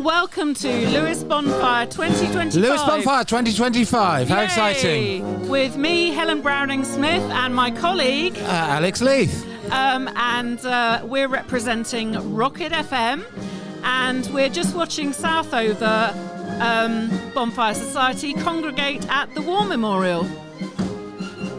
welcome to Lewes Bonfire 2025. Lewes Bonfire 2025. How Yay! Exciting. With me, Helen Browning-Smith, and my colleague, Alex Leith. and we're representing Rocket FM, and we're just watching Southover Bonfire Society congregate at the War Memorial.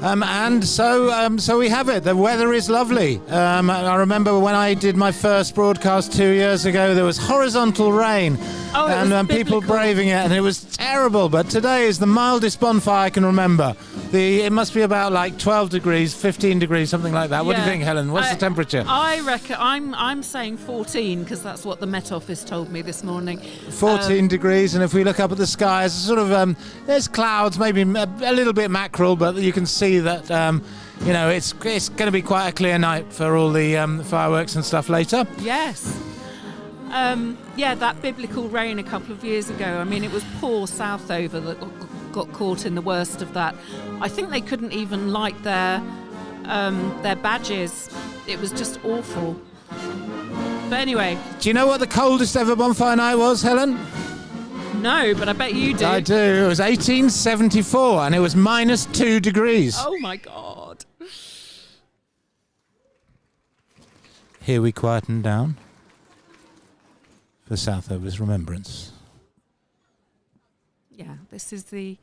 And so we have it. The weather is lovely. I remember when I did my first broadcast 2 years ago, there was horizontal rain and people braving it, and it was terrible. But today is the mildest bonfire I can remember. It must be about like 12 degrees, 15 degrees, something like that. What do you think, Helen? What's the temperature? I reckon I'm saying 14 because that's what the Met Office told me this morning. 14 degrees, and if we look up at the skies, sort of there's clouds, maybe a little bit mackerel, but you can see that it's going to be quite a clear night for all the fireworks and stuff later. Yes. That biblical rain a couple of years ago. I mean, it was poor Southover that got caught in the worst of that. I think they couldn't even light their badges. It was just awful. But anyway. Do you know what the coldest ever bonfire night was, Helen? No, but I bet you do. I do. It was 1874, and it was -2 degrees. Oh, my God. Here we quieten down for Southover's remembrance. Yeah, this is the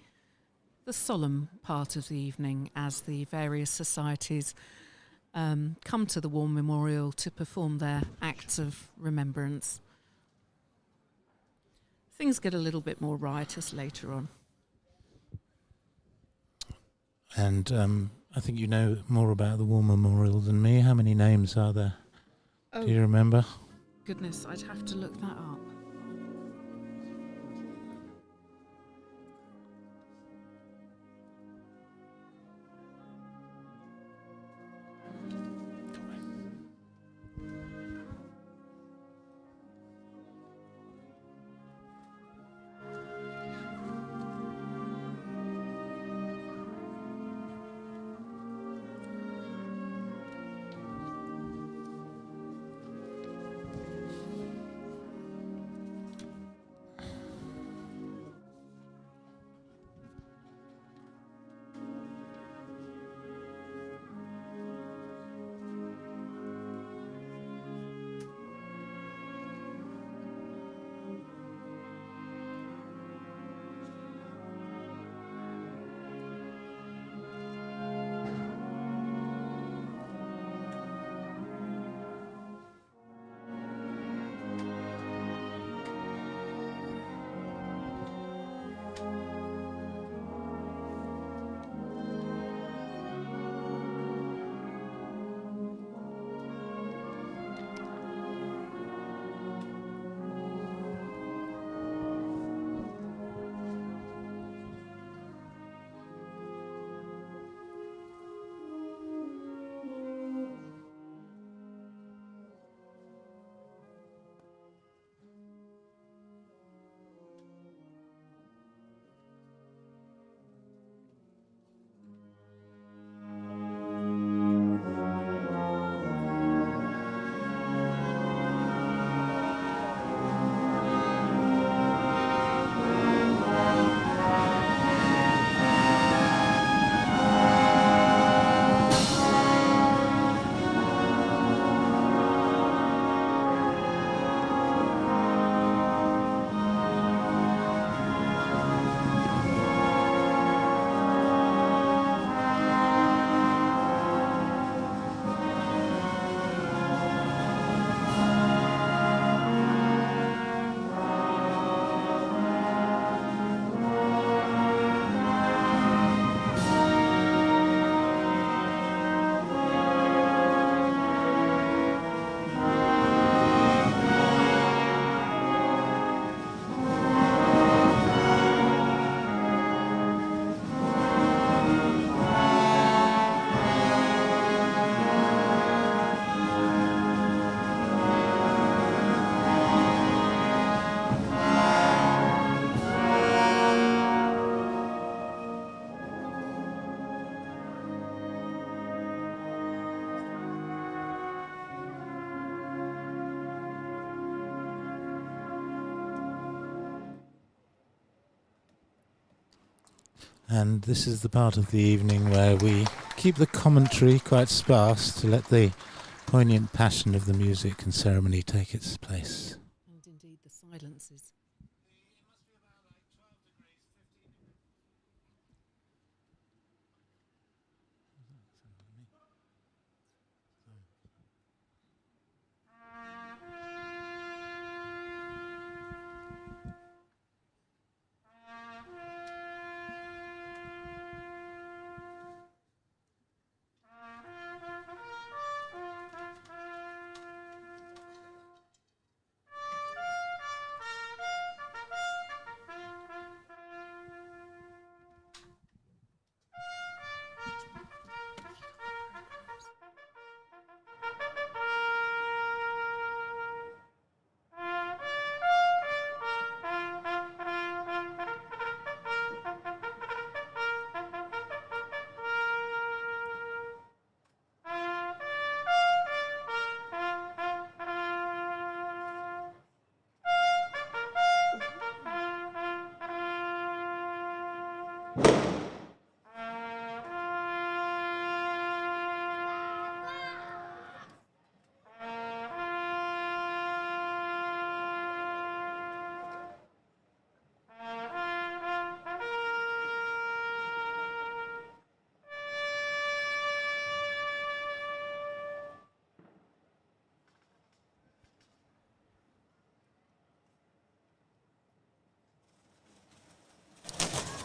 solemn part of the evening as the various societies come to the War Memorial to perform their acts of remembrance. Things get a little bit more riotous later on. And I think you know more about the War Memorial than me. How many names are there? Oh, do you remember? Goodness, I'd have to look that up. And this is the part of the evening where we keep the commentary quite sparse to let the poignant passion of the music and ceremony take its place. And indeed the silences.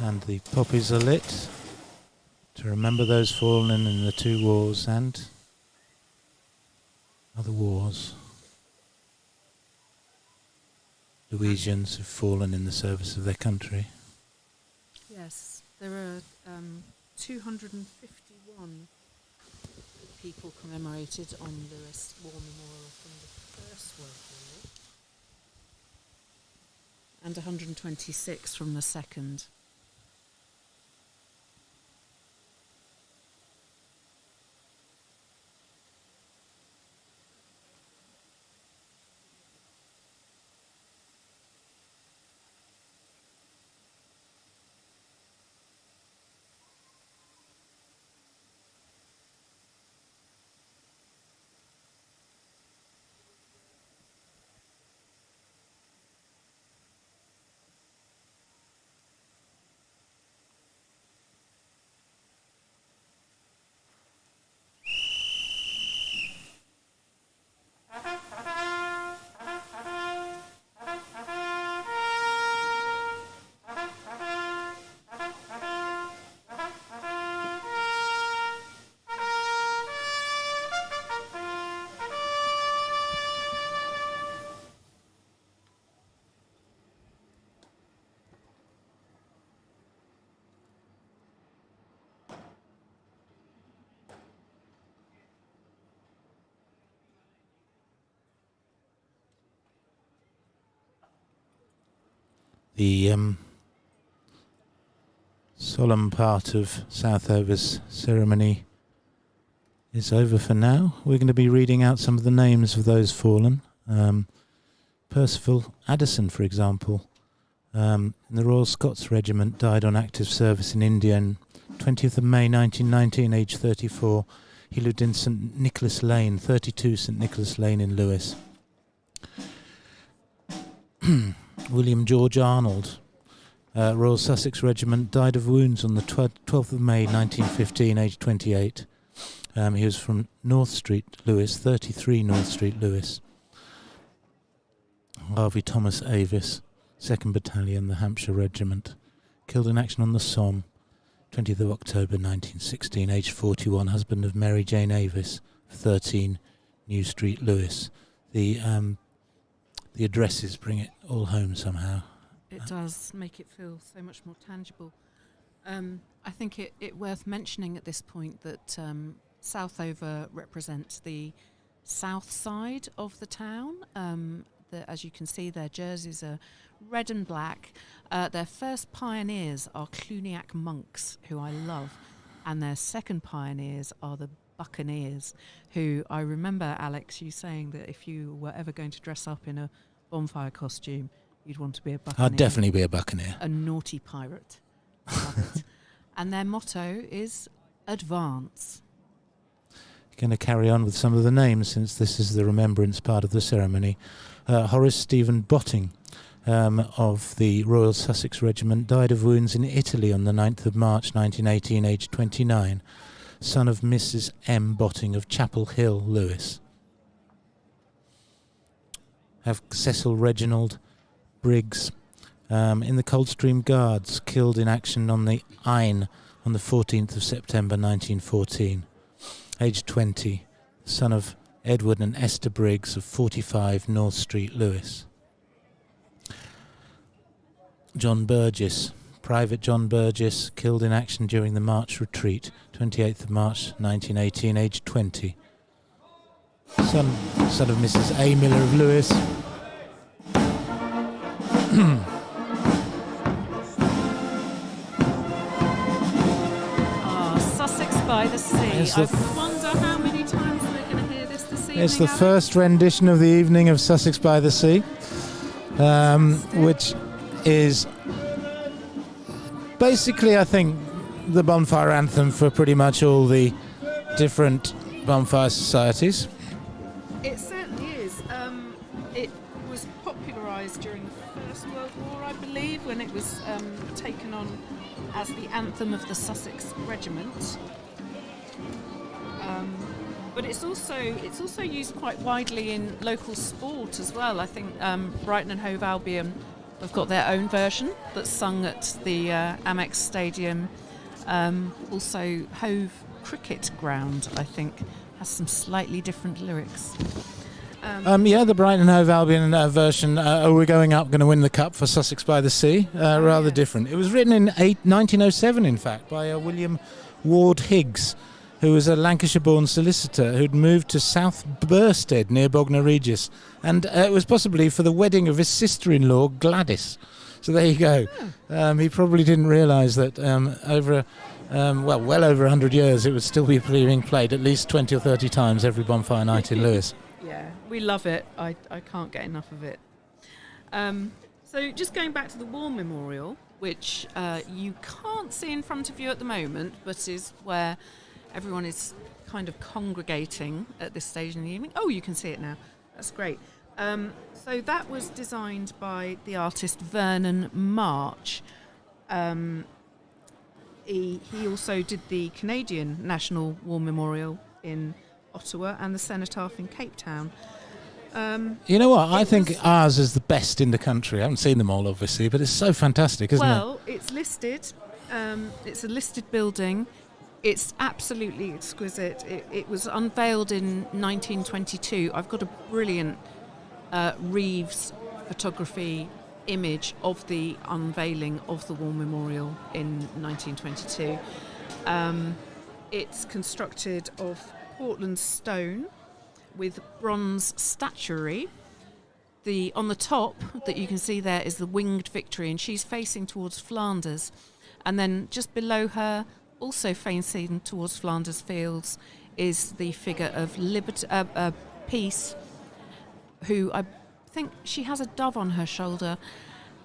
And the poppies are lit to remember those fallen in the two wars and other wars. Lewesians have fallen in the service of their country. Yes, there are 251 people commemorated on Lewes War Memorial from the First World War and 126 from the Second. The solemn part of Southover's ceremony is over for now. We're going to be reading out some of the names of those fallen. Percival Addison, for example, in the Royal Scots Regiment, died on active service in India on 20th of May 1919, aged 34. He lived in St Nicholas Lane, 32 St Nicholas Lane in Lewes. William George Arnold, Royal Sussex Regiment, died of wounds on the 12th of May 1915, aged 28. He was from North Street, Lewes, 33 North Street, Lewes. Harvey Thomas Avis, 2nd Battalion, the Hampshire Regiment, killed in action on the Somme, 20th of October 1916, aged 41, husband of Mary Jane Avis, 13 New Street, Lewes. The addresses bring it all home somehow. It does make it feel so much more tangible. I think it worth mentioning at this point that Southover represents the south side of the town. As you can see, their jerseys are red and black. Their first pioneers are Cluniac monks, who I love, and their second pioneers are the Buccaneers, who I remember, Alex, you saying that if you were ever going to dress up in a bonfire costume, you'd want to be a Buccaneer. I'd definitely be a Buccaneer. A naughty pirate. Love it. and their motto is Advance. Going to carry on with some of the names since this is the remembrance part of the ceremony. Horace Stephen Botting of the Royal Sussex Regiment died of wounds in Italy on the 9th of March 1918, aged 29, son of Mrs. M. Botting of Chapel Hill, Lewes. Have Cecil Reginald Briggs in the Coldstream Guards, killed in action on the Aisne on the 14th of September 1914. Aged 20, son of Edward and Esther Briggs of 45 North Street, Lewes. John Burgess, Private John Burgess, killed in action during the March Retreat, 28th of March 1918, aged 20. Son of Mrs. A. Miller of Lewes. Sussex by the Sea. I wonder how many times we're going to hear this evening. It's the first rendition of the evening of Sussex by the Sea, which is basically, I think, the bonfire anthem for pretty much all the different bonfire societies. It certainly is. It was popularised during the First World War, I believe, when it was taken on as the anthem of the Sussex Regiment. But it's also used quite widely in local sport as well. I think Brighton and Hove Albion have got their own version that's sung at the Amex Stadium. Also, Hove Cricket Ground, I think, has some slightly different lyrics. The Brighton and Hove Albion version, we're going up, going to win the cup for Sussex by the Sea, rather different. It was written in 1907, in fact, by William Ward Higgs, who was a Lancashire-born solicitor who'd moved to South Burstead near Bognor Regis, and it was possibly for the wedding of his sister-in-law Gladys. So there you go. He probably didn't realise that well over 100 years it would still be being played at least 20 or 30 times every bonfire night in Lewes. Yeah, we love it. I can't get enough of it. So just going back to the War Memorial, which you can't see in front of you at the moment, but is where everyone is kind of congregating at this stage in the evening. Oh, you can see it now. That's great. So that was designed by the artist Vernon March. He also did the Canadian National War Memorial in Ottawa and the Cenotaph in Cape Town. You know what? I think ours is the best in the country. I haven't seen them all, obviously, but it's so fantastic, isn't it? Well, it's listed. It's a listed building. It's absolutely exquisite. It was unveiled in 1922. I've got a brilliant Reeves photography image of the unveiling of the War Memorial in 1922. It's constructed of Portland stone with bronze statuary. On the top that you can see there is the Winged Victory, and she's facing towards Flanders. And then just below her, also facing towards Flanders Fields, is the figure of Peace, who I think she has a dove on her shoulder.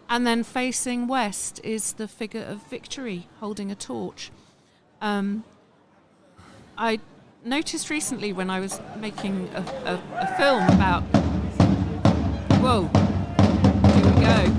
And then facing west is the figure of Victory holding a torch. I noticed recently when I was making a film about... Whoa, here we go.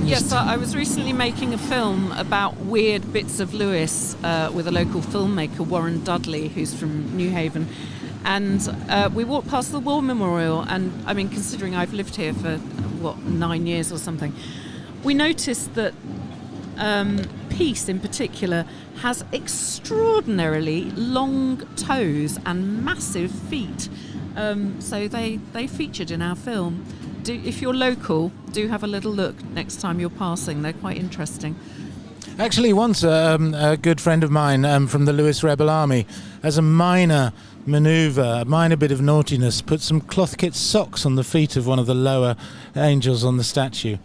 Yes, I was recently making a film about weird bits of Lewes with a local filmmaker, Warren Dudley, who's from New Haven. And we walked past the War Memorial, and I mean, considering I've lived here for, 9 years or something, we noticed that Peace in particular has extraordinarily long toes and massive feet. So they featured in our film. If you're local, do have a little look next time you're passing. They're quite interesting. Actually, once a good friend of mine from the Lewes Rebel Army, as a minor manoeuvre, a minor bit of naughtiness, put some cloth kit socks on the feet of one of the lower angels on the statue.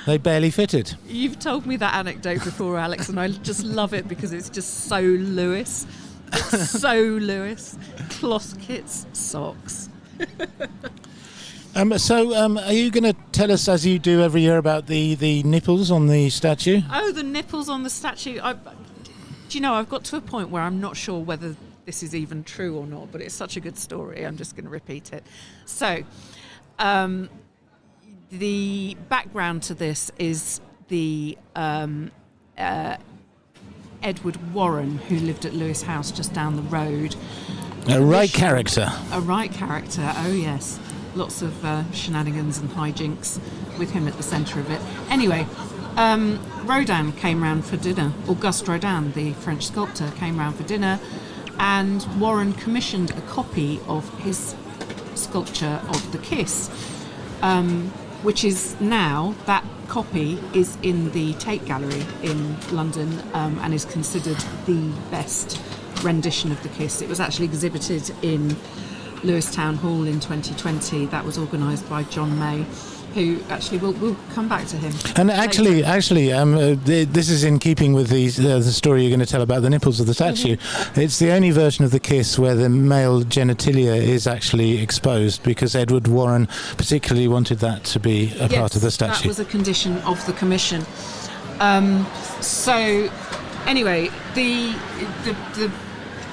They barely fitted. You've told me that anecdote before, Alex, and I just love it because it's just so Lewes. It's so Lewes. Cloth kits, socks. So are you going to tell us, as you do every year, about the nipples on the statue? Oh, the nipples on the statue. Do you know, I've got to a point where I'm not sure whether this is even true or not, but it's such a good story, I'm just going to repeat it. So, the background to this is the Edward Warren, who lived at Lewes House just down the road. A right character, oh yes. Lots of shenanigans and hijinks with him at the centre of it. Anyway, Rodin came round for dinner. Auguste Rodin, the French sculptor, came round for dinner, and Warren commissioned a copy of his sculpture of the Kiss, which is now, that copy is in the Tate Gallery in London and is considered the best rendition of the Kiss. It was actually exhibited in Lewes Town Hall in 2020. That was organised by John May, who actually we'll come back to him. And actually, this is in keeping with the story you're going to tell about the nipples of the statue. It's the only version of the Kiss where the male genitalia is actually exposed, because Edward Warren particularly wanted that to be a part of the statue. That was a condition of the commission. So, anyway, the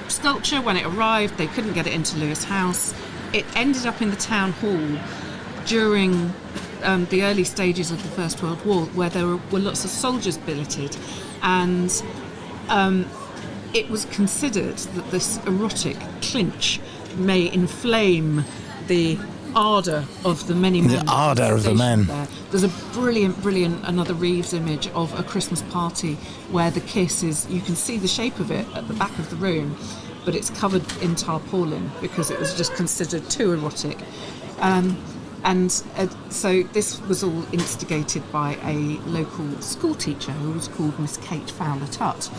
sculpture, when it arrived, they couldn't get it into Lewes House. It ended up in the town hall during the early stages of the First World War, where there were lots of soldiers billeted, and it was considered that this erotic clinch may inflame the ardour of the many men. The ardour of the men. There's a brilliant another Reeves image of a Christmas party where the Kiss is, you can see the shape of it at the back of the room, but it's covered in tarpaulin because it was just considered too erotic. So this was all instigated by a local school teacher who was called Miss Kate Fowler Tutt.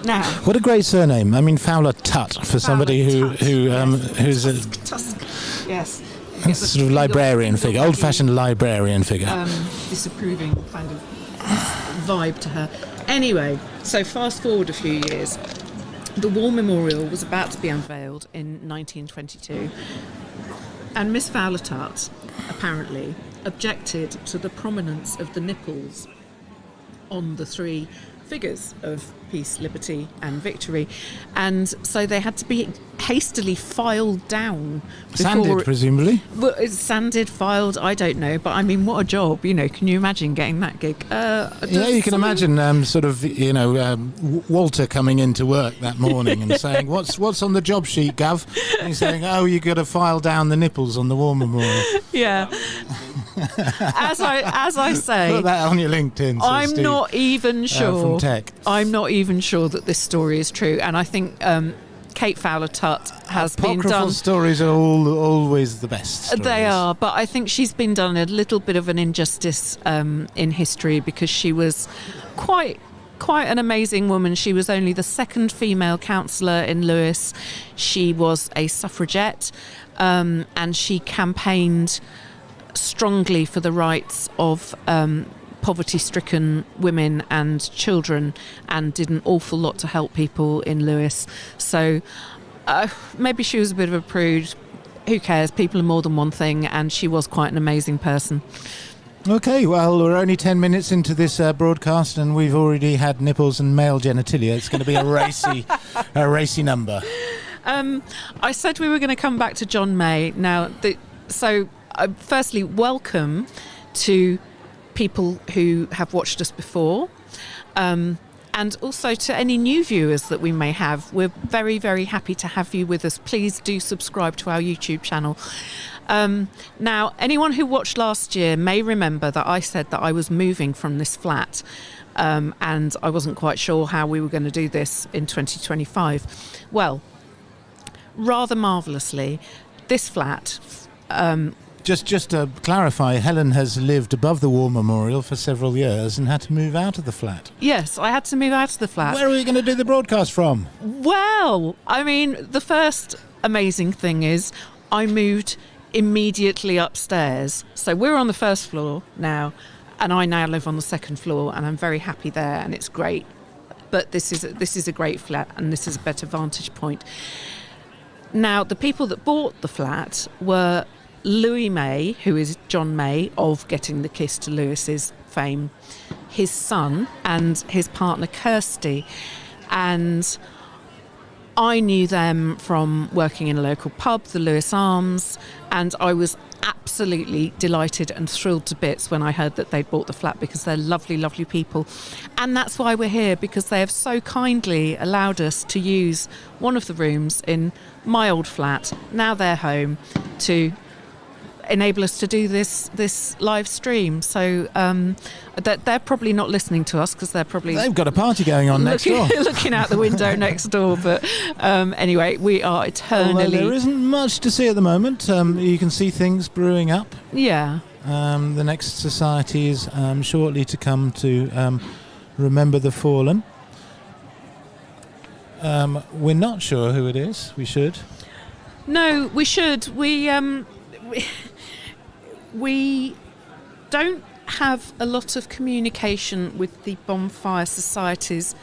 Now, what a great surname! I mean, Fowler Tutt for somebody who's a yes, sort of librarian figure, old-fashioned librarian figure. Disapproving kind of vibe to her. Anyway, so fast forward a few years. The War Memorial was about to be unveiled in 1922. And Miss Fowler Tutt, apparently, objected to the prominence of the nipples on the three figures of peace, liberty and victory. And so they had to be hastily filed down. Sanded, presumably? Well, it's sanded, filed, I don't know. But, I mean, what a job, you know. Can you imagine getting that gig? Yeah, you can imagine Walter coming into work that morning and saying, what's on the job sheet, Gov? And he's saying, you've got to file down the nipples on the War Memorial. Yeah. As I say, put that on your LinkedIn. I'm Steve, not even sure. From Tech. I'm not even sure that this story is true, and I think Kate Fowler Tutt has been done. Apocryphal stories are always the best stories. They are, but I think she's been done a little bit of an injustice in history, because she was quite an amazing woman. She was only the second female councillor in Lewes. She was a suffragette, and she campaigned strongly for the rights of poverty-stricken women and children, and did an awful lot to help people in Lewes. So maybe she was a bit of a prude. Who cares? People are more than one thing, and she was quite an amazing person. Okay, well, we're only 10 minutes into this broadcast, and we've already had nipples and male genitalia. It's going to be a racy number. I said we were going to come back to John May. Now, firstly, welcome to people who have watched us before, and also to any new viewers that we may have. We're very, very happy to have you with us. Please do subscribe to our YouTube channel. Now, anyone who watched last year may remember that I said that I was moving from this flat, and I wasn't quite sure how we were going to do this in 2025. Well, rather marvellously, this flat Just to clarify, Helen has lived above the War Memorial for several years and had to move out of the flat. Yes, I had to move out of the flat. Where are we going to do the broadcast from? Well, I mean, the first amazing thing is I moved immediately upstairs. So we're on the first floor now, and I now live on the second floor, and I'm very happy there, and it's great. But this is a great flat, and this is a better vantage point. Now, the people that bought the flat were Louis May, who is John May of Getting the Kiss to Lewis's fame, his son and his partner Kirsty. And I knew them from working in a local pub, the Lewes Arms, and I was absolutely delighted and thrilled to bits when I heard that they'd bought the flat, because they're lovely, lovely people. And that's why we're here, because they have so kindly allowed us to use one of the rooms in my old flat, now their home, to enable us to do this live stream. So they're probably not listening to us, because they've got a party going on next door, looking out the window next door. But anyway, we are eternally. Although there isn't much to see at the moment. You can see things brewing up. Yeah. The next society is shortly to come to remember the fallen. We're not sure who it is. We should. No, we should. We don't have a lot of communication with the bonfire societies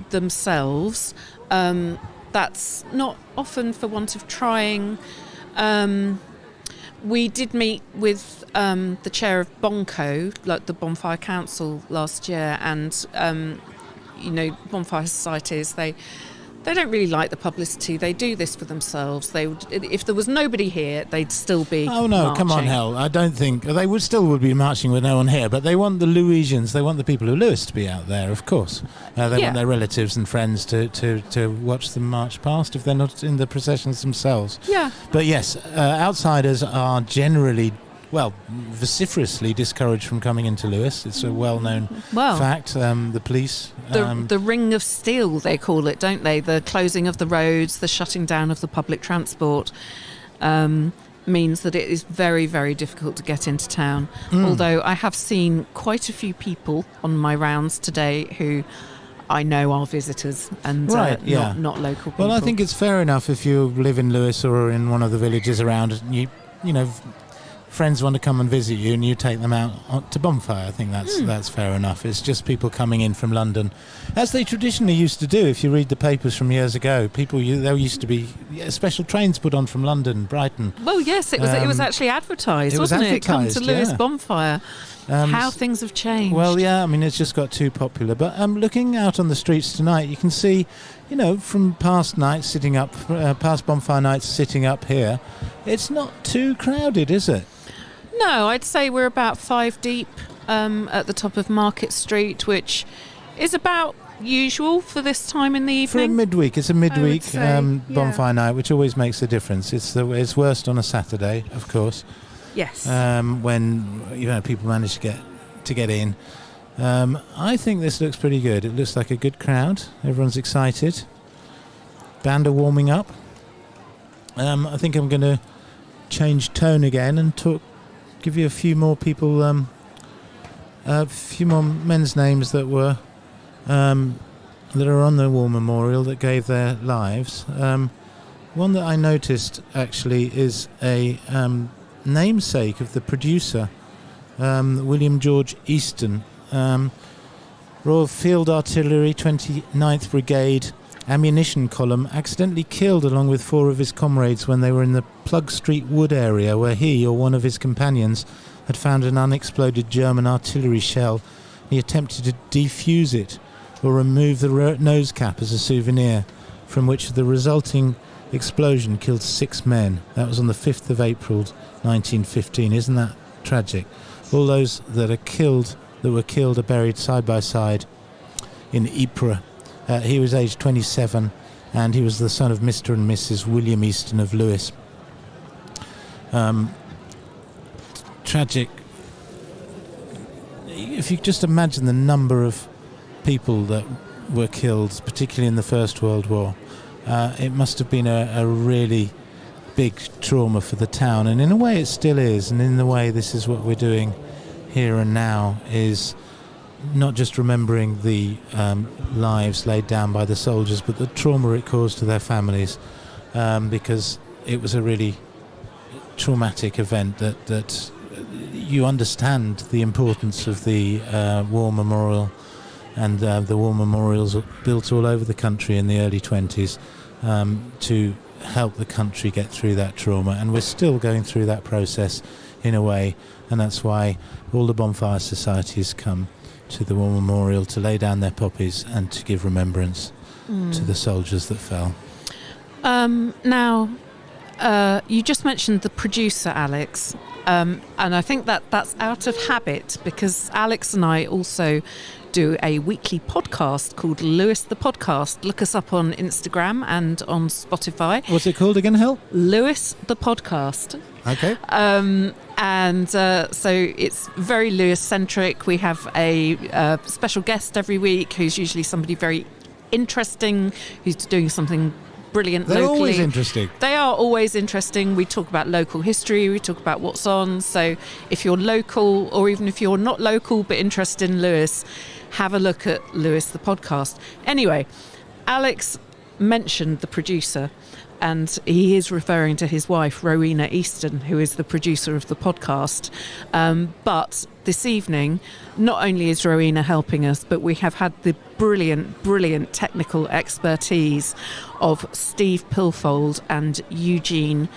themselves. That's not often for want of trying. We did meet with the chair of Bonco, like the Bonfire Council, last year, and bonfire societies, they don't really like the publicity. They do this for themselves. If there was nobody here, they'd still be marching. Come on, Hell. I don't think they would be marching with no one here. But they want the Lewesians, they want the people of Lewes to be out there, of course. They want their relatives and friends to watch them march past if they're not in the processions themselves. Yeah. But yes, outsiders are generally, vociferously discouraged from coming into Lewes. It's a well-known fact. The police... The ring of steel, they call it, don't they? The closing of the roads, the shutting down of the public transport means that it is very, very difficult to get into town. Although I have seen quite a few people on my rounds today who I know are visitors and not local people. Well, I think it's fair enough if you live in Lewes or in one of the villages around, and friends want to come and visit you and you take them out to Bonfire. I think that's fair enough. It's just people coming in from London, as they traditionally used to do. If you read the papers from years ago, there used to be special trains put on from London, Brighton. Well, yes, it was actually advertised, wasn't it? Come to Lewes Bonfire. How things have changed. Well, yeah, I mean, it's just got too popular. But looking out on the streets tonight, you can see, from past nights sitting up, past bonfire nights sitting up here, it's not too crowded, is it? No, I'd say we're about 5 deep at the top of Market Street, which is about usual for this time in the evening. For a midweek, it's a midweek bonfire night, which always makes a difference. It's worst on a Saturday, of course. Yes. When people manage to get in. I think this looks pretty good. It looks like a good crowd. Everyone's excited. Band are warming up. I think I'm going to change tone again and give you a few more people, a few more men's names that were that are on the War Memorial that gave their lives. One that I noticed actually is a namesake of the producer, William George Easton, Royal Field Artillery 29th Brigade ammunition column, accidentally killed along with 4 of his comrades when they were in the Plug Street Wood area, where he or one of his companions had found an unexploded German artillery shell. He attempted to defuse it or remove the nose cap as a souvenir, from which the resulting explosion killed 6 men. That was on the 5th of April 1915. Isn't that tragic? All those that were killed are buried side by side in Ypres. He was aged 27, and he was the son of Mr. and Mrs. William Easton of Lewes. Tragic. If you just imagine the number of people that were killed, particularly in the First World War, it must have been a really big trauma for the town, and in a way it still is, and in a way this is what we're doing here and now, is not just remembering the lives laid down by the soldiers, but the trauma it caused to their families, because it was a really traumatic event that you understand the importance of the war memorial, and the war memorials were built all over the country in the early 20s to help the country get through that trauma, and we're still going through that process in a way, and that's why all the bonfire societies come to the war memorial to lay down their poppies and to give remembrance to the soldiers that fell. Now, you just mentioned the producer, Alex, and I think that's out of habit, because Alex and I also do a weekly podcast called Lewes the Podcast. Look us up on Instagram and on Spotify. What's it called again, Hel? Lewes the Podcast. Okay. So it's very Lewes-centric. We have a special guest every week who's usually somebody very interesting, who's doing something brilliant They're locally. always interesting. They are always interesting. We talk about local history, we talk about what's on. So if you're local, or even if you're not local but interested in Lewes, have a look at Lewes the Podcast. Anyway, Alex mentioned the producer, and he is referring to his wife, Rowena Easton, who is the producer of the podcast. But this evening, not only is Rowena helping us, but we have had the brilliant technical expertise of Steve Pilfold and Eugene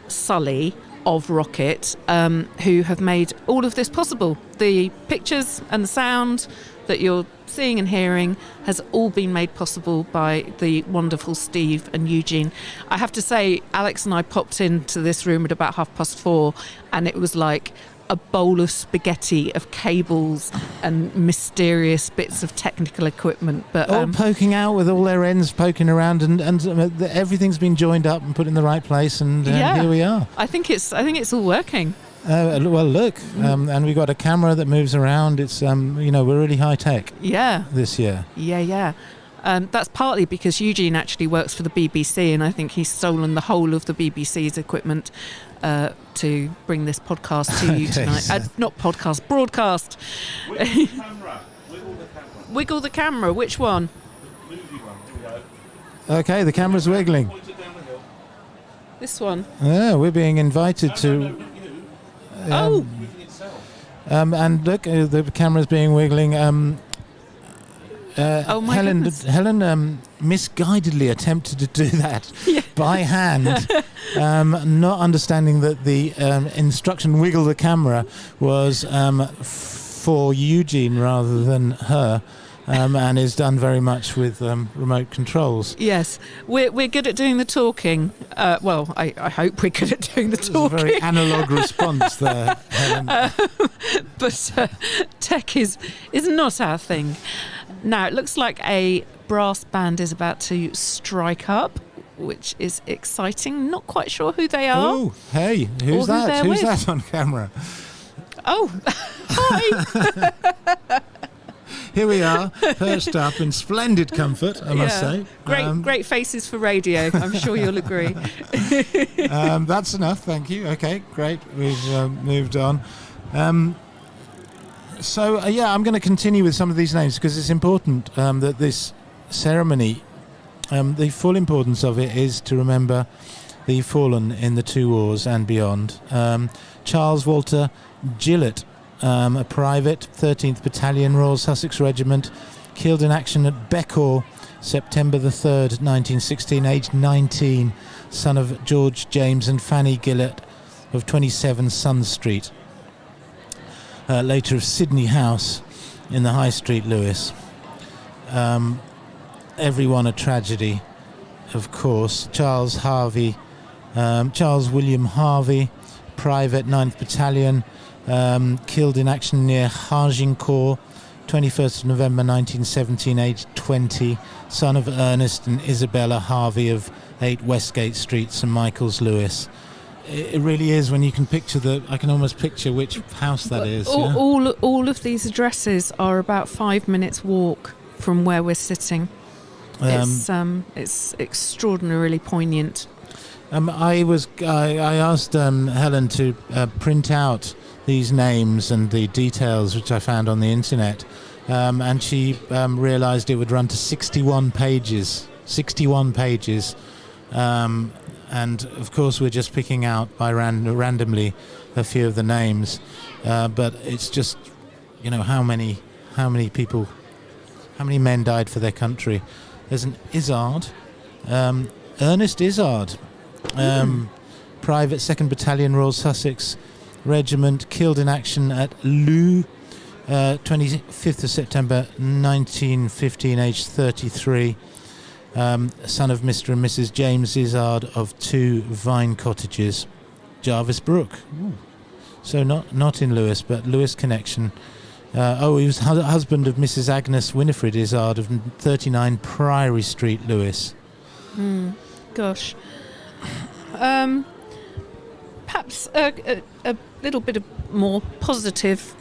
Sully of Rocket, who have made all of this possible. The pictures and the sound that you're seeing and hearing has all been made possible by the wonderful Steve and Eugene. I have to say, Alex and I popped into this room at about 4:30, and it was like a bowl of spaghetti of cables and mysterious bits of technical equipment. But all poking out with all their ends poking around, and everything's been joined up and put in the right place, and here we are. I think it's all working. Well, look, and we've got a camera that moves around. It's we're really high tech. Yeah. This year. Yeah. That's partly because Eugene actually works for the BBC, and I think he's stolen the whole of the BBC's equipment to bring this podcast to you tonight. Not podcast, broadcast. Wiggle the camera. Wiggle the camera. Which one? The movie one. Here we go. Okay, the camera's wiggling. Point it down the hill. This one. Yeah, we're being invited to. No, Oh. wiggling itself. And look, the camera's being wiggling. Oh my goodness. Helen misguidedly attempted to do that by hand, not understanding that the instruction "wiggle the camera" was for Eugene rather than her. And is done very much with remote controls. Yes, we're good at doing the talking. Well, I hope we're good at doing the talking. It's a very analogue response there, Helen. But tech is not our thing. Now, it looks like a brass band is about to strike up, which is exciting. Not quite sure who they are. Oh, hey, who's Or who that? they're Who's with. that on camera? Oh, hi. Here we are, perched up in splendid comfort, I must say. Great faces for radio. I'm sure you'll agree. That's enough, thank you. Okay, great. We've moved on. I'm going to continue with some of these names because it's important that this ceremony, the full importance of it is to remember the fallen in the two wars and beyond. Charles Walter Gillett, a private, 13th Battalion, Royal Sussex Regiment, killed in action at Becor, September the 3rd, 1916, aged 19, son of George James and Fanny Gillett of 27 Sun Street, later of Sydney House in the High Street, Lewes. Everyone a tragedy, of course. Charles William Harvey, private, 9th Battalion, killed in action near Hargincourt, 21st of November 1917, aged 20, son of Ernest and Isabella Harvey of 8 Westgate Street, St Michael's, Lewes. It really is, when you can picture I can almost picture which house that is. All of these addresses are about 5 minutes walk from where we're sitting. It's extraordinarily poignant. I asked Helen to print out these names and the details which I found on the internet, and she realised it would run to 61 pages. 61 pages. And of course we're just picking out by randomly a few of the names, but it's just, how many people, how many men died for their country. There's an Izzard, Ernest Izzard, Private 2nd Battalion Royal Sussex Regiment, killed in action at Lewes, 25th of September 1915, aged 33. Son of Mr. and Mrs. James Izzard of 2 Vine Cottages, Jarvis Brook. Ooh. So not in Lewes, but Lewes connection. He was husband of Mrs. Agnes Winifred Izzard of 39 Priory Street, Lewes. Gosh. Perhaps a little bit of more positive,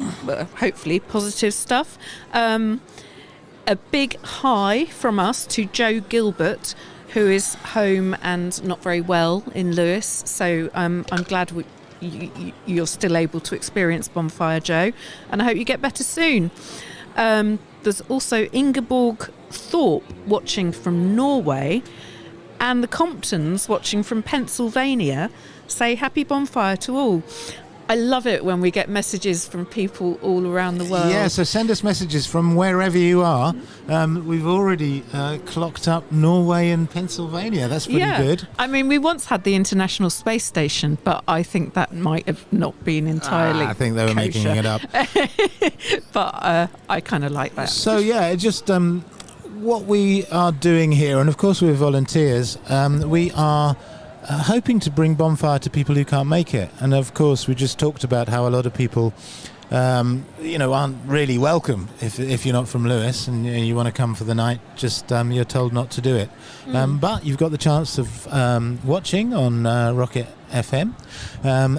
hopefully positive stuff. A big hi from us to Joe Gilbert, who is home and not very well in Lewes. So I'm glad you're still able to experience Bonfire, Joe, and I hope you get better soon. There's also Ingeborg Thorpe watching from Norway, and the Comptons watching from Pennsylvania say happy bonfire to all. I love it when we get messages from people all around the world. Yeah, so send us messages from wherever you are. We've already clocked up Norway and Pennsylvania. That's pretty good. I mean, we once had the International Space Station, but I think that might have not been entirely I think they were making it up. But I kind of like that. So, yeah, just what we are doing here, and of course we're volunteers, we are hoping to bring bonfire to people who can't make it. And of course we just talked about how a lot of people aren't really welcome if you're not from Lewes and you want to come for the night. Just you're told not to do it. But you've got the chance of watching on Rocket FM,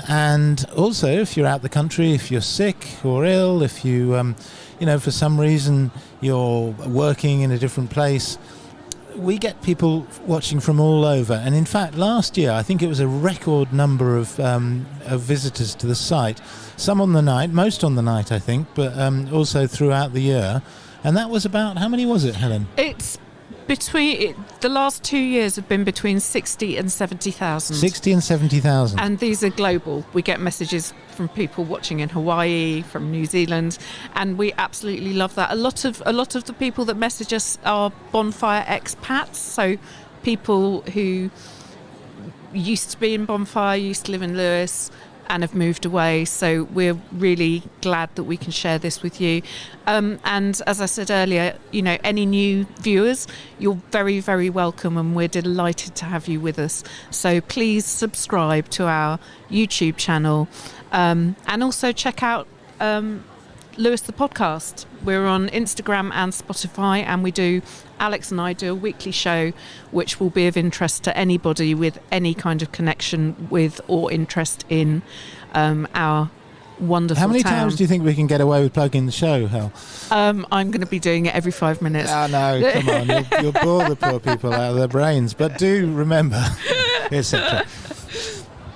and also if you're out the country, if you're sick or ill, if you for some reason you're working in a different place, we get people watching from all over. And in fact, last year, I think it was a record number of visitors to the site. Some on the night, most on the night, I think, but also throughout the year. And that was about, how many was it, Helen? It's the last 2 years have been between 60 and 70,000. 60 and 70,000. And these are global. We get messages from people watching in Hawaii, from New Zealand, and we absolutely love that. A lot of the people that message us are bonfire expats, so people who used to be in bonfire, used to live in Lewes, and have moved away. So we're really glad that we can share this with you. And as I said earlier, any new viewers, you're very, very welcome, and we're delighted to have you with us. So please subscribe to our YouTube channel, and also check out Lewes the podcast. We're on Instagram and Spotify, and Alex and I do a weekly show which will be of interest to anybody with any kind of connection with or interest in our wonderful How many town. times do you think we can get away with plugging the show, Hel? I'm going to be doing it every 5 minutes. Oh, no, come on. You'll bore the poor people out of their brains. But do remember, etc.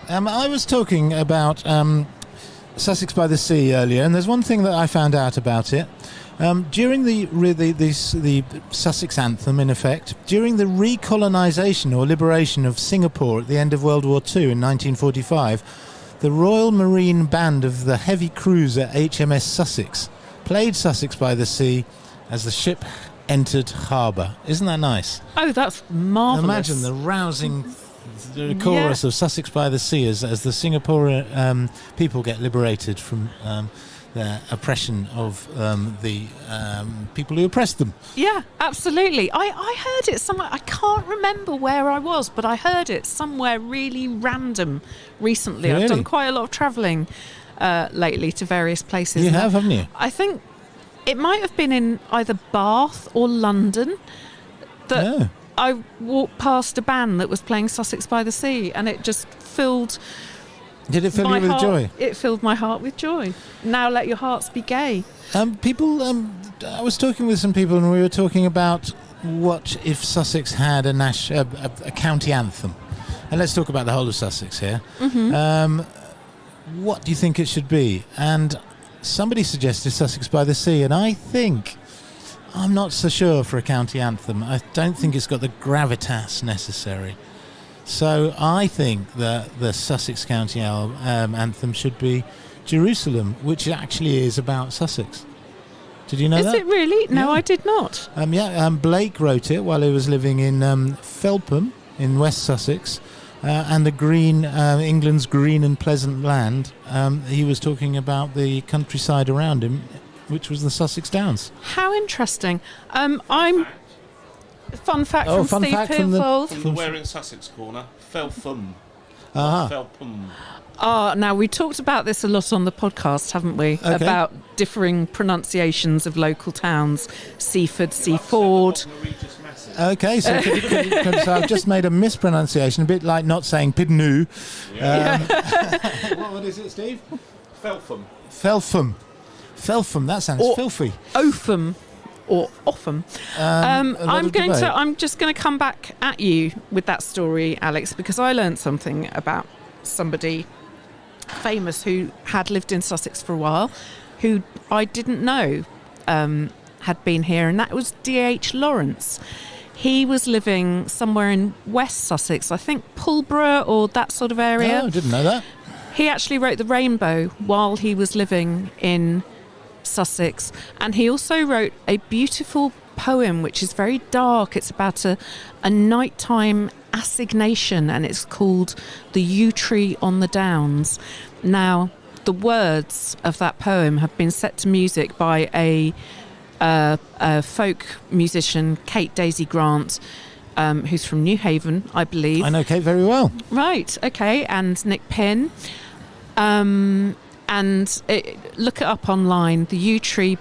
I was talking about Sussex by the Sea earlier, and there's one thing that I found out about it. During the Sussex anthem, in effect, during the recolonisation or liberation of Singapore at the end of World War II in 1945, the Royal Marine Band of the heavy cruiser HMS Sussex played Sussex by the Sea as the ship entered harbour. Isn't that nice? Oh, that's marvellous. Imagine the rousing chorus of Sussex by the Sea as the Singaporean people get liberated from their oppression of the people who oppressed them. Yeah, absolutely. I heard it somewhere. I can't remember where I was, but I heard it somewhere really random recently. Really? I've done quite a lot of travelling lately to various places. You have, haven't you? I think it might have been in either Bath or London that I walked past a band that was playing Sussex by the Sea, and it just filled... Did it fill you with joy? It filled my heart with joy. Now let your hearts be gay. I was talking with some people, and we were talking about what if Sussex had a county anthem. and let's talk about the whole of Sussex here. Mm-hmm. What do you think it should be? And somebody suggested Sussex by the Sea, and I'm not so sure for a county anthem. I don't think it's got the gravitas necessary. So I think that the Sussex County anthem should be Jerusalem, which actually is about Sussex. Did you know that? Is it really? No, Yeah. I did not. Blake wrote it while he was living in Felpham in West Sussex, and the green, England's green and pleasant land. He was talking about the countryside around him, which was the Sussex Downs. How interesting. Fun fact from fun Steve fact from the- Pilfold. From the Where in Sussex corner, Felpham. Ah. Felpham. Now we talked about this a lot on the podcast, haven't we? Okay. About differing pronunciations of local towns. Seaford, Seaford. Okay, so, so I've just made a mispronunciation, a bit like not saying Pidnoo. What is it, Steve? Felpham. Felpham, that sounds Or- filthy. Opham or Offham. A lot of debate. I'm just going to come back at you with that story, Alex, because I learned something about somebody famous who had lived in Sussex for a while, who I didn't know had been here, and that was D.H. Lawrence. He was living somewhere in West Sussex, I think Pulborough or that sort of area. Oh, I didn't know that. He actually wrote The Rainbow while he was living in Sussex, and he also wrote a beautiful poem which is very dark. It's about a nighttime assignation, and it's called The Yew Tree on the Downs. Now, the words of that poem have been set to music by a folk musician, Kate Daisy Grant, who's from New Haven, I believe. I know Kate very well. Right, okay, and Nick Pinn. Look it up online, The Yew Tree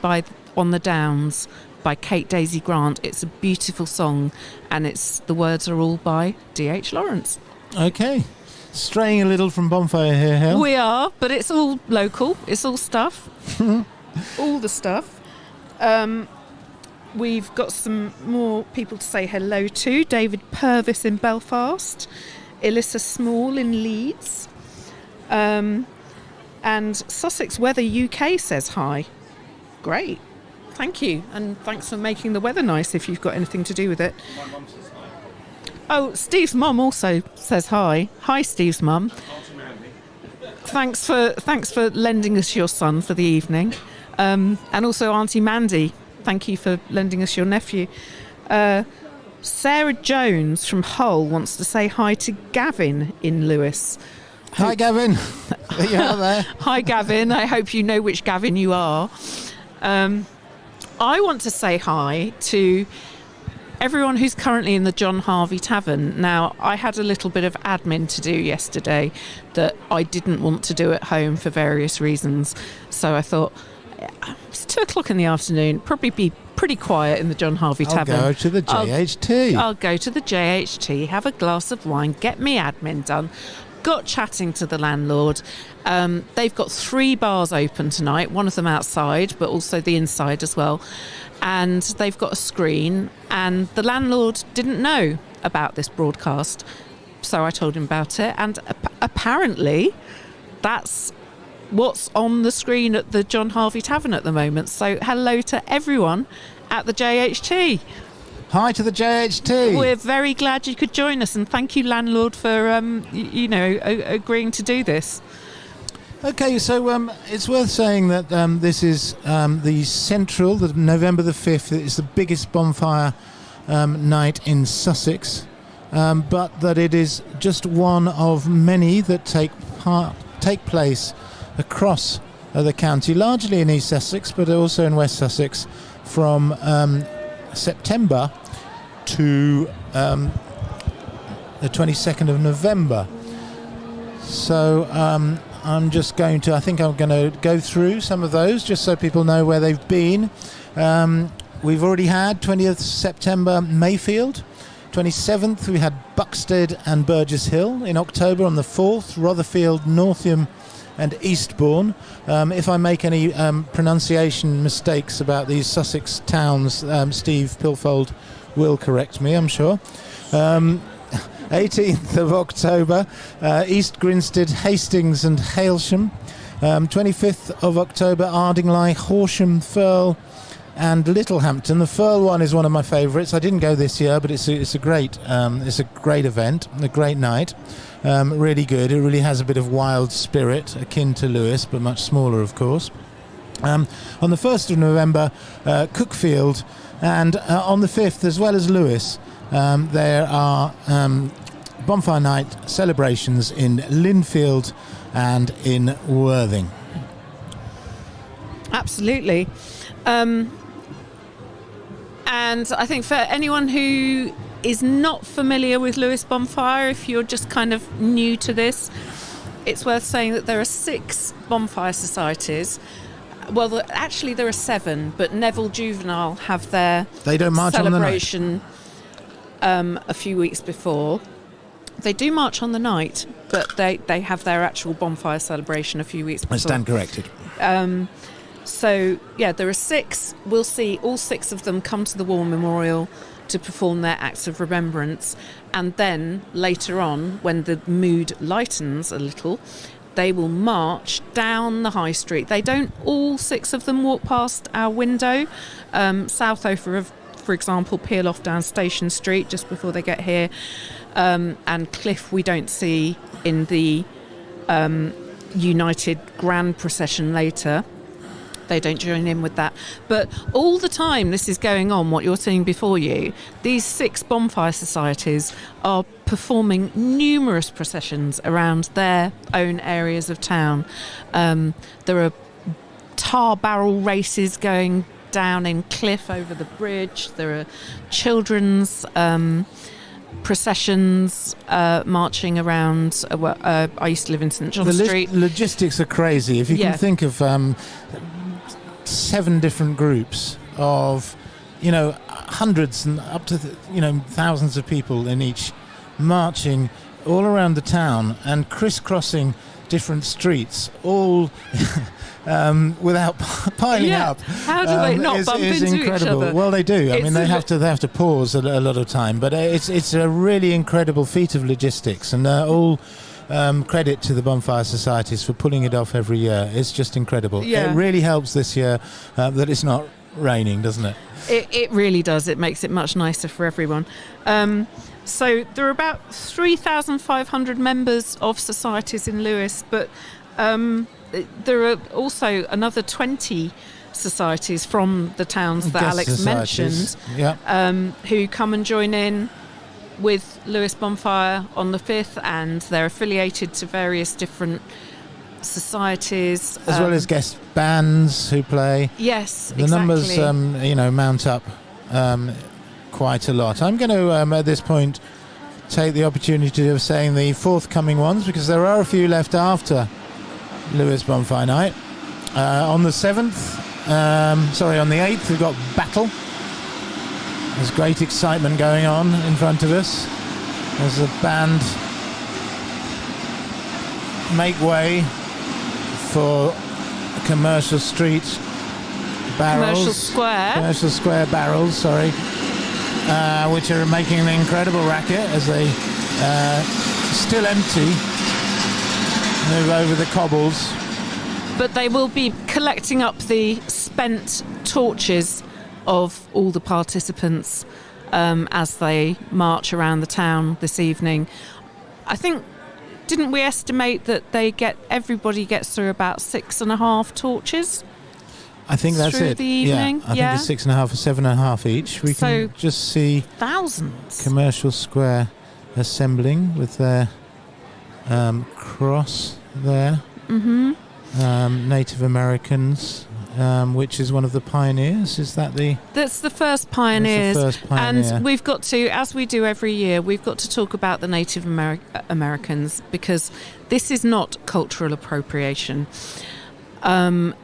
on the Downs by Kate Daisy Grant. It's a beautiful song, and the words are all by D.H. Lawrence. Okay. Straying a little from Bonfire here, Hel. We are, but it's all local. It's all stuff. All the stuff. We've got some more people to say hello to. David Purvis in Belfast. Elissa Small in Leeds. And Sussex Weather UK says hi. Great. Thank you. And thanks for making the weather nice if you've got anything to do with it. My mum says hi. Oh, Steve's mum also says hi. Hi, Steve's mum. Auntie Mandy. Thanks for lending us your son for the evening. And also Auntie Mandy, thank you for lending us your nephew. Sarah Jones from Hull wants to say hi to Gavin in Lewes. Hi, Gavin. You out there? Hi, Gavin. I hope you know which Gavin you are. I want to say hi to everyone who's currently in the John Harvey Tavern. Now, I had a little bit of admin to do yesterday that I didn't want to do at home for various reasons. So I thought, it's 2:00 in the afternoon, probably be pretty quiet in the John Harvey Tavern. I'll go to the JHT. I'll go to the JHT, have a glass of wine, get me admin done. Got chatting to the landlord. They've got 3 bars open tonight, one of them outside, but also the inside as well. And they've got a screen, and the landlord didn't know about this broadcast. So I told him about it, and apparently that's what's on the screen at the John Harvey Tavern at the moment. So hello to everyone at the JHT. Hi to the JHT. We're very glad you could join us, and thank you, landlord, for agreeing to do this. Okay, so it's worth saying that this is the Central, the November the 5th. It's the biggest bonfire night in Sussex, but that it is just one of many that take place across the county, largely in East Sussex, but also in West Sussex, from September to the 22nd of November. So I'm going to go through some of those just so people know where they've been. We've already had 20th September Mayfield. 27th we had Buxted and Burgess Hill. In October on the 4th, Rotherfield, Northiam and Eastbourne. If I make any pronunciation mistakes about these Sussex towns, Steve Pilfold will correct me, I'm sure. 18th of October, East Grinstead, Hastings and Hailsham. 25th of October, Ardingly, Horsham, Firle and Littlehampton. The Firle one is one of my favourites. I didn't go this year, but it's a great event, a great night. Really good. It really has a bit of wild spirit, akin to Lewes, but much smaller, of course. On the 1st of November, Cookfield, and on the 5th, as well as Lewes, there are bonfire night celebrations in Linfield and in Worthing. Absolutely. And I think for anyone who is not familiar with Lewes Bonfire, if you're just kind of new to this, it's worth saying that there are 6 bonfire societies. Well, actually there are 7, but Neville Juvenile have their They don't march celebration a few weeks before. They do march on the night, but they have their actual bonfire celebration a few weeks before. I stand corrected. So, yeah, there are 6. We'll see all 6 of them come to the War Memorial to perform their acts of remembrance. And then later on, when the mood lightens a little, they will march down the high street. They don't all 6 of them walk past our window. Southover, for example, peel off down Station Street just before they get here. And Cliffe we don't see in the United Grand Procession later. They don't join in with that. But all the time this is going on, what you're seeing before you, these 6 bonfire societies are performing numerous processions around their own areas of town. There are tar barrel races going down in Cliffe over the bridge. There are children's processions marching around. I used to live in St John Street. Logistics are crazy. If you can think of 7 different groups of, hundreds and up to, thousands of people in each, marching all around the town and crisscrossing different streets, all without piling up. How do they not bump into incredible. each other? Well, they do. I mean, they have to pause a lot of time, but it's a really incredible feat of logistics, and all credit to the bonfire societies for pulling it off every year. It's just incredible. Yeah. It really helps this year that it's not raining, doesn't it? It really does. It makes it much nicer for everyone. So there are about 3,500 members of societies in Lewes, but there are also another 20 societies from the towns that Guest Alex societies. mentioned, who come and join in with Lewes Bonfire on the 5th, and they're affiliated to various different societies. As well as guest bands who play. Yes, the numbers, mount up quite a lot. I'm going to, at this point, take the opportunity of saying the forthcoming ones, because there are a few left after Lewes Bonfire Night. On the 7th, on the 8th, we've got Battle. There's great excitement going on in front of us as the band make way for Commercial Street barrels. Commercial Square barrels, which are making an incredible racket as they, still empty, move over the cobbles. But they will be collecting up the spent torches of all the participants as they march around the town this evening. I think, didn't we estimate that everybody gets through about 6.5 torches? I think that's through it. The evening? I think it's 6.5 or 7.5 each. We can just see thousands. Commercial Square assembling with their cross there. Mm-hmm. Native Americans. Which is one of the pioneers. Is that the... That's the first pioneers. That's the first pioneer. And we've got to, as we do every year, we've got to talk about the Native Americans, because this is not cultural appropriation. In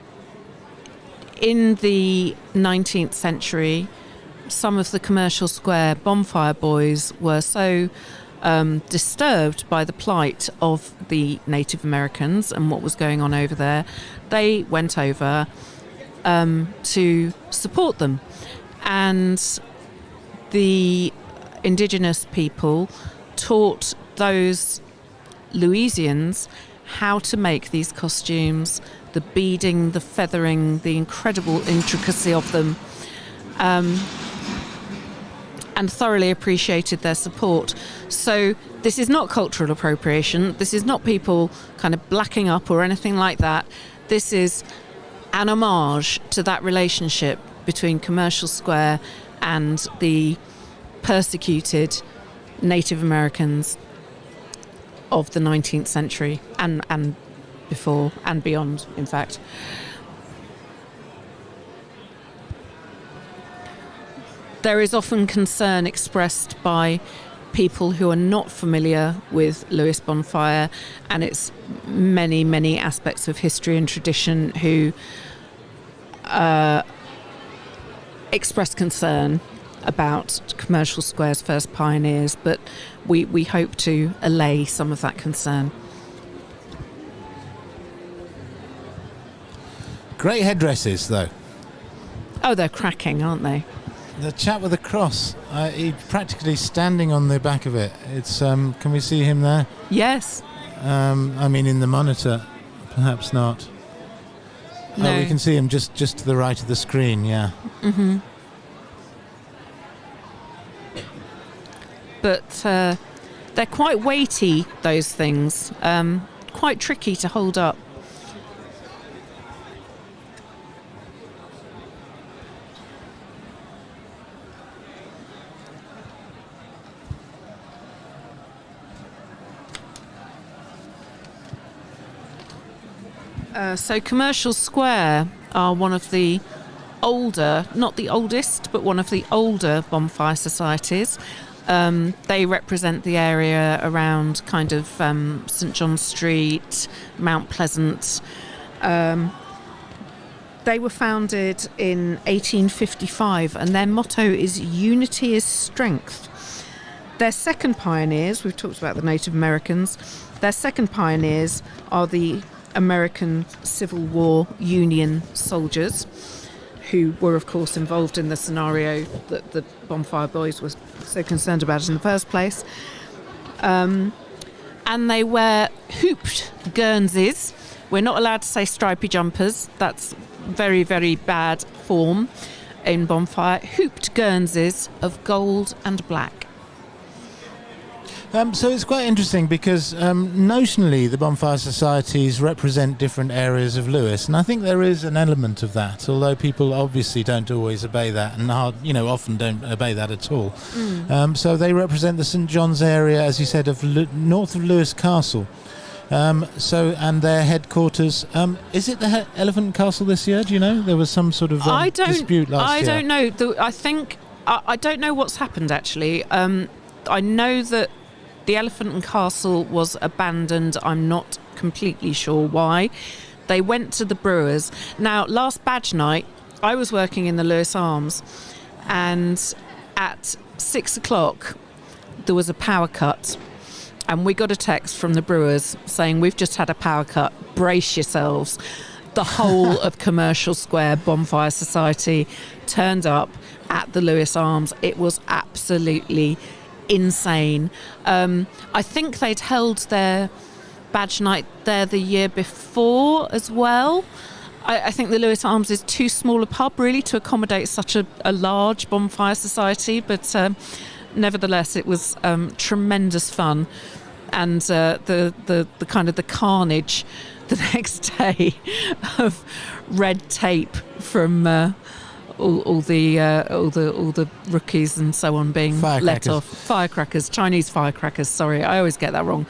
the 19th century, some of the Commercial Square bonfire boys were so disturbed by the plight of the Native Americans and what was going on over there, they went over to support them, and the indigenous people taught those Lewesians how to make these costumes, the beading, the feathering, the incredible intricacy of them, and thoroughly appreciated their support. So this is not cultural appropriation. This is not people kind of blacking up or anything like that. This is an homage to that relationship between Commercial Square and the persecuted Native Americans of the 19th century and before and beyond, in fact. There is often concern expressed by people who are not familiar with Lewes Bonfire and its many, many aspects of history and tradition who express concern about Commercial Square's first pioneers, but we hope to allay some of that concern. Great headdresses, though. Oh, they're cracking, aren't they? The chap with the cross, he's practically standing on the back of it. It's can we see him there? Yes. I mean, in the monitor, perhaps not. No. Oh, we can see him just to the right of the screen, yeah. Mm-hmm. But they're quite weighty, those things. Quite tricky to hold up. So Commercial Square are one of the older, not the oldest, but one of the older bonfire societies. They represent the area around kind of St John Street, Mount Pleasant. They were founded in 1855 and their motto is "Unity is Strength." Their second pioneers, we've talked about the Native Americans, their second pioneers are the American Civil War Union soldiers, who were, of course, involved in the scenario that the Bonfire Boys were so concerned about in the first place. And they wear hooped Guernseys. We're not allowed to say stripy jumpers. That's very, very bad form in bonfire. Hooped Guernseys of gold and black. So it's quite interesting because notionally the bonfire societies represent different areas of Lewes, and I think there is an element of that, although people obviously don't always obey that and often don't obey that at all. So they represent the St John's area, as you said, of north of Lewes Castle. And their headquarters, is it the Elephant Castle this year? Do you know? There was some sort of dispute last year. I don't know. I don't know what's happened actually. I know that the Elephant and Castle was abandoned. I'm not completely sure why. They went to the Brewers. Now, last badge night, I was working in the Lewes Arms, and at 6 o'clock, there was a power cut. And we got a text from the Brewers saying, "We've just had a power cut. Brace yourselves." The whole of Commercial Square Bonfire Society turned up at the Lewes Arms. It was absolutely insane. I think they'd held their badge night there the year before as well. I think the Lewes Arms is too small a pub really to accommodate such a large bonfire society, but nevertheless it was tremendous fun, and the kind of the carnage the next day of red tape from all the rookies and so on being let off. Firecrackers, Chinese firecrackers. Sorry, I always get that wrong.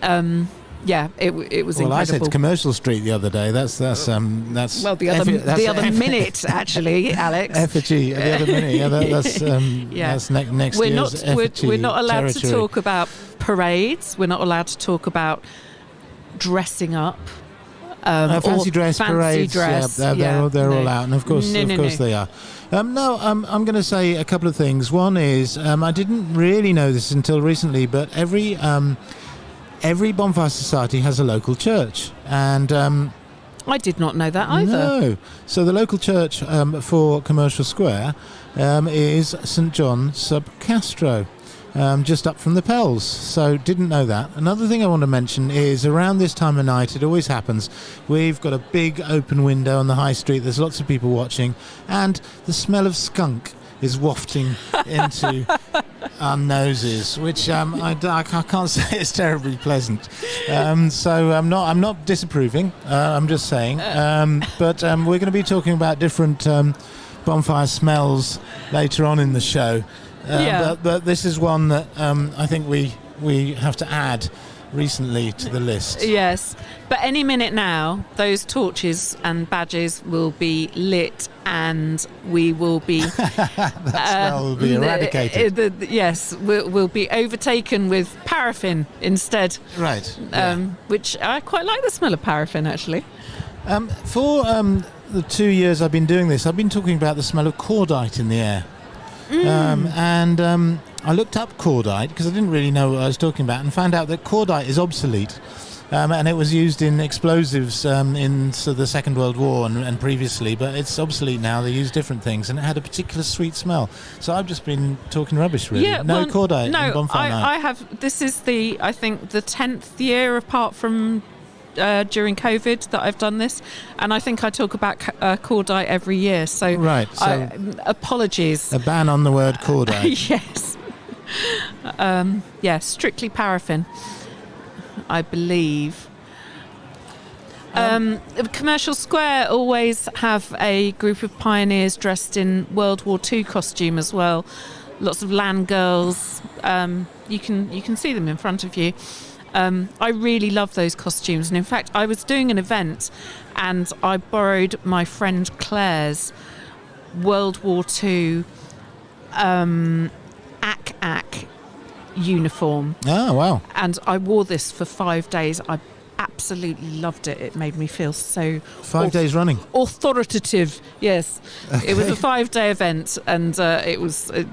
It was incredible. Well, I said Commercial Street the other day. That's well the other minute actually, Alex. Effigy the other minute. Yeah, that's next year's Effigy We're not allowed territory. to talk about parades. We're not allowed to talk about dressing up. Fancy dress parades, they're all out, and of course they are. I'm going to say a couple of things. One is I didn't really know this until recently, but every bonfire society has a local church, and I did not know that either. No, so the local church for Commercial Square is St John sub Castro. just up from the Pells. So didn't know that. Another thing I want to mention is around this time of night, it always happens, we've got a big open window on the high street. There's lots of people watching, and the smell of skunk is wafting into our noses, which I can't say it's terribly pleasant. So I'm not disapproving. I'm just saying. But we're going to be talking about different bonfire smells later on in the show. But this is one that I think we have to add recently to the list. Yes, but any minute now, those torches and badges will be lit, and we will be that smell will be eradicated. Yes, we'll be overtaken with paraffin instead. Right. Which I quite like the smell of paraffin, actually. For the 2 years I've been doing this, I've been talking about the smell of cordite in the air. And I looked up cordite because I didn't really know what I was talking about, and found out that cordite is obsolete. And it was used in explosives in the Second World War and previously, but it's obsolete now. They use different things, and it had a particular sweet smell. So I've just been talking rubbish, really. Cordite in Bonfire Night. I have. This is I think the 10th year apart from during COVID that I've done this, and I think I talk about cordite every year. So right. So apologies. A ban on the word cordite. Yes. Strictly paraffin, I believe. Commercial Square always have a group of pioneers dressed in World War II costume as well. Lots of land girls. You can see them in front of you. I really love those costumes, and in fact I was doing an event and I borrowed my friend Claire's World War II AK uniform. Oh, wow. And I wore this for 5 days. I absolutely loved it. It made me feel so 5 days running. Authoritative, yes. Okay. It was a 5-day event, and it was. I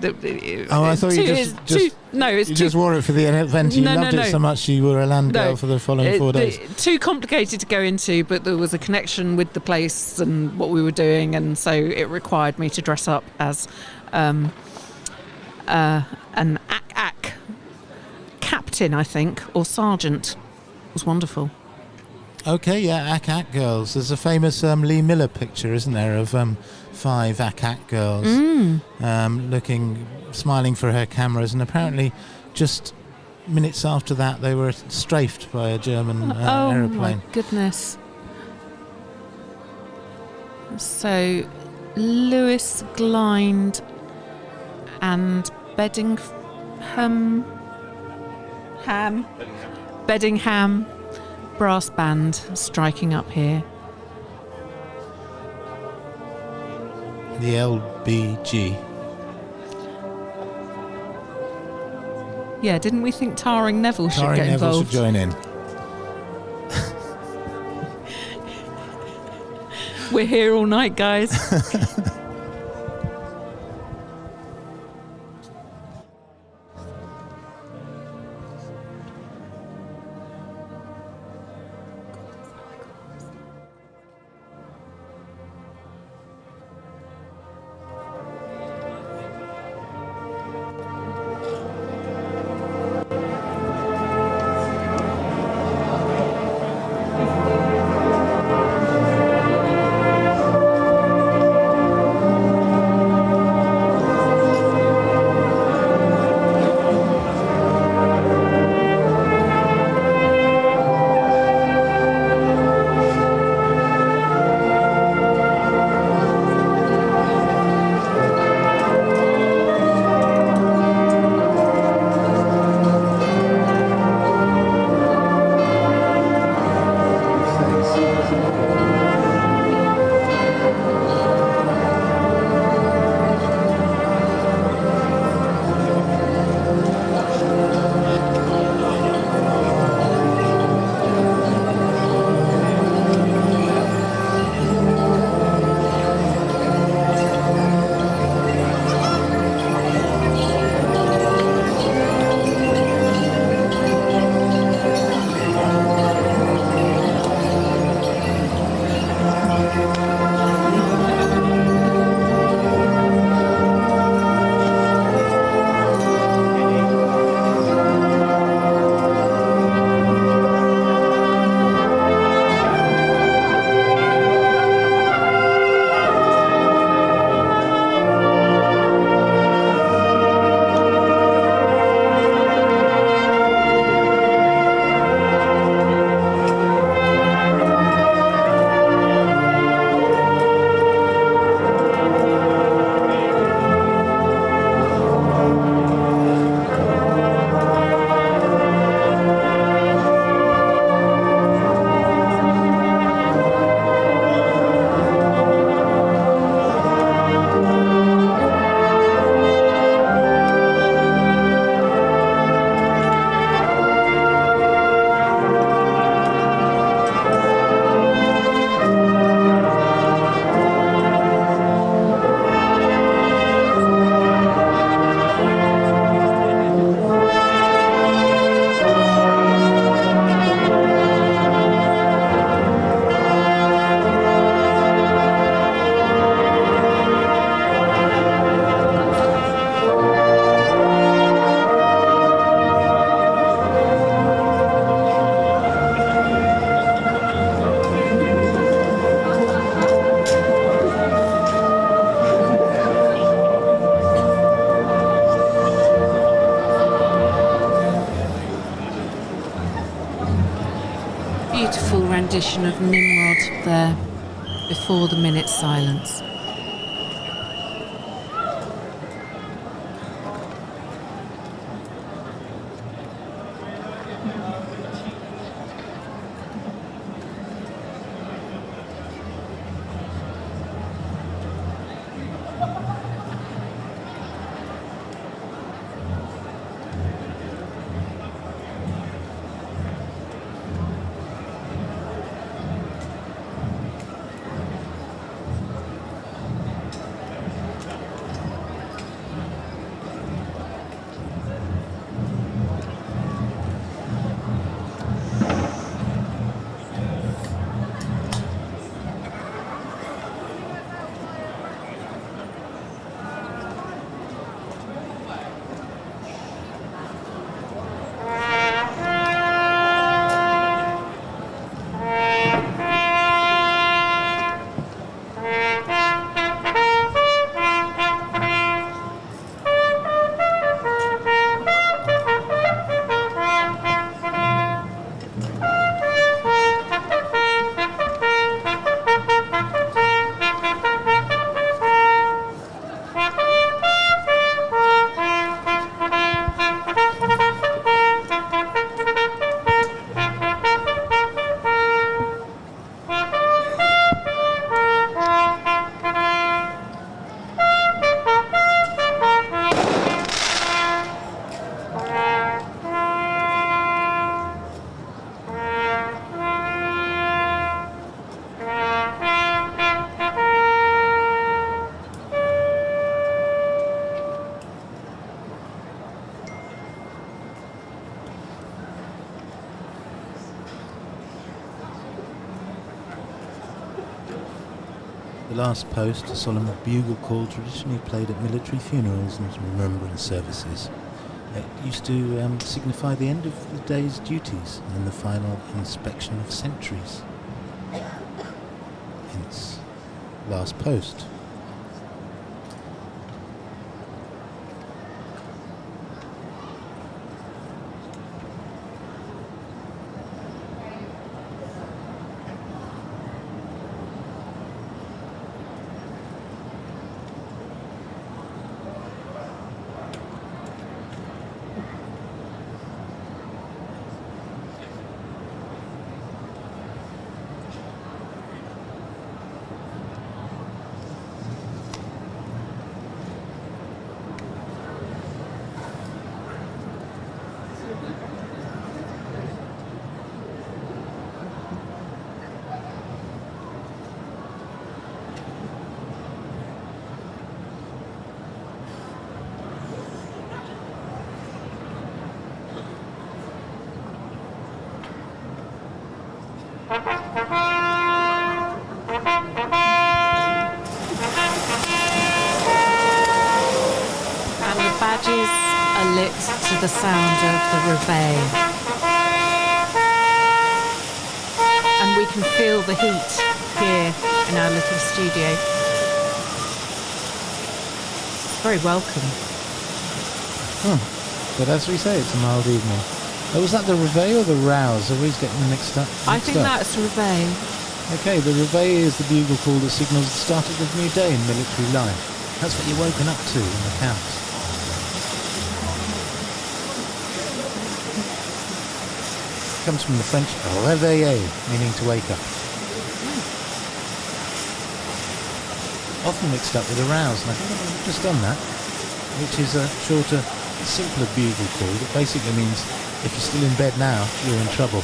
thought you just wore it for the event. You loved it so much you were a land girl for the following 4 days. Too complicated to go into, but there was a connection with the place and what we were doing, and so it required me to dress up as an AK captain, I think, or sergeant. It was wonderful. Okay, yeah, AK girls. There's a famous Lee Miller picture, isn't there, of 5 AK girls smiling for her cameras, and apparently just minutes after that they were strafed by a German aeroplane. Oh my goodness. So Lewes, Blind and Beddingham brass band striking up here. The LBG. Yeah, didn't we think Tarring Neville should Tarring get Neville involved? should join in. We're here all night, guys. rendition of Nimrod there before the minute silence. The last post, a solemn bugle call traditionally played at military funerals and remembrance services. It used to signify the end of the day's duties and the final inspection of sentries. Hence, last post. Badges are lit to the sound of the reveille. And we can feel the heat here in our little studio. It's very welcome. But as we say, it's a mild evening. Oh, was that the reveille or the rouse? I always get them mixed up. I think that's reveille. Okay, the reveille is the bugle call that signals the start of a new day in military life. That's what you're woken up to in the camps. Comes from the French réveiller, meaning to wake up. Often mixed up with a rouse, and I think I've just done that, which is a shorter, simpler bugle call that basically means if you're still in bed now, you're in trouble.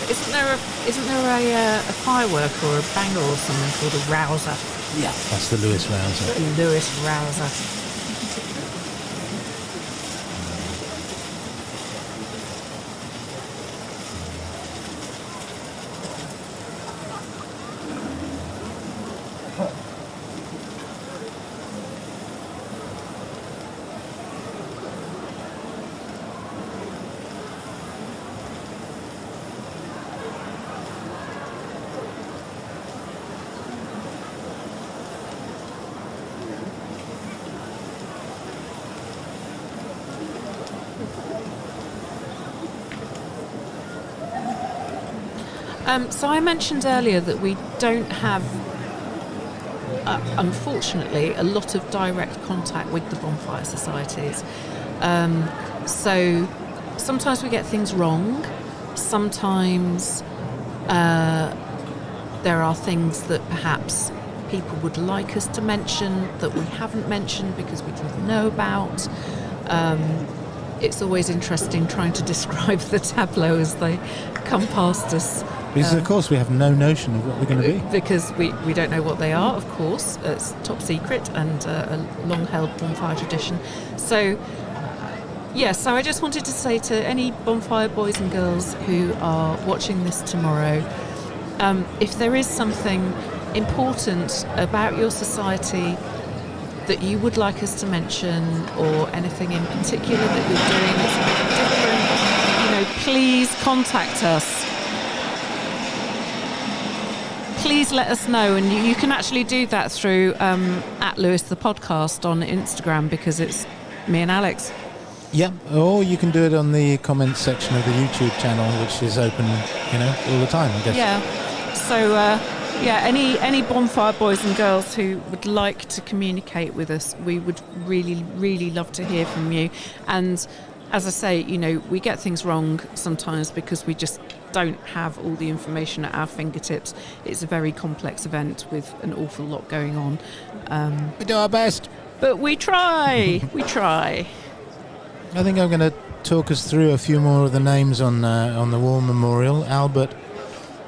Isn't there a firework or a banger or something called a rouser? Yeah, that's the Lewes rouser. Lewes rouser. So I mentioned earlier that we don't have, unfortunately, a lot of direct contact with the bonfire societies. So sometimes we get things wrong. Sometimes there are things that perhaps people would like us to mention that we haven't mentioned because we didn't know about. It's always interesting trying to describe the tableau as they come past us. Because, of course, we have no notion of what they're going to be. Because we don't know what they are, of course. It's top secret and a long-held bonfire tradition. So, so I just wanted to say to any bonfire boys and girls who are watching this tomorrow, if there is something important about your society that you would like us to mention, or anything in particular that you're doing that's a bit different, please contact us. Please let us know, and you can actually do that through at Lewes the podcast on Instagram, because it's me and Alex. Yeah, or you can do it on the comments section of the YouTube channel, which is open, all the time, I guess. Yeah. So, any bonfire boys and girls who would like to communicate with us, we would really, really love to hear from you. And as I say, we get things wrong sometimes because we just don't have all the information at our fingertips. It's a very complex event with an awful lot going on. We do our best. But we try. We try. I think I'm going to talk us through a few more of the names on the war memorial. Albert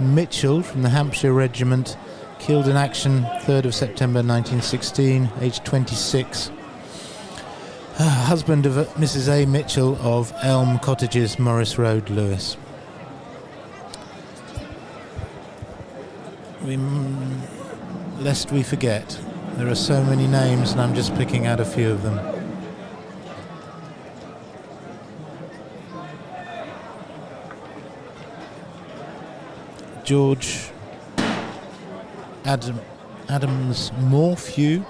Mitchell from the Hampshire Regiment, killed in action 3rd of September 1916, aged 26. Husband of Mrs. A. Mitchell of Elm Cottages, Morris Road, Lewes. Lest we forget, there are so many names, and I'm just picking out a few of them. George Adams Morphew,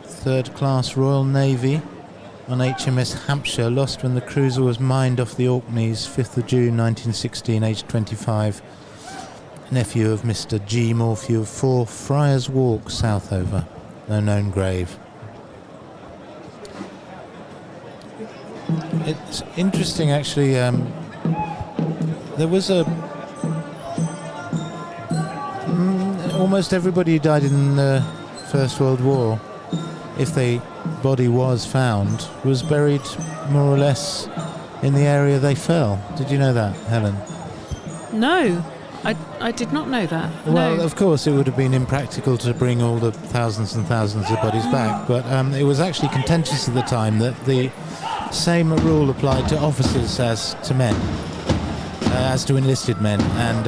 3rd Class Royal Navy on HMS Hampshire, lost when the cruiser was mined off the Orkneys, 5th of June 1916, aged 25. Nephew of Mr. G. Morphew of 4 Friars Walk, Southover. No known grave. It's interesting, actually. There was almost everybody who died in the First World War, if the body was found, was buried more or less in the area they fell. Did you know that, Helen? No, I did not know that. Well, no. Of course, it would have been impractical to bring all the thousands and thousands of bodies back, but it was actually contentious at the time that the same rule applied to officers as to men, as to enlisted men, and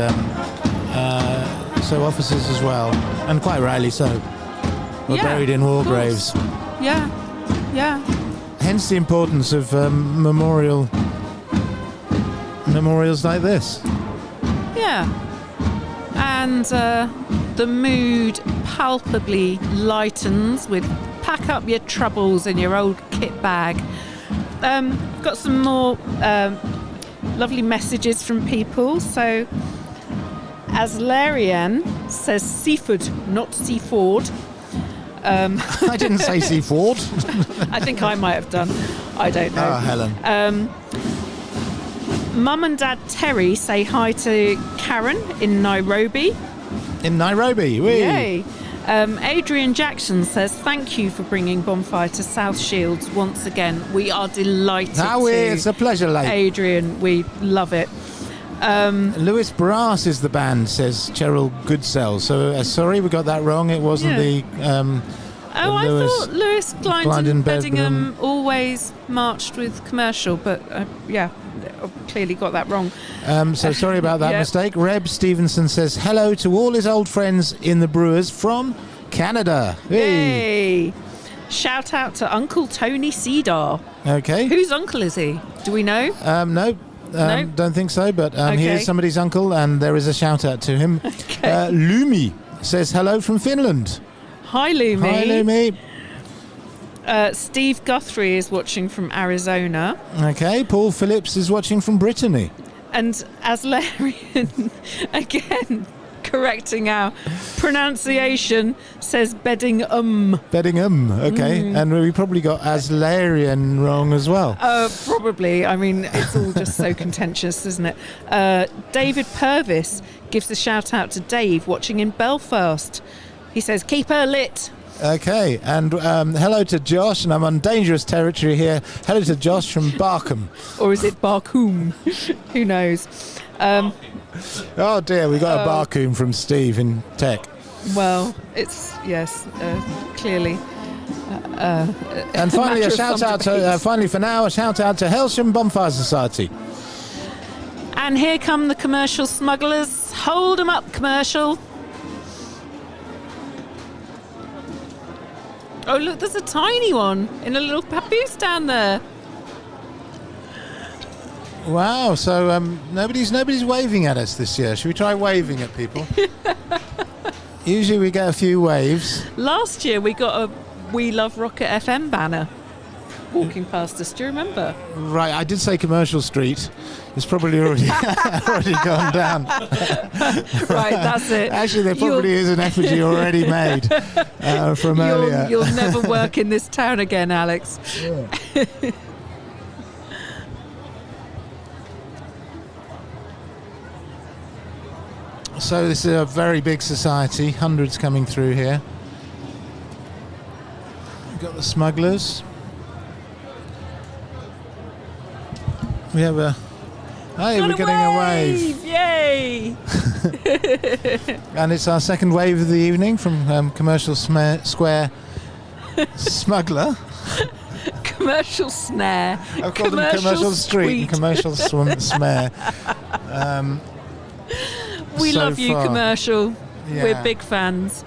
so officers as well, and quite rightly so, were buried in war graves. Yeah. Hence the importance of memorials like this. Yeah. And the mood palpably lightens with pack up your troubles in your old kit bag. Got some more lovely messages from people. So, as Larian says, seafood, not seaford. I didn't say seaford. I think I might have done. I don't know. Oh, Helen. Mum and Dad Terry say hi to Karen in Nairobi. In Nairobi, wee. Yay. Adrian Jackson says, thank you for bringing Bonfire to South Shields once again. We are delighted to. It's a pleasure, late. Adrian, we love it. Lewes Brass is the band, says Cheryl Goodsell. So, sorry, we got that wrong. It wasn't the I thought Lewes Glindon Beddingham always marched with commercial, but clearly got that wrong. So sorry about that mistake. Reb Stevenson says hello to all his old friends in the Brewers from Canada. Hey. Yay! Shout out to Uncle Tony Cedar. Okay. Whose uncle is he? Do we know? No. No? Don't think so, but he is somebody's uncle, and there is a shout out to him. Okay. Lumi says hello from Finland. Hi, Lumi. Hi, Lumi. Steve Guthrie is watching from Arizona. Okay, Paul Phillips is watching from Brittany. And Aslarian, again, correcting our pronunciation, says Beddingham. Beddingham, okay. And we probably got Aslarian wrong as well. Probably. I mean, it's all just so contentious, isn't it? David Purvis gives a shout out to Dave watching in Belfast. He says, keep her lit. Okay, and hello to Josh, and I'm on dangerous territory here. Hello to Josh from Barkham. Or is it Barkham? Who knows? Oh dear, we got a Barkham from Steve in tech. Well, it's, yes, clearly. And finally, a shout out to, finally for now, a shout out to Helsham Bonfire Society. And here come the commercial smugglers. Hold 'em up, commercial. Oh, look, there's a tiny one in a little papoose down there. Wow, so nobody's waving at us this year. Should we try waving at people? Usually we get a few waves. Last year we got a We Love Rocket FM banner walking past us. Do you remember? Right, I did say Commercial Street. It's probably already gone down. Right, that's it. Actually, there probably is an effigy already made from earlier. You'll never work in this town again, Alex. Yeah. So this is a very big society, hundreds coming through here. We've got the smugglers. We have a... Hey, we're getting a wave! Yay! And it's our second wave of the evening from Commercial Square Smuggler. Commercial snare. I've called them Commercial Street and Commercial Snare. We so love you, far. Commercial. Yeah. We're big fans.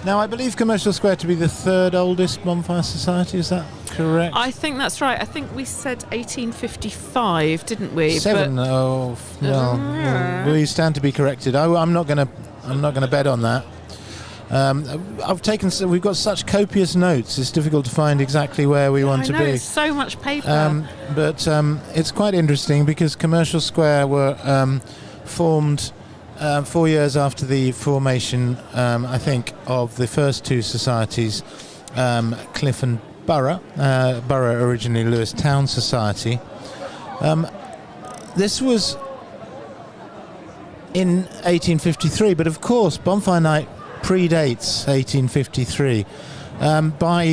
Now, I believe Commercial Square to be the third oldest bonfire society. Is that correct? I think that's right. I think we said 1855, didn't we? Seven. But Well, we stand to be corrected. I'm not going to bet on that. We've got such copious notes. It's difficult to find exactly where we want to be. It's so much paper. But it's quite interesting because Commercial Square were formed 4 years after the formation, I think, of the first two societies, Cliffe and Borough. Borough originally Lewes Town Society. This was in 1853, but of course Bonfire Night predates 1853 by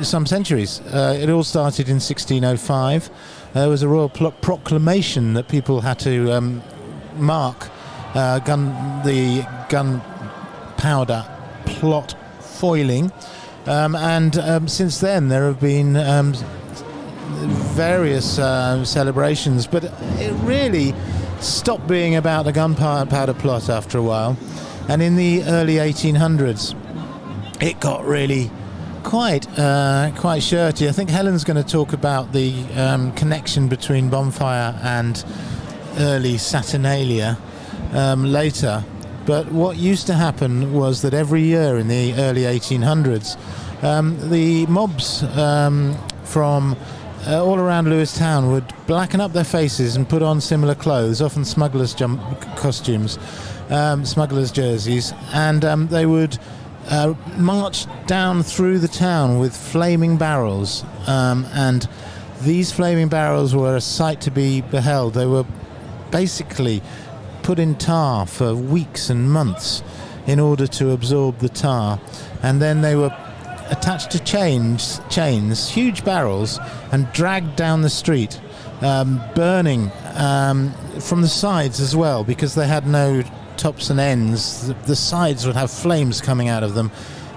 some centuries. It all started in 1605. There was a royal proclamation that people had to mark the gunpowder plot foiling, and since then there have been various celebrations, but it really stopped being about the gunpowder plot after a while. And in the early 1800s, it got really quite shirty. I think Helen's going to talk about the connection between bonfire and early Saturnalia later. But what used to happen was that every year in the early 1800s, the mobs from all around Lewes Town would blacken up their faces and put on similar clothes, often smugglers' costumes, smugglers' jerseys, and they would march down through the town with flaming barrels, and these flaming barrels were a sight to be beheld. They were basically put in tar for weeks and months in order to absorb the tar, and then they were attached to chains, huge barrels, and dragged down the street, burning from the sides as well, because they had no tops and ends. The sides would have flames coming out of them.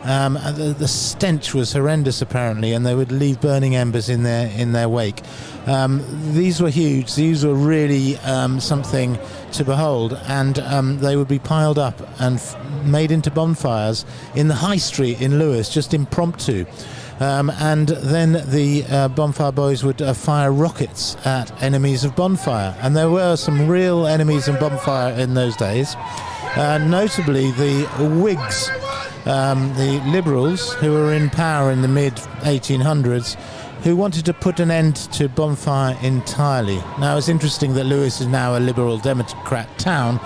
The stench was horrendous apparently, and they would leave burning embers in their wake. These were huge. These were really something to behold, and they would be piled up and made into bonfires in the high street in Lewes, just impromptu. And then the bonfire boys would fire rockets at enemies of bonfire, and there were some real enemies of bonfire in those days, notably the Whigs, the Liberals, who were in power in the mid 1800s. who wanted to put an end to bonfire entirely. Now, it's interesting that Lewes is now a Liberal Democrat town,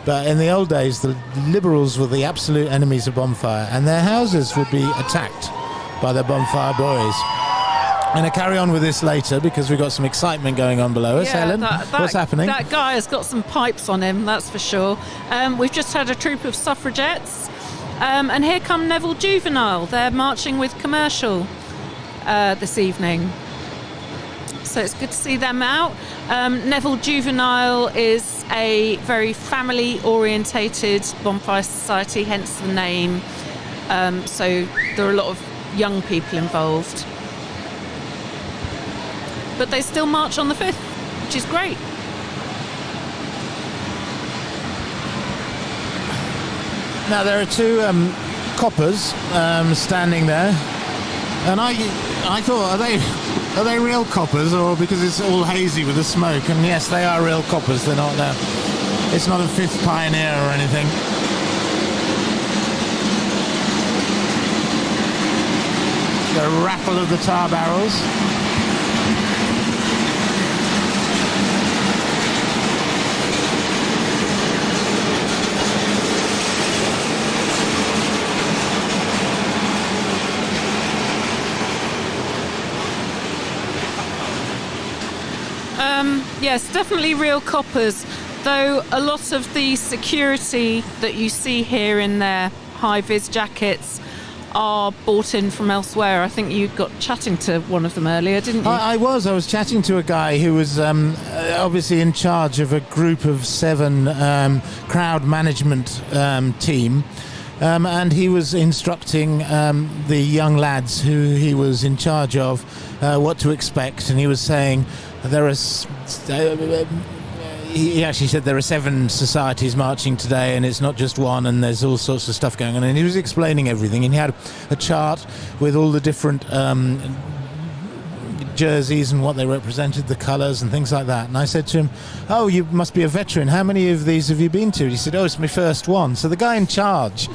but in the old days, the Liberals were the absolute enemies of bonfire, and their houses would be attacked by the bonfire boys. I'm going to carry on with this later because we've got some excitement going on below us. Helen, what's happening? That guy has got some pipes on him, that's for sure. We've just had a troop of suffragettes, and here come Neville Juvenile. They're marching with Commercial this evening. So it's good to see them out. Neville Juvenile is a very family-orientated bonfire society, hence the name. So there are a lot of young people involved. But they still march on the 5th, which is great. Now there are two coppers standing there, and I thought, are they real coppers, or because it's all hazy with the smoke? And yes, they are real coppers. They're not there. It's not a 5th Pioneer or anything. The rattle of the tar barrels. Yes, definitely real coppers, though a lot of the security that you see here in their high-vis jackets are bought in from elsewhere. I think you got chatting to one of them earlier, didn't you? I was chatting to a guy who was obviously in charge of a group of 7 crowd management team. And he was instructing the young lads who he was in charge of what to expect, and he was saying there are he actually said there are 7 societies marching today, and it's not just one, and there's all sorts of stuff going on, and he was explaining everything, and he had a chart with all the different jerseys and what they represented, the colours and things like that. And I said to him, oh, you must be a veteran, how many of these have you been to? He said, oh, it's my first one. So the guy in charge,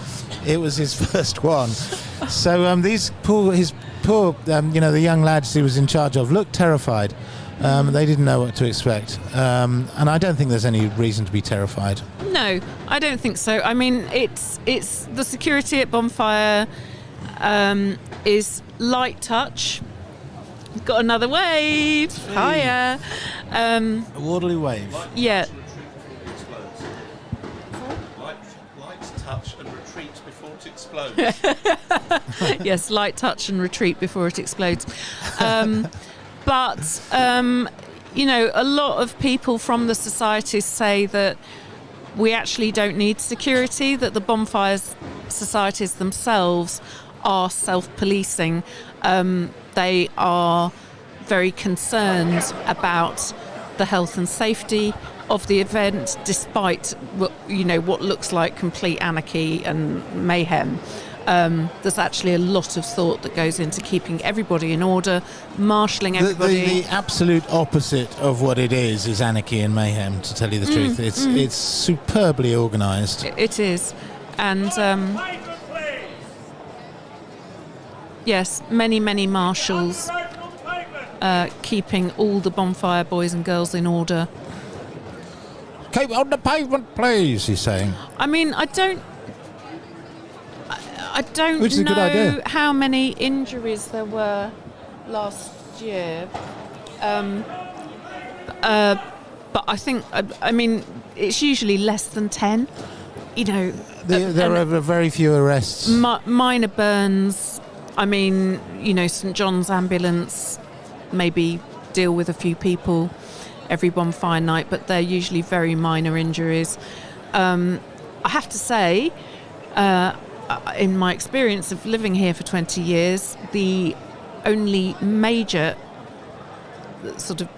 it was his first one. So the young lads he was in charge of looked terrified. They didn't know what to expect, and I don't think there's any reason to be terrified. No, I don't think so. I mean, it's the security at Bonfire is light touch. Got another wave. Hiya. A Waterloo wave. Yeah. Light touch and retreat before it explodes. Yes, light touch and retreat before it explodes. But, a lot of people from the societies say that we actually don't need security, that the bonfire societies themselves are self-policing. They are very concerned about the health and safety of the event, despite what looks like complete anarchy and mayhem. There's actually a lot of thought that goes into keeping everybody in order, marshalling everybody. The absolute opposite of what it is anarchy and mayhem, to tell you the truth. It's superbly organised. It is. And yes, many marshals keeping all the bonfire boys and girls in order. Keep on the pavement, please, he's saying. I mean, I don't Which is a good know idea. how many injuries there were last year. But I think, it's usually less than 10. There are very few arrests. Minor burns. St John's ambulance maybe deal with a few people every bonfire night, but they're usually very minor injuries. I have to say, in my experience of living here for 20 years, the only major sort of,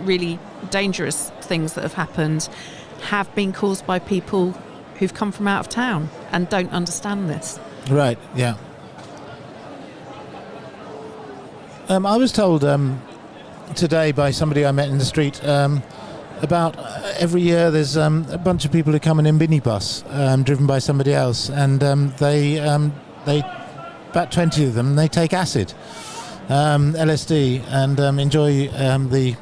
really dangerous things that have happened have been caused by people who've come from out of town and don't understand this. Right, yeah. I was told today by somebody I met in the street about every year there's a bunch of people who come in a minibus driven by somebody else, and they about 20 of them, they take acid. LSD and enjoy the...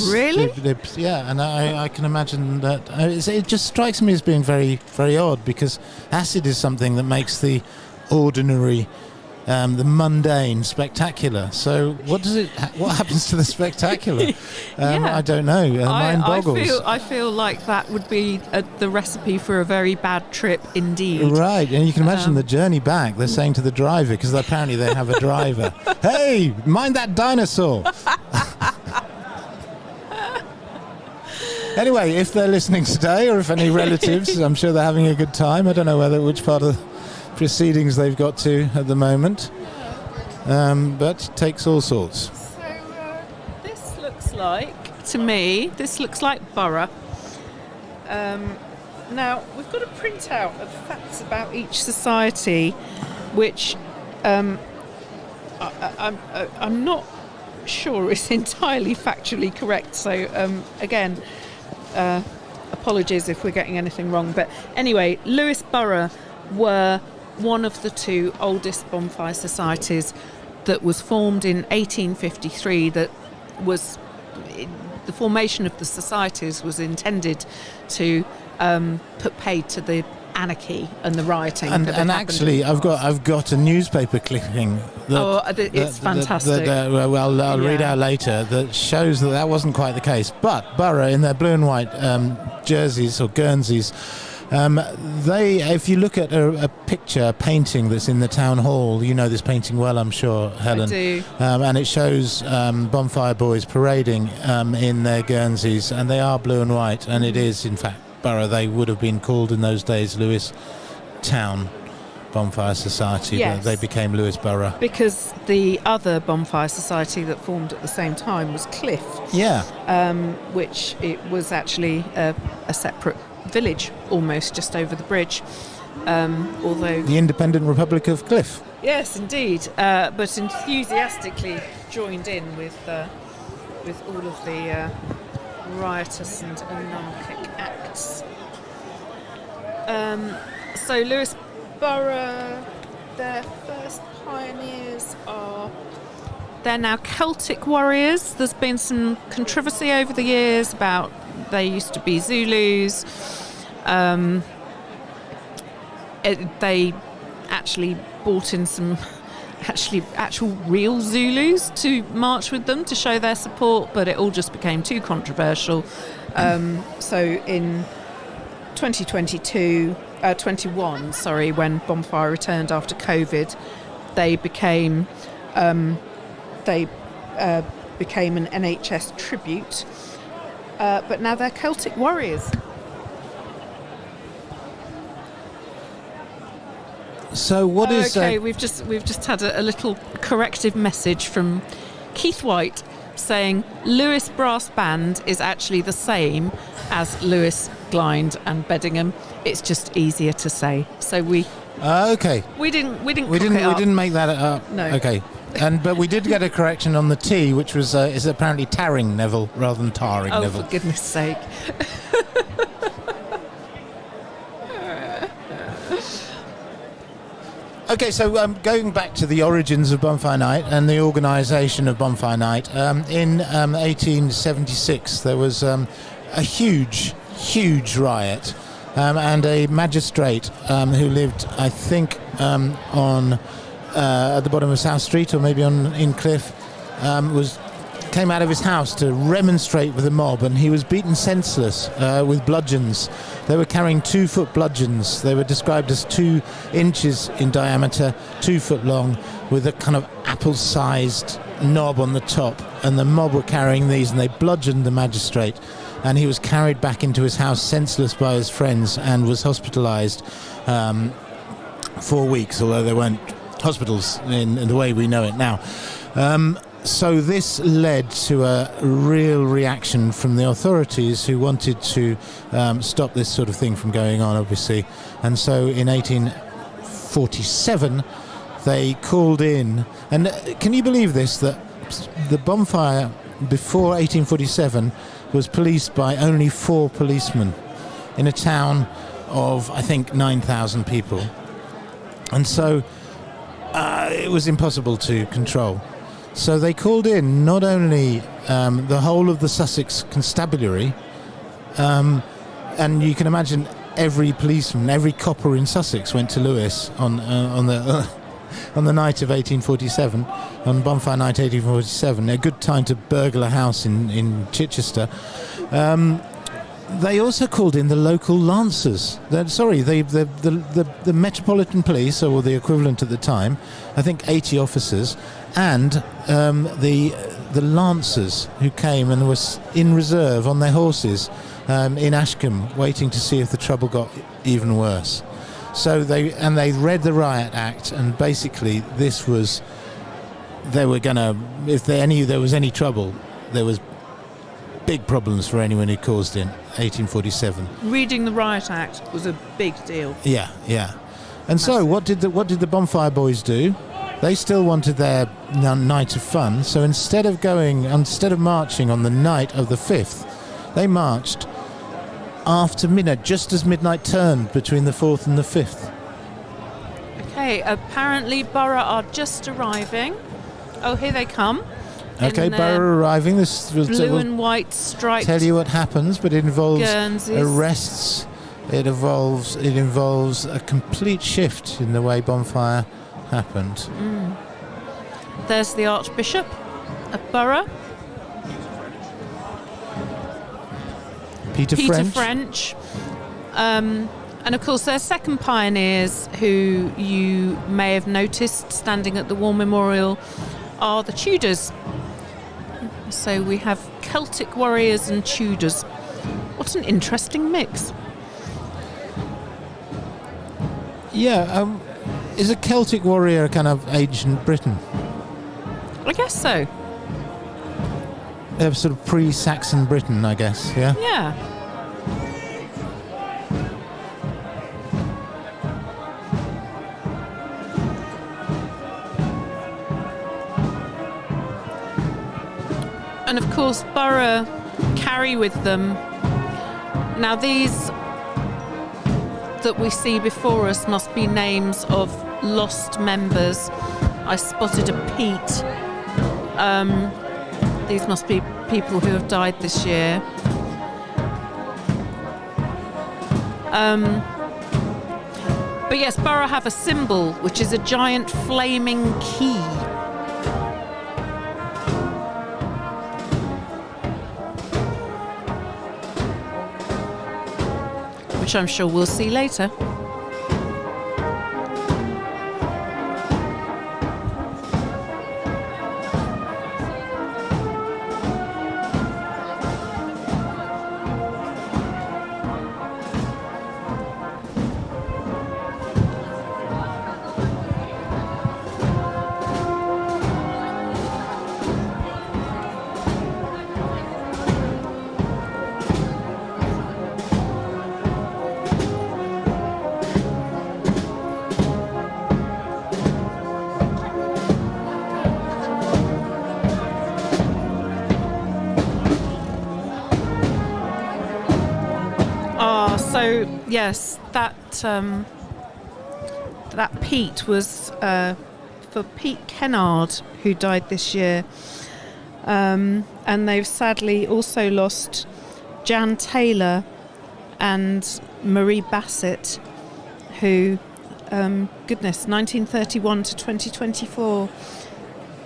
Really? Yeah, and I can imagine that it just strikes me as being very, very odd, because acid is something that makes the ordinary, the mundane, spectacular. So what happens to the spectacular? I don't know. Mind boggles. I feel like that would be the recipe for a very bad trip indeed. Right, and you can imagine the journey back. They're saying to the driver, because apparently they have a driver, "Hey, mind that dinosaur." Anyway, if they're listening today, or if any relatives, I'm sure they're having a good time. I don't know which part of the proceedings they've got to at the moment, but it takes all sorts. So this looks like Borough. Now, we've got a printout of facts about each society, which I'm not sure is entirely factually correct. So again, apologies if we're getting anything wrong. But anyway, Lewes Borough were one of the two oldest bonfire societies that was formed in 1853. That was the formation of the societies was intended to put paid to the anarchy and the rioting. And actually, I've got a newspaper clipping. It's fantastic. I'll read out later. That shows that wasn't quite the case. But Borough, in their blue and white jerseys or Guernseys, if you look at a picture, a painting that's in the town hall, you know this painting well, I'm sure, Helen. I do. And it shows bonfire boys parading in their Guernseys, and they are blue and white, and it is, in fact, Borough. They would have been called in those days Lewes Town Bonfire Society, yes. But they became Lewes Borough. Because the other bonfire society that formed at the same time was Cliffe. Yeah. Which it was actually a separate village, almost just over the bridge. Although the Independent Republic of Cliffe. Yes, indeed. But enthusiastically joined in with all of the riotous and anarchic acts. So Lewes Borough, their first pioneers they're now Celtic warriors. There's been some controversy over the years about they used to be Zulus. They actually brought in some actual real Zulus to march with them to show their support, but it all just became too controversial. So in 21, when Bonfire returned after COVID, they became an NHS tribute, but now they're Celtic warriors. So what is? Okay, we've just had a little corrective message from Keith White saying Lewes Brass Band is actually the same as Lewes, Glynde and Beddingham. It's just easier to say. So we didn't make that up. No. Okay. But we did get a correction on the T, which was is apparently Tarring Neville rather than Tarring Neville. Oh, for goodness sake. Okay, so going back to the origins of Bonfire Night and the organisation of Bonfire Night, in 1876 there was a huge riot, and a magistrate who lived, I think, on at the bottom of South Street or maybe in Cliffe, came out of his house to remonstrate with the mob, and he was beaten senseless with bludgeons. They were carrying 2-foot bludgeons. They were described as 2 inches in diameter, 2 foot long, with a kind of apple-sized knob on the top. And the mob were carrying these, and they bludgeoned the magistrate. And he was carried back into his house senseless by his friends and was hospitalised 4 weeks, although there weren't hospitals in the way we know it now. So this led to a real reaction from the authorities, who wanted to stop this sort of thing from going on, obviously. And so in 1847, they called in, and can you believe this, that the bonfire before 1847 was policed by only 4 policemen in a town of, I think, 9,000 people. And so it was impossible to control. So they called in not only the whole of the Sussex constabulary, and you can imagine every policeman, every copper in Sussex went to Lewes on the night of 1847, on Bonfire Night 1847, a good time to burgle a house in Chichester. They also called in the local lancers. The Metropolitan Police, or the equivalent at the time, I think 80 officers, and the lancers who came and was in reserve on their horses in Ashcombe, waiting to see if the trouble got even worse. So they read the Riot Act, and basically this was, they were gonna, if there was any trouble, there was big problems for anyone who caused in 1847. Reading the Riot Act was a big deal. Yeah. And so what did the Bonfire Boys do? They still wanted their night of fun, so instead of marching on the night of the 5th, they marched after midnight, just as midnight turned between the 4th and the 5th. Okay, apparently Borough are just arriving. Oh, here they come. Okay, Borough arriving. This will blue and white striped. Tell you what happens, but it involves Guernseys. Arrests. It involves a complete shift in the way bonfire happened. There's the Archbishop of Borough. Peter French. And of course their second pioneers, who you may have noticed standing at the War Memorial, are the Tudors. So we have Celtic warriors and Tudors. What an interesting mix. Yeah, is a Celtic warrior kind of ancient Britain? I guess so. Sort of pre-Saxon Britain, I guess, yeah? Yeah. And of course, Borough carry with them. Now these that we see before us must be names of lost members. I spotted a Pete. These must be people who have died this year. But yes, Borough have a symbol, which is a giant flaming key. Which I'm sure we'll see later. So yes, that Pete was for Pete Kennard, who died this year, and they've sadly also lost Jan Taylor and Marie Bassett, who, 1931 to 2024.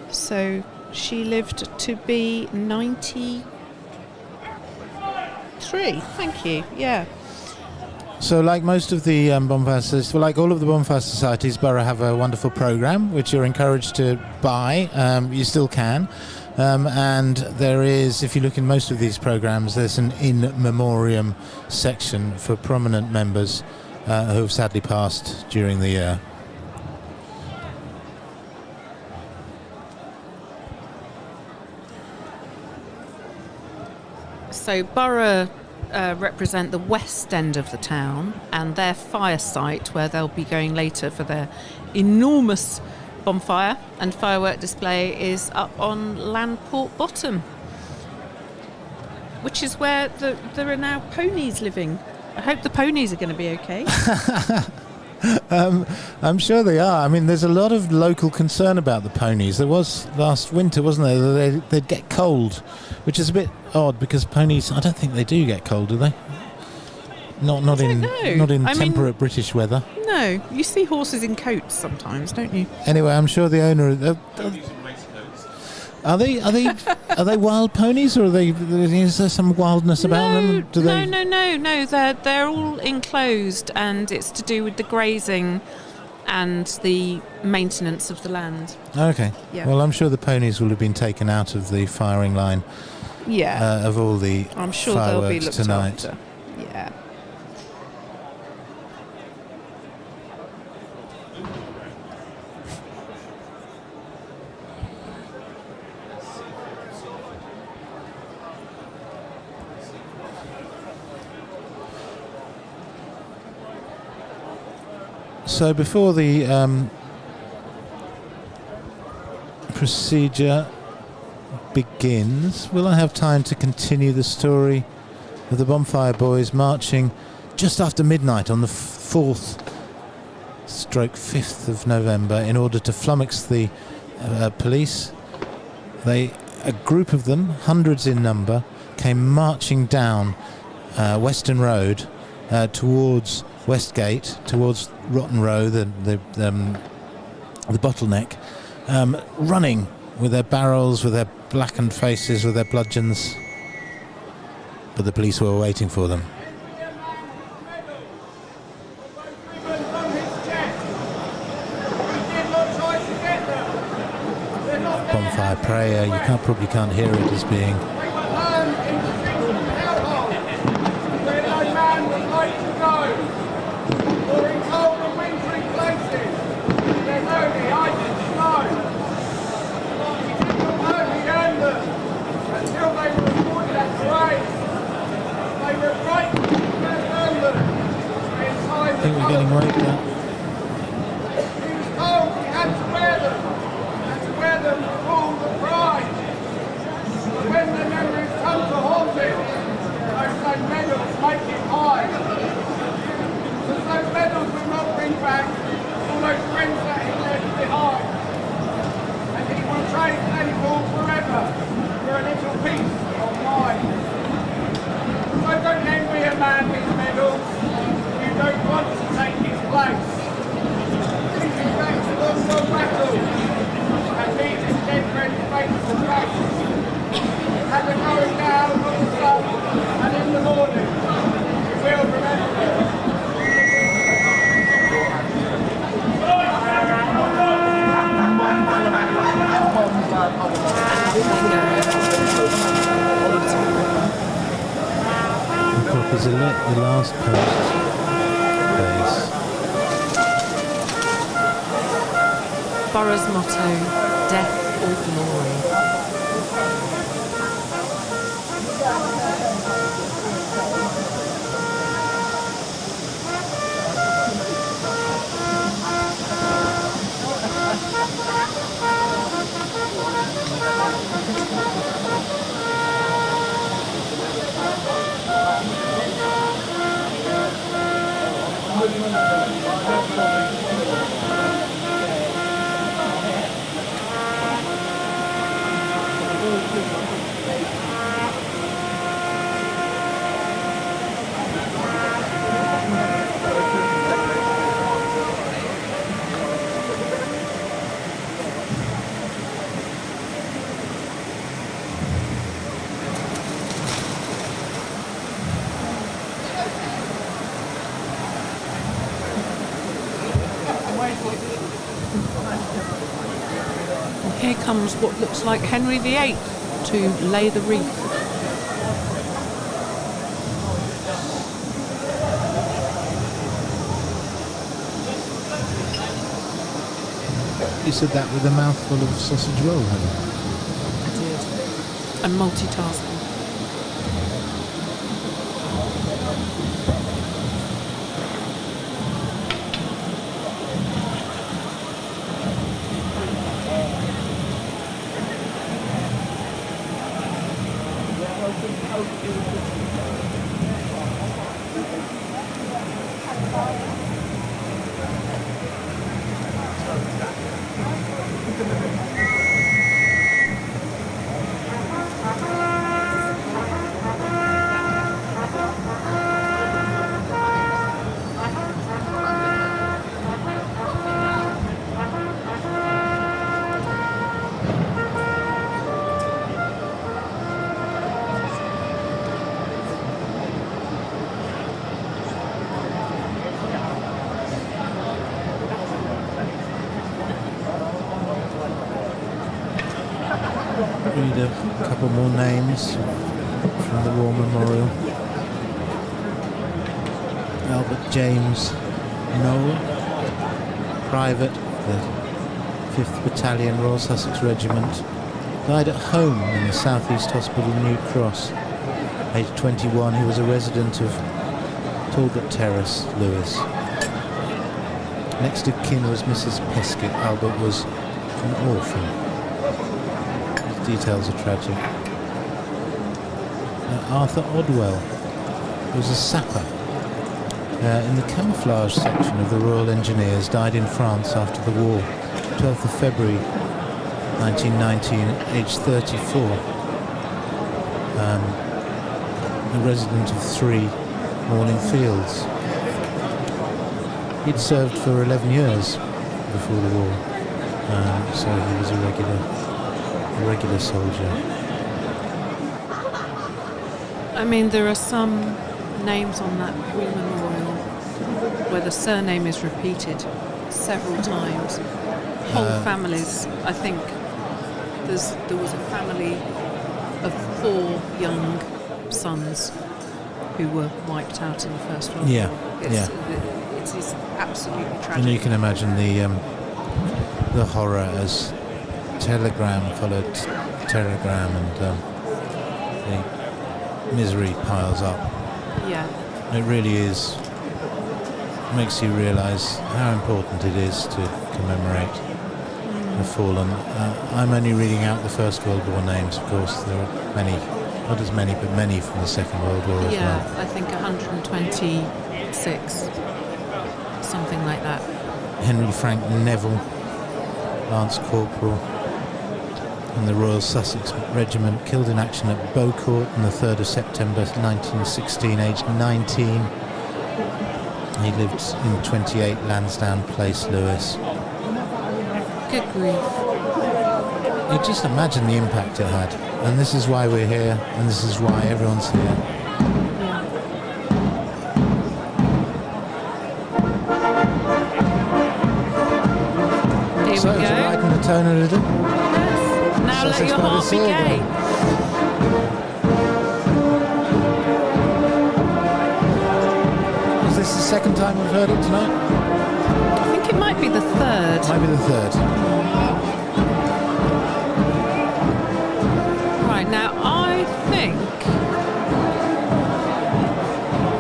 So she lived to be 93. Thank you. Yeah. So like most of the bonfire societies, like all of the bonfire societies, Borough have a wonderful programme which you're encouraged to buy. You still can. And there is, if you look in most of these programmes, there's an in memoriam section for prominent members who have sadly passed during the year. So Borough represent the west end of the town, and their fire site, where they'll be going later for their enormous bonfire and firework display, is up on Landport Bottom, which is where there are now ponies living. I hope the ponies are going to be okay. I'm sure they are. I mean, there's a lot of local concern about the ponies. There was last winter, wasn't there? They'd get cold, which is a bit odd because ponies, I don't think they do get cold, do they? Not in temperate British weather. No, you see horses in coats sometimes, don't you? Anyway, I'm sure the owner. Ponies in waistcoats. Are they wild ponies, or is there some wildness about them? No. They're all enclosed, and it's to do with the grazing and the maintenance of the land. Okay. Yeah. Well, I'm sure the ponies will have been taken out of the firing line. Yeah. Of all the I'm sure fireworks they'll be looked tonight. after. Yeah. So before the procedure begins, will I have time to continue the story of the Bonfire Boys marching just after midnight on the 4th/5th of November in order to flummox the police? A group of them, hundreds in number, came marching down Western Road towards Westgate, towards Rotten Row, the bottleneck, running with their barrels, with their blackened faces, with their bludgeons. But the police were waiting for them. Bonfire prayer, you probably can't hear it as being... I think we're getting waved at. He was told he had to wear them for all the pride. But when the memories come to haunt him, those same medals make him hide. Because those medals will not bring back all those friends that he left behind. And he will trade them all forever for a little piece of mind. So don't envy a man with medals. You don't want to take his place. Thinking back to Waterloo battle and meet his dead friend's face to face. And the going down of the sun and in the morning, you will remember it. Is the last post place. Borough's motto, death or glory. Here comes what looks like Henry VIII to lay the wreath. You said that with a mouthful of sausage roll, hadn't you? I did. And multitasking. read a couple more names from the War Memorial. Albert James Noel, private, the 5th Battalion Royal Sussex Regiment, died at home in the South East Hospital, New Cross. Aged 21, he was a resident of Talbot Terrace, Lewes. Next of kin was Mrs. Peskett. Albert was an orphan. His details are tragic. Arthur Odwell was a sapper in the camouflage section of the Royal Engineers, died in France after the war, 12th of February 1919, aged 34. A resident of 3 Morning Fields. He'd served for 11 years before the war, so he was a regular soldier. I mean, there are some names on that War Memorial where the surname is repeated several times. Whole families. I think there was a family of 4 young sons who were wiped out in the First World War. It is absolutely tragic. And you can imagine the horror as telegram followed telegram, and the misery piles up. Yeah. It really is. Makes you realise how important it is to commemorate the fallen. I'm only reading out the First World War names, of course. There are many, not as many, but many from the Second World War as well. Yeah, I think 126, something like that. Henry Frank Neville, Lance Corporal in the Royal Sussex Regiment, killed in action at Beaucourt on the 3rd of September 1916, aged 19. He lived in 28 Lansdowne Place, Lewes. Good grief. You just imagine the impact it had. And this is why we're here, and this is why everyone's here. Here So, we go. to lighten the tone a little. Now let Sussex your by the heart be sea gay. again. Is this the second time we've heard it tonight? I think it might be the third. Might be the third. Right, now I think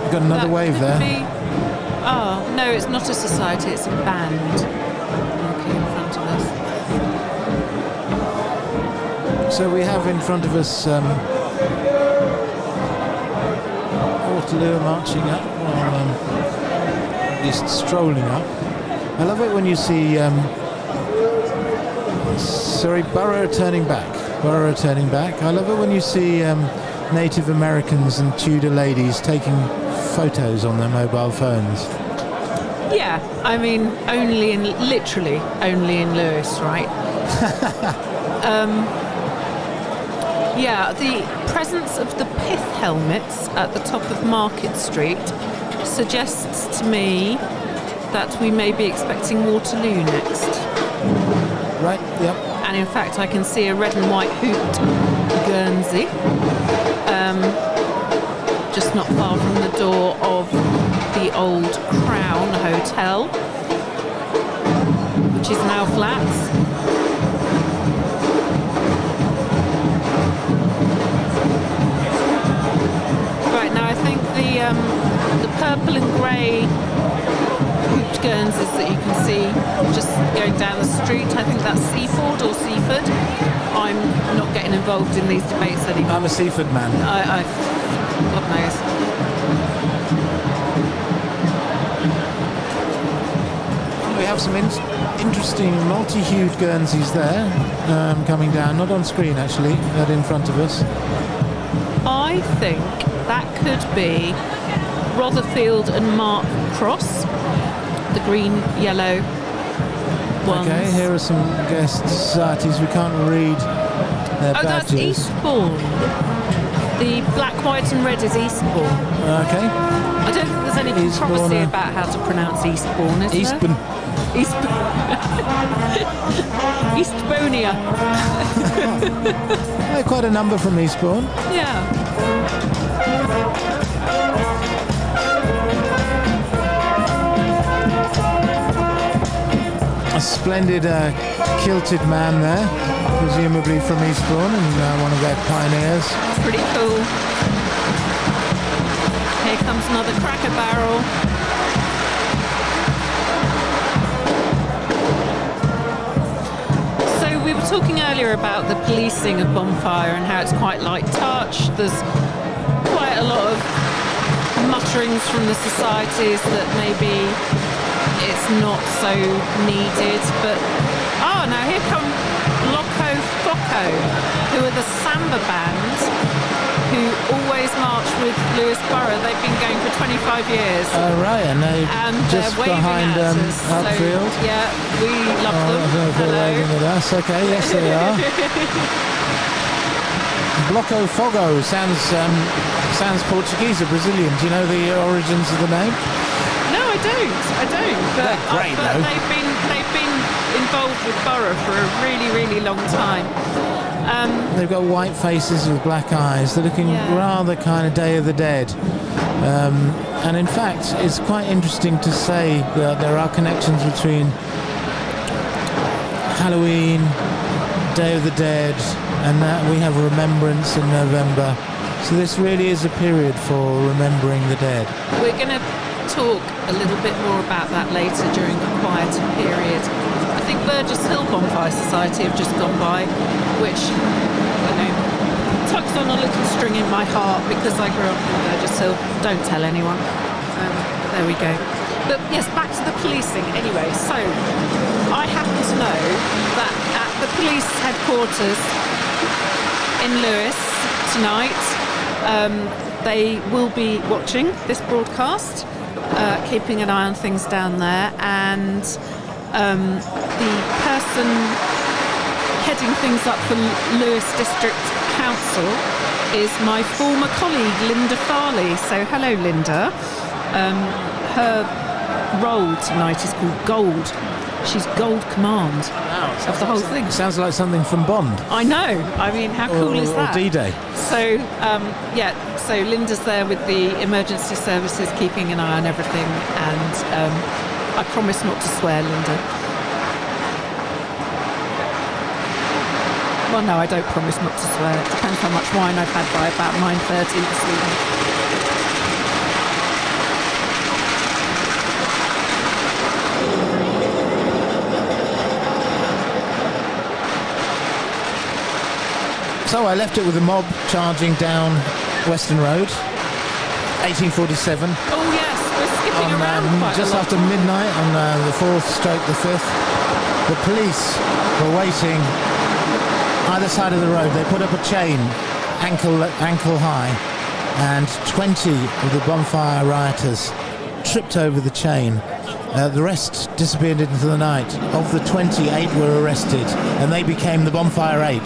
We've got another that wave could there. be- Oh, no, it's not a society, it's a band walking in front of us. So we have in front of us Waterloo marching up, or at least strolling up. I love it when you see Borough turning back. I love it when you see Native Americans and Tudor ladies taking photos on their mobile phones. Yeah, I mean, literally only in Lewes, right? Yeah, the presence of the pith helmets at the top of Market Street suggests to me that we may be expecting Waterloo next. Right, yep. And in fact, I can see a red and white hooped Guernsey just not far from the door of the old Crown Hotel, which is now flats. Right, now I think the purple and grey hooped Guernseys that you can see just going down the street, I think that's Seaford or Seaford. I'm not getting involved in these debates anymore. I'm a Seaford man. God knows. We have some interesting multi-hued Guernseys there coming down, not on screen actually, but in front of us. I think that could be Rotherfield and Mark Cross, the green, yellow ones. Okay, here are some guest societies. We can't read their Oh, that's badges. Eastbourne. The black, white and red is Eastbourne. Okay. I don't think there's any controversy Eastbourne, about how to pronounce Eastbourne, is Eastbourne. there? Eastbourne. Eastbournia. Quite a number from Eastbourne. Yeah. A splendid kilted man there, presumably from Eastbourne and one of their pioneers. Pretty cool. Here comes another cracker barrel. So we were talking earlier about the policing of bonfire and how it's quite light touch. There's quite a lot of mutterings from the societies that maybe it's not so needed, but now here come Loco Foco, who are the samba band who always march with Lewes Borough. They've been going for 25 years. Right, and they're just waving behind at us. upfield. So, yeah, we love them. I don't know if they're waving at us. Okay, yes they are. Bloco Fogo sounds Portuguese or Brazilian. Do you know the origins of the name? No, I don't. But, They're great, but though. they've been involved with Borough for a really, really long time. They've got white faces with black eyes. They're looking rather kind of Day of the Dead. And in fact, it's quite interesting to say that there are connections between Halloween, Day of the Dead, and that we have remembrance in November. So this really is a period for remembering the dead. We're going to talk a little bit more about that later during the quieter period. I think Burgess Hill Bonfire Society have just gone by, which, tugs on a little string in my heart because I grew up in Burgess Hill. Don't tell anyone. There we go. But yes, back to the policing anyway. So I happen to know that at the police headquarters in Lewes tonight, they will be watching this broadcast, keeping an eye on things down there, and the person heading things up for Lewes District Council is my former colleague Linda Farley. So hello Linda. Her role tonight is called Gold. She's Gold Command of the whole thing. Sounds like something from Bond. I know. I mean, how cool is that? Or D-Day. So, so Linda's there with the emergency services, keeping an eye on everything, and I promise not to swear, Linda. Well, no, I don't promise not to swear. It depends how much wine I've had by about 9:30 this evening. So I left it with the mob charging down Western Road, 1847. Oh yes, we're skipping around quite just a lot. after midnight on the 4th stroke the 5th. The police were waiting either side of the road. They put up a chain, ankle high, and 20 of the bonfire rioters tripped over the chain. The rest disappeared into the night. Of the 28 were arrested, and they became the Bonfire 8.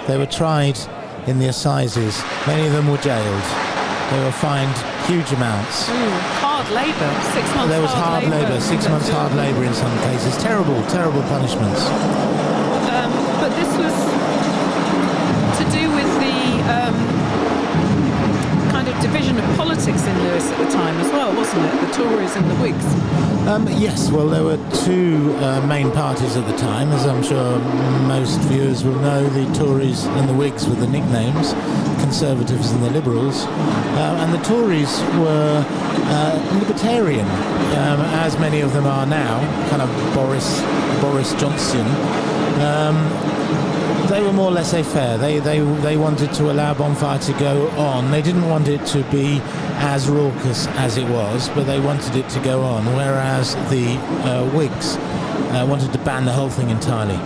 They were tried in the assizes. Many of them were jailed. They were fined huge amounts. Hard labour, 6 months. There was hard labour, 6 months hard labour in some cases. Terrible, terrible punishments. But this was to do with the kind of division of politics in Lewes at the time as well, wasn't it? The Tories and the Whigs. Yes, well, there were two main parties at the time, as I'm sure most viewers will know. The Tories and the Whigs were the nicknames, Conservatives and the Liberals. And the Tories were libertarian, as many of them are now, kind of Boris Johnson. They were more laissez-faire. They wanted to allow bonfire to go on. They didn't want it to be as raucous as it was, but they wanted it to go on, whereas the Whigs wanted to ban the whole thing entirely.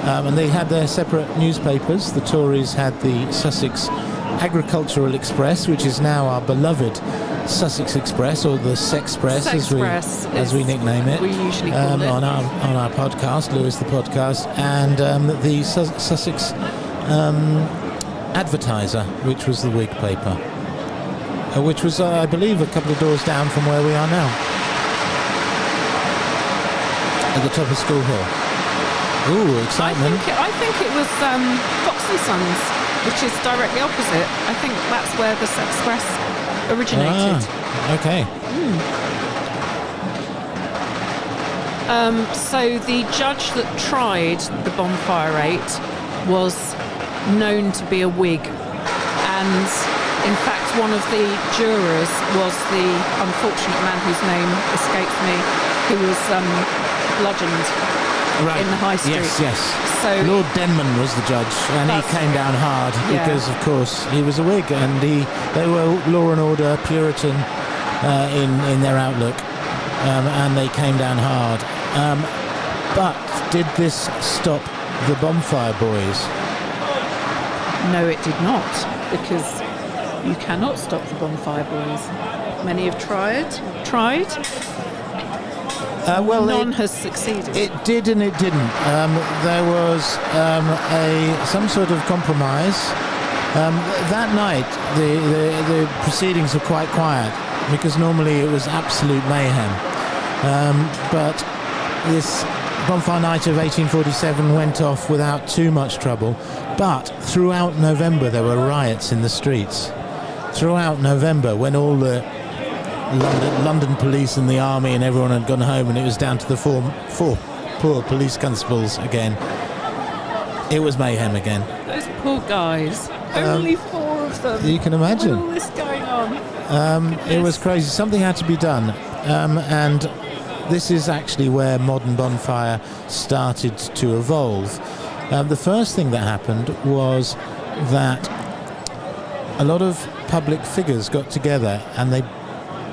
And they had their separate newspapers. The Tories had the Sussex Agricultural Express, which is now our beloved Sussex Express, or the Sexpress, as we nickname it. We usually call it on our podcast, Lewes the podcast, and the Sussex Advertiser, which was the Whig paper, which was, I believe, a couple of doors down from where we are now, at the top of School Hill. Ooh, excitement. I think it was Fox and Sons, which is directly opposite. I think that's where the Express originated. Okay. So the judge that tried the Bonfire 8 was known to be a Whig, and in fact one of the jurors was the unfortunate man whose name escapes me, who was bludgeoned in the High Street. Yes. So Lord Denman was the judge, and he came down hard because, of course, he was a Whig, and they were law and order, Puritan in their outlook, and they came down hard. But did this stop the Bonfire Boys? no, it did not, because you cannot stop the Bonfire Boys. Many have tried. None has succeeded. It did and it didn't. There was some sort of compromise. That night, the proceedings were quite quiet because normally it was absolute mayhem. But this Bonfire Night of 1847 went off without too much trouble. But throughout November, there were riots in the streets. Throughout November, when all the London police and the army and everyone had gone home and it was down to the four poor police constables again, it was mayhem again. Those poor guys. Only 4 of them. You can imagine. With all this going on. It was crazy. Something had to be done. And this is actually where modern bonfire started to evolve. The first thing that happened was that a lot of public figures got together and they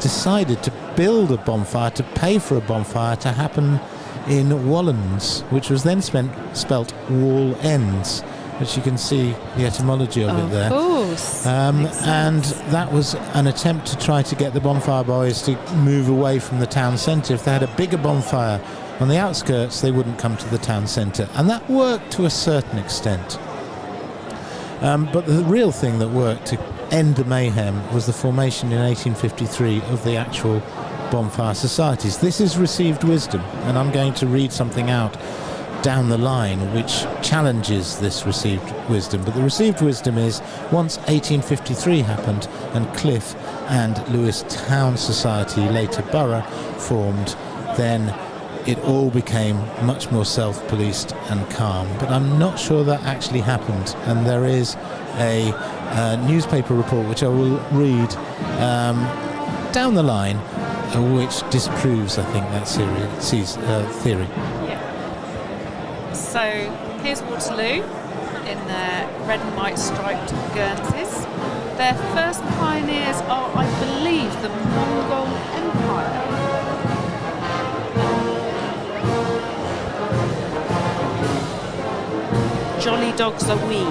decided to build a bonfire, to pay for a bonfire to happen in Wallens, which was then spelt Wall Ends, which you can see the etymology of it there. Of course. And that was an attempt to try to get the bonfire boys to move away from the town centre. If they had a bigger bonfire on the outskirts, they wouldn't come to the town centre. And that worked to a certain extent. But the real thing that worked to end the mayhem was the formation in 1853 of the actual bonfire societies. This is received wisdom, and I'm going to read something out down the line which challenges this received wisdom. But the received wisdom is, once 1853 happened and Cliffe and Lewes Town Society, later Borough, formed, then it all became much more self-policed and calm. But I'm not sure that actually happened, and there is a newspaper report which I will read down the line, which disproves, I think, that theory. So here's Waterloo in their red and white striped Guernseys. Their first pioneers are, I believe, the Mongol Empire. Jolly dogs are we.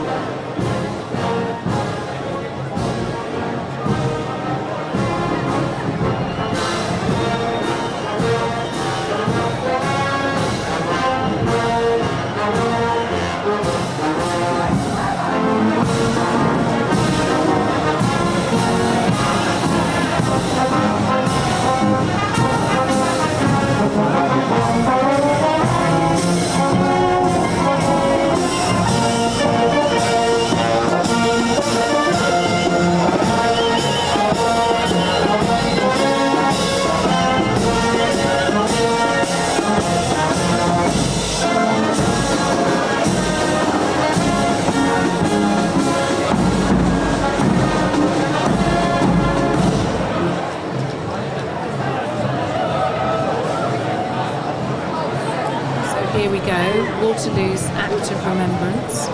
Here we go, Waterloo's Act of Remembrance.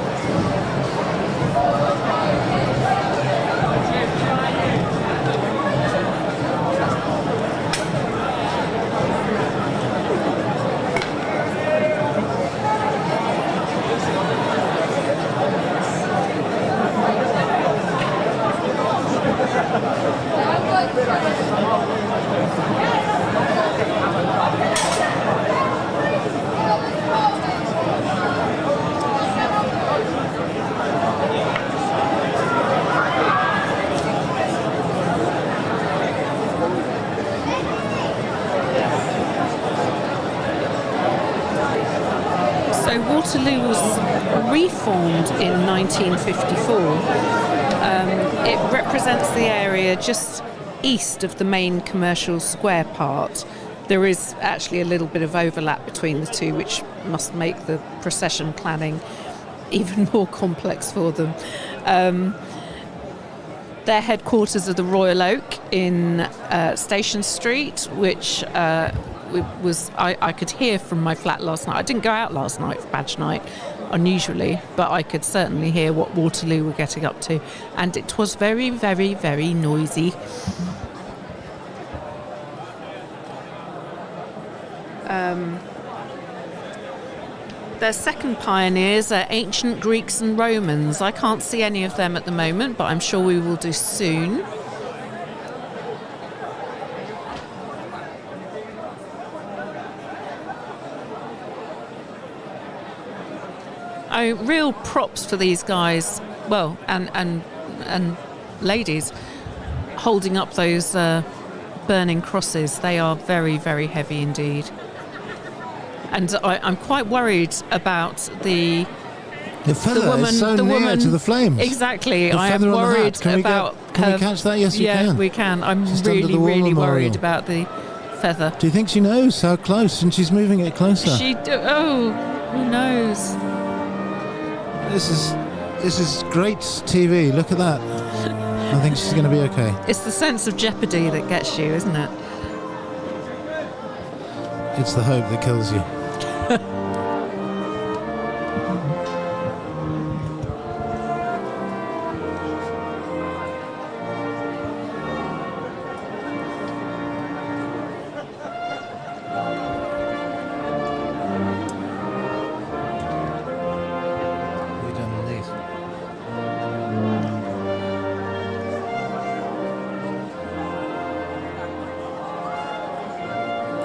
So Waterloo was reformed in 1954. It represents the area just east of the main commercial square part. There is actually a little bit of overlap between the two, which must make the procession planning even more complex for them. Their headquarters are the Royal Oak in Station Street, which I could hear from my flat last night. I didn't go out last night for badge night, unusually, but I could certainly hear what Waterloo were getting up to, and it was very, very, very noisy. Their second pioneers are ancient Greeks and Romans. I can't see any of them at the moment, but I'm sure we will do soon. Real props for these guys, well, and ladies, holding up those burning crosses. They are very, very heavy indeed. And I'm quite worried about the feather woman. is so near to the flames. Exactly, The I am feather on the hat. worried Can about. we catch that? Yes, yeah, you can. we can. I'm Just under really, the War really Memorial. worried about the feather. Do you think she knows how close? And she's moving it closer. Oh, who knows? This is great TV. Look at that. I think she's going to be okay. It's the sense of jeopardy that gets you, isn't it? It's the hope that kills you.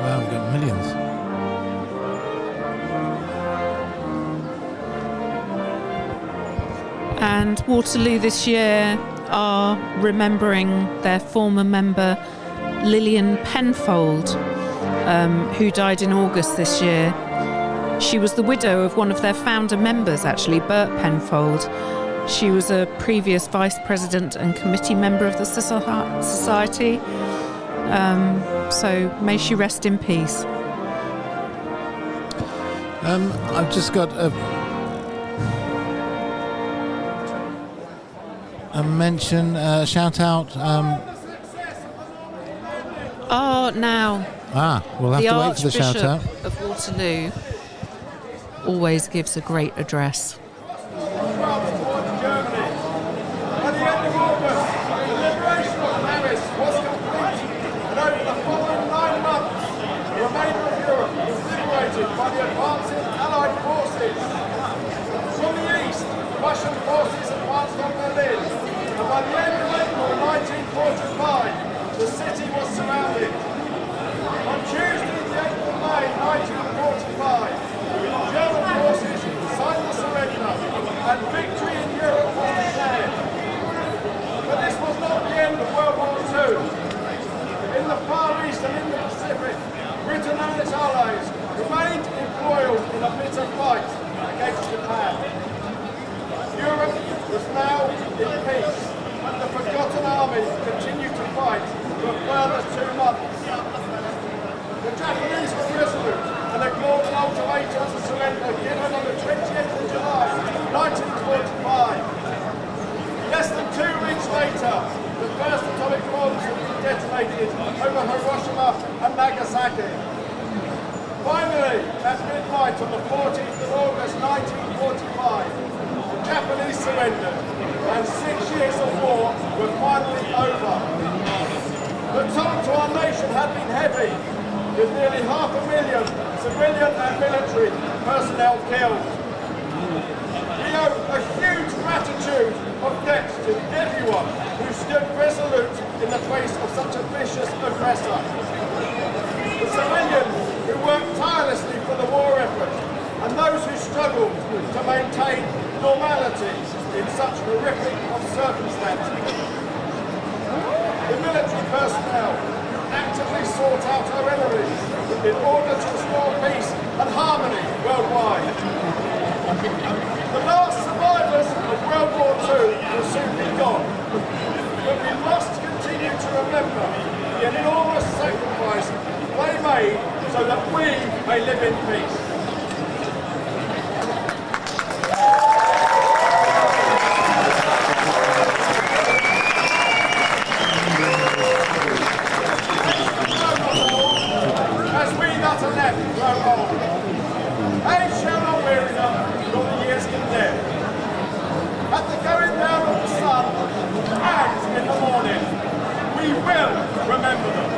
Wow, we've got millions. And Waterloo this year are remembering their former member Lillian Penfold, who died in August this year. She was the widow of one of their founder members, actually, Bert Penfold. She was a previous vice president and committee member of the Society. So may she rest in peace. I've just got a mention, shout out. Now We'll have the to wait for the shout out. Archbishop of Waterloo always gives a great address. By the advancing Allied forces. From the east, Russian forces advanced on Berlin, and by the end of April 1945, the city was surrounded. On Tuesday, the 8th of May 1945, German forces signed the surrender, and victory in Europe was declared. But this was not the end of World War II. In the Far East and in the Pacific, Britain and its allies remained embroiled in a bitter fight against Japan. Europe was now in peace, and the forgotten army continued to fight for a further 2 months. The Japanese were resolute and ignored an ultimatum to surrender given on the 28th of July, 1945. Less than 2 weeks later, the first atomic bombs would be detonated over Hiroshima and Nagasaki. Finally, at midnight on the 14th of August 1945, the Japanese surrendered, and 6 years of war were finally over. The toll to our nation had been heavy, with nearly 500,000 civilian and military personnel killed. We owe a huge gratitude of debt to everyone who stood resolute in the face of such a vicious aggressor. The civilians who worked tirelessly for the war effort, and those who struggled to maintain normality in such horrific of circumstances. The military personnel who actively sought out our enemies in order to restore peace and harmony worldwide. The last survivors of World War II will soon be gone, but we must continue to remember the enormous sacrifice they made so that we may live in peace. As we that are left grow old, age shall not weary them, nor the years condemn. At the going down of the sun and in the morning, we will remember them.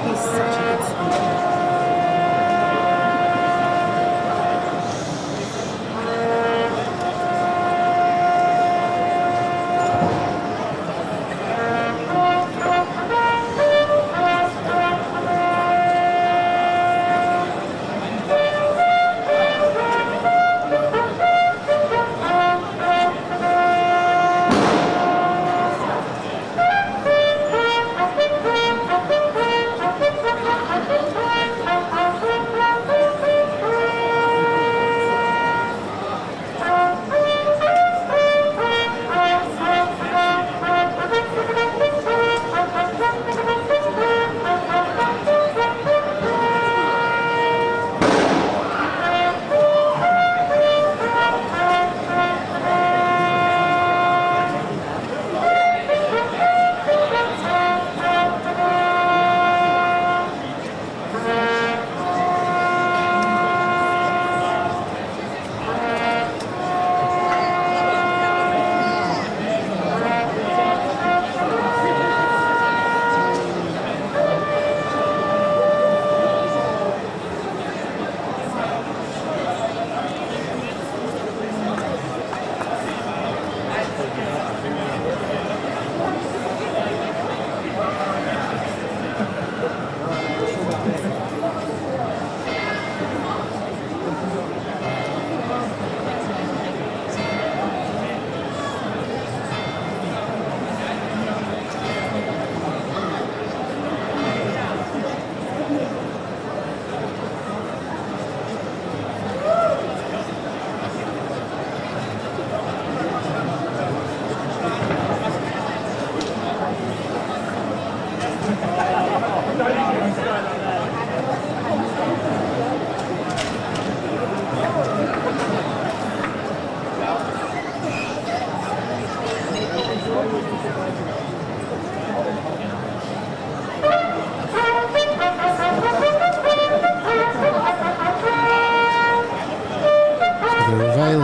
He's such a good speaker.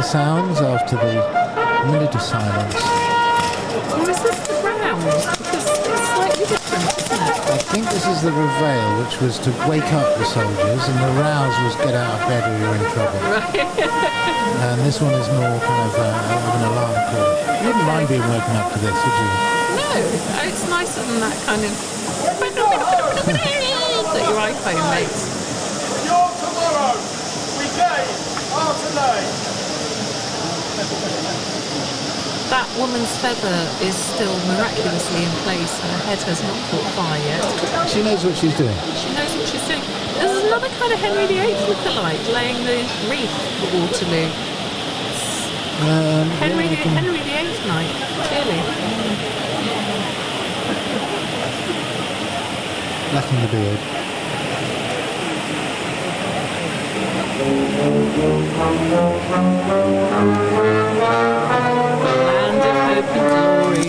Sounds after the minute of silence. Or is this the rounds? Because it's slightly different, isn't it? I think this is the reveille, which was to wake up the soldiers, and the rouse was get out of bed or you're in trouble. Right. And this one is more kind of an alarm call. You wouldn't mind being woken up to this, would you? No, it's nicer than that kind of that your iPhone makes. Your tomorrow, we gave our today. That woman's feather is still miraculously in place. Her head has not caught fire yet. She knows what she's doing. She knows what she's doing. There's another kind of Henry VIII lookalike laying the wreath for Waterloo. Henry VIII night, clearly. Lacking the beard. Land of hope and glory.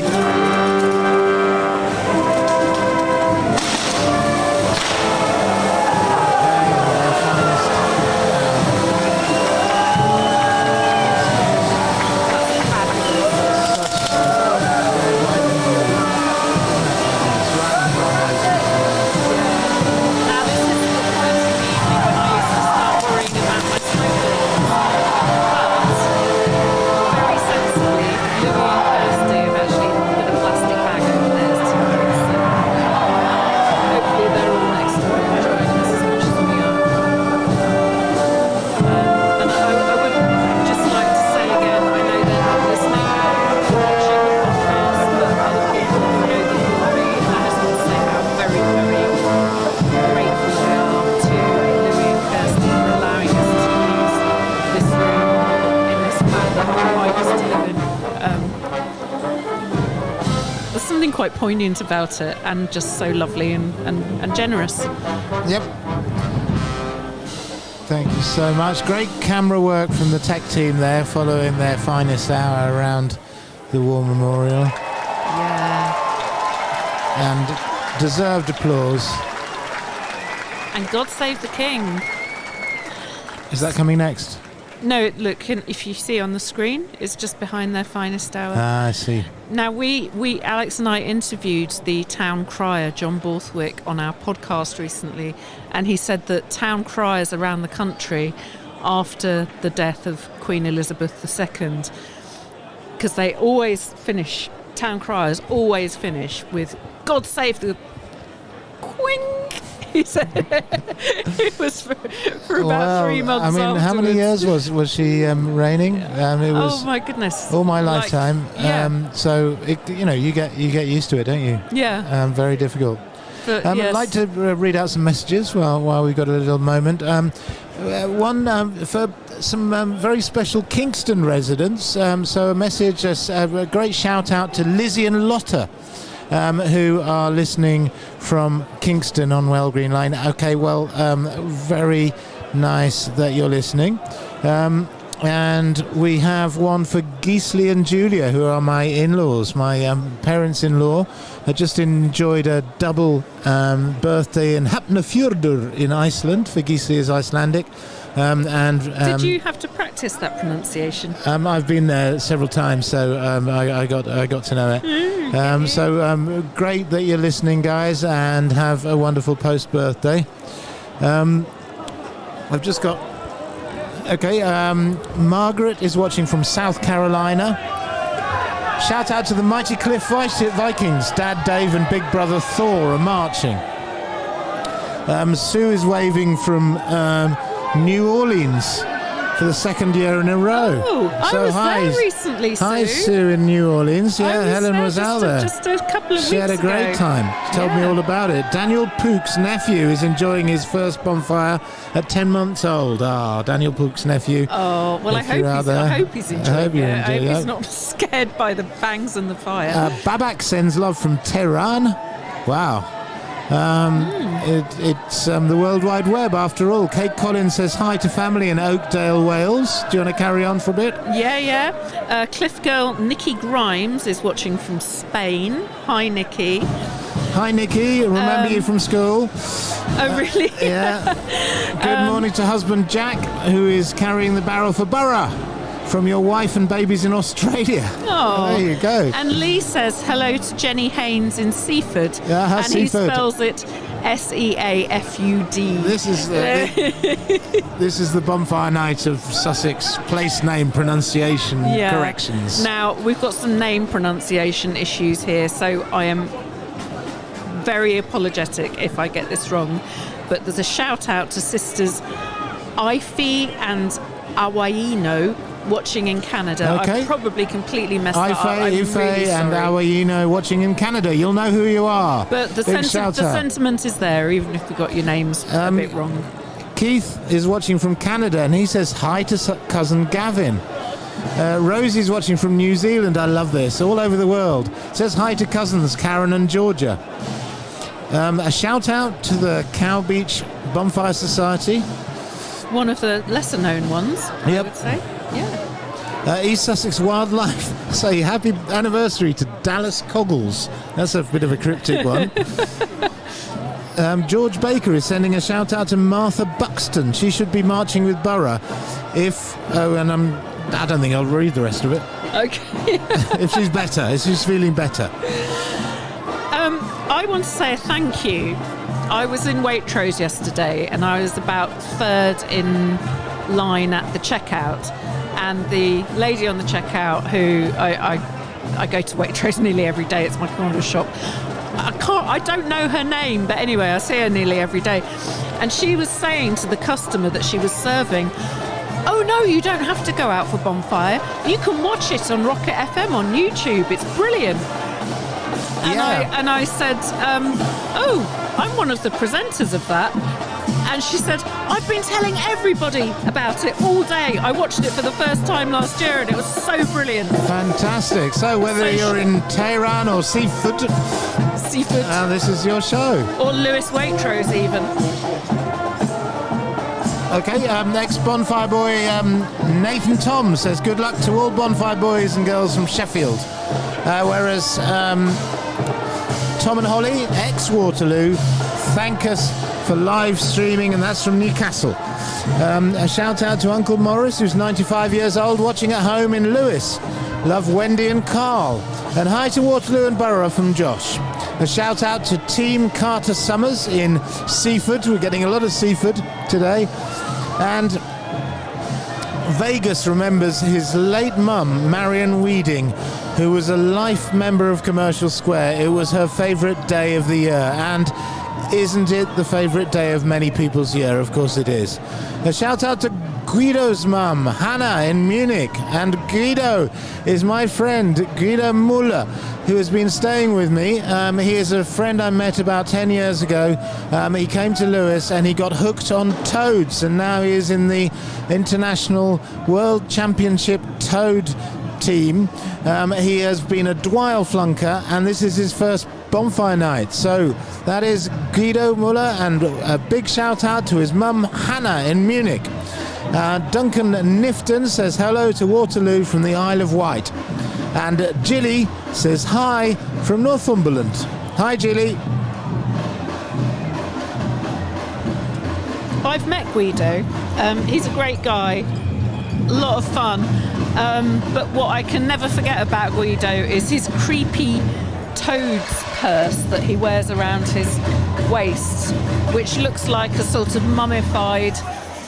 Sensible. place to live in. There's something quite poignant about it, and just so lovely and generous. Yep. Thank you so much. Great camera work from the tech team there, following their finest hour around the War Memorial. Yeah. And deserved applause. And God Save the King. Is that coming next? No, look, if you see on the screen, it's just behind their finest hour. Ah, I see. Now, we Alex and I interviewed the town crier, John Borthwick, on our podcast recently, and he said that town criers around the country, after the death of Queen Elizabeth II, because they always finish, town criers always finish with, God Save the Queen. He said it was for about 3 months. I mean, how many years was she reigning? It was oh my goodness! all my lifetime. Yeah. So you get used to it, don't you? Yeah. Very difficult. But, I'd yes. like to read out some messages while we've got a little moment. One for some very special Kingston residents. So a message, a great shout out to Lizzie and Lotta, who are listening from Kingston on Well Green Lane. Okay, well, very nice that you're listening. And we have one for Gisli and Julia, who are my in-laws, my parents-in-law. I just enjoyed a double birthday in Hafnarfjordur in Iceland, for Gisli is Icelandic. Did you have to practice that pronunciation? I've been there several times, so I got to know it. So great that you're listening, guys, and have a wonderful post-birthday. I've just got... Okay, Margaret is watching from South Carolina. Shout out to the mighty Cliffe Vikings. Dad Dave and Big Brother Thor are marching. Sue is waving from New Orleans for the second year in a row. Oh, so I was there recently, Sue. Hi, Sue in New Orleans. Yeah, Helen was out there. Just a couple of weeks ago. She had a great time. She told me all about it. Daniel Pook's nephew is enjoying his first bonfire at 10 months old. Daniel Pook's nephew. Oh, well, I hope he's enjoying it. I hope he's not scared by the bangs and the fire. Babak sends love from Tehran. Wow. It's the World Wide Web after all. Kate Collins says hi to family in Oakdale, Wales. Do you want to carry on for a bit? Yeah. Cliff girl Nikki Grimes is watching from Spain. Hi, Nikki. Hi, Nikki. Remember you from school. Oh, really? Yeah. Good morning to husband Jack, who is carrying the barrel for Borough from your wife and babies in Australia. Oh, there you go. And Lee says hello to Jenny Haynes in Seaford. Yeah, and Seaford. He spells it SEAFUD. This is the bonfire night of Sussex place name pronunciation corrections. Now we've got some name pronunciation issues here, so I am very apologetic if I get this wrong. But there's a shout out to sisters Ife and Awaino watching in Canada. Okay. I've probably completely messed that up. Ife and Awaino watching in Canada. You'll know who you are. But the sentiment is there, even if we got your names a bit wrong. Keith is watching from Canada, and he says hi to cousin Gavin. Rosie's watching from New Zealand. I love this. All over the world. Says hi to cousins Karen and Georgia. A shout out to the Cow Beach Bonfire Society. One of the lesser known ones, I would say. Yeah. East Sussex Wildlife say happy anniversary to Dallas Coggles. That's a bit of a cryptic one. George Baker is sending a shout out to Martha Buxton. She should be marching with Borough. I don't think I'll read the rest of it. Okay. If she's feeling better. I want to say a thank you. I was in Waitrose yesterday, and I was about third in line at the checkout, and the lady on the checkout, who I go to Waitrose nearly every day, it's my corner shop. I don't know her name, but anyway, I see her nearly every day, and she was saying to the customer that she was serving, "Oh no, you don't have to go out for Bonfire. You can watch it on Rocket FM on YouTube. It's brilliant." And I said, "Oh, I'm one of the presenters of that." And she said, I've been telling everybody about it all day. I watched it for the first time last year and it was so brilliant. Fantastic. So whether you're in Tehran or Seafood, this is your show. Or Lewes Waitrose even. Okay, next Bonfire Boy, Nathan Tom says, good luck to all Bonfire Boys and girls from Sheffield. Whereas Tom and Holly, ex-Waterloo, thank us for live streaming, and that's from Newcastle. A shout out to Uncle Morris, who's 95 years old, watching at home in Lewes. Love Wendy and Carl. And hi to Waterloo and Borough from Josh. A shout out to Team Carter Summers in Seaford. We're getting a lot of Seaford today. And Vegas remembers his late mum, Marion Weeding, who was a life member of Commercial Square. It was her favourite day of the year. And isn't it the favourite day of many people's year? Of course it is. A shout out to Guido's mum, Hannah, in Munich. And Guido is my friend, Guido Muller, who has been staying with me. He is a friend I met about 10 years ago. He came to Lewes and he got hooked on toads, and now he is in the International World Championship Toad team. He has been a Dwyle flunker, and this is his first bonfire night. So that is Guido Muller, and a big shout out to his mum Hannah in Munich. Duncan Nifton says hello to Waterloo from the Isle of Wight, and Jilly says hi from Northumberland. Hi Jilly. I've met Guido. He's a great guy, a lot of fun, but what I can never forget about Guido is his creepy toad's purse that he wears around his waist, which looks like a sort of mummified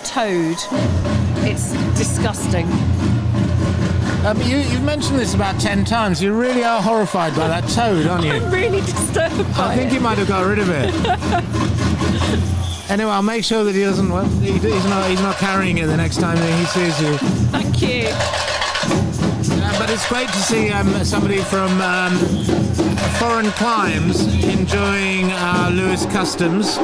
toad. It's disgusting. You've mentioned this about 10 times. You really are horrified by that toad, aren't you? I'm really disturbed by I think you might have got rid of it. Anyway, I'll make sure that he doesn't. Well, he's not carrying it the next time that he sees you. Thank you. But it's great to see somebody from foreign climes enjoying our Lewes customs.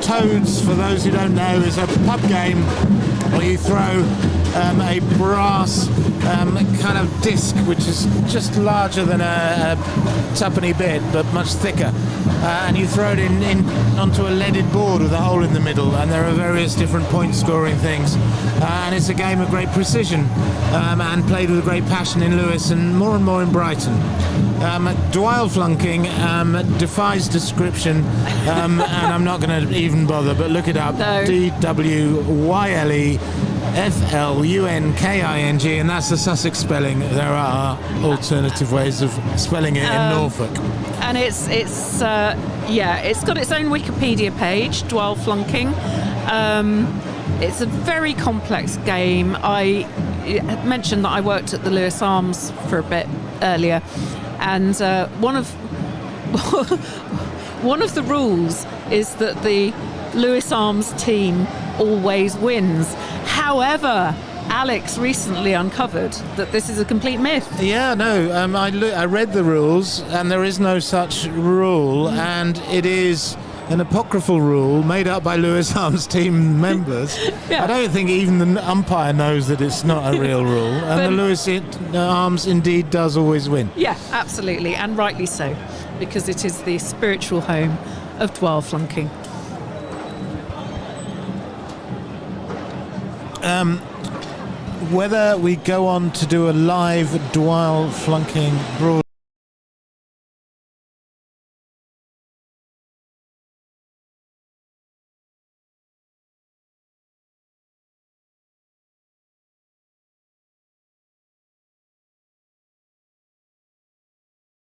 Toads, for those who don't know, is a pub game where you throw a brass kind of disc, which is just larger than a tuppenny bit, but much thicker. And you throw it in onto a leaded board with a hole in the middle, and there are various different point scoring things. And it's a game of great precision, and played with great passion in Lewes and more in Brighton. Dwyle flunking defies description, and I'm not going to even bother, but look it up. No. DWYLEFLUNKING, and that's the Sussex spelling. There are alternative ways of spelling it in Norfolk. And it's got its own Wikipedia page, Dwyle flunking. It's a very complex game. I had mentioned that I worked at the Lewes Arms for a bit earlier, and one of the rules is that the Lewes Arms team always wins. However, Alex recently uncovered that this is a complete myth. Yeah, no, I read the rules, and there is no such rule, and it is an apocryphal rule made up by Lewes Arms team members. Yeah. I don't think even the umpire knows that it's not a real rule, and the Lewes Arms indeed does always win. Yeah, absolutely, and rightly so, because it is the spiritual home of Dwyle flunking. Whether we go on to do a live Dwyle flunking broad.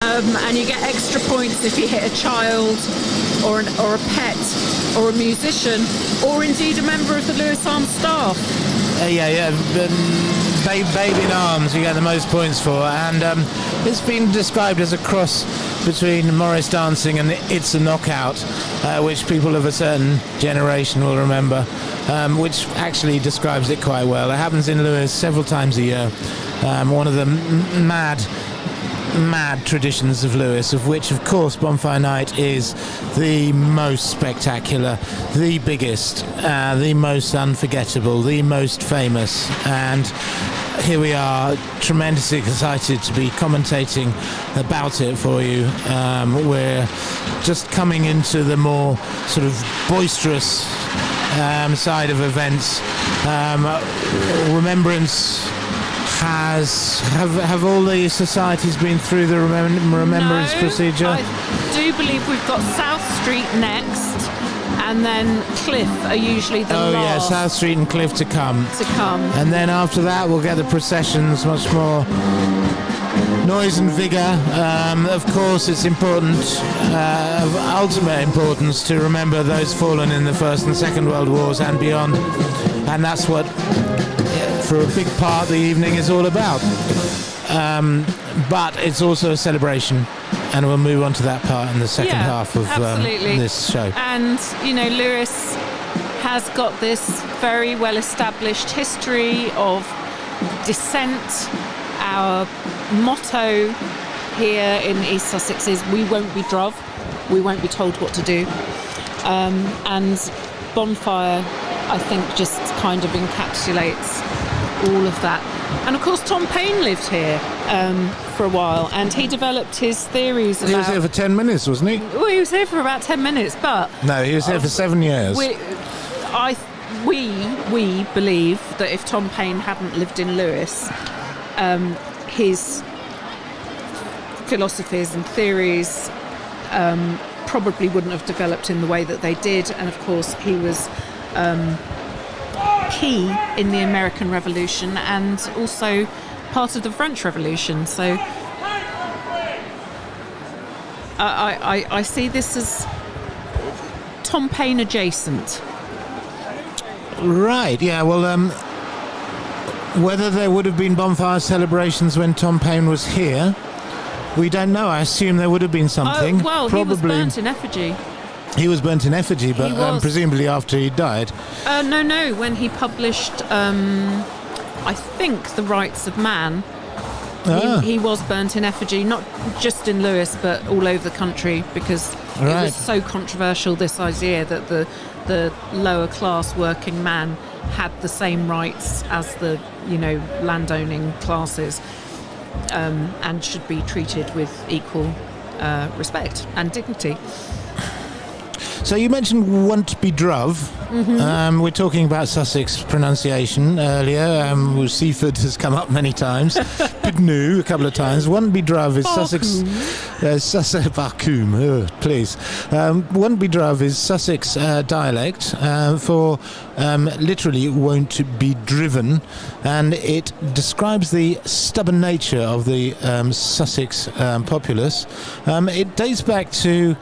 And you get extra points if you hit a child or a pet or a musician or indeed a member of the Lewes Arms staff. Babe in arms you get the most points for, and it's been described as a cross between Morris dancing and It's a Knockout, which people of a certain generation will remember, which actually describes it quite well. It happens in Lewes several times a year. One of the mad mad traditions of Lewes, of which, of course, Bonfire Night is the most spectacular, the biggest, the most unforgettable, the most famous. And here we are, tremendously excited to be commentating about it for you. We're just coming into the more sort of boisterous side of events. Remembrance have all the societies been through the remembrance procedure? I do believe we've got South Street next, and then Cliffe are usually the last. Oh yeah, South Street and Cliffe to come. And then after that we'll get the processions, much more noise and vigour. Of course, it's important, of ultimate importance, to remember those fallen in the First and Second World Wars and beyond. And that's what, for a big part, the evening is all about. But it's also a celebration, and we'll move on to that part in the second half of this show. And, you know, Lewes has got this very well-established history of dissent. Our motto here in East Sussex is "We won't be druv, we won't be told what to do." And Bonfire, I think, just kind of encapsulates all of that. And of course, Tom Paine lived here for a while, and he developed his theories about... He was here for 10 minutes, wasn't he? Well, he was here for about 10 minutes, but... No, he was here for 7 years. We believe that if Tom Paine hadn't lived in Lewes, his philosophies and theories probably wouldn't have developed in the way that they did. And of course, he was key in the American Revolution and also part of the French Revolution. So I see this as Tom Paine adjacent. Right, yeah, well, whether there would have been bonfire celebrations when Tom Paine was here, we don't know. I assume there would have been something. Oh, well, probably. He was burnt in effigy. He was burnt in effigy, but presumably after he died. No, when he published, I think, The Rights of Man, he was burnt in effigy, not just in Lewes, but all over the country, because it was so controversial, this idea that the lower class working man had the same rights as the, landowning classes, and should be treated with equal respect and dignity. So you mentioned "won't be druv." Mm-hmm. We're talking about Sussex pronunciation earlier. Seaford has come up many times. Bignou a couple of times. "Won't be druv" is Sussex. Barcoom, please. "Won't be druv" is Sussex dialect for literally "won't be driven," and it describes the stubborn nature of the Sussex populace. It dates back to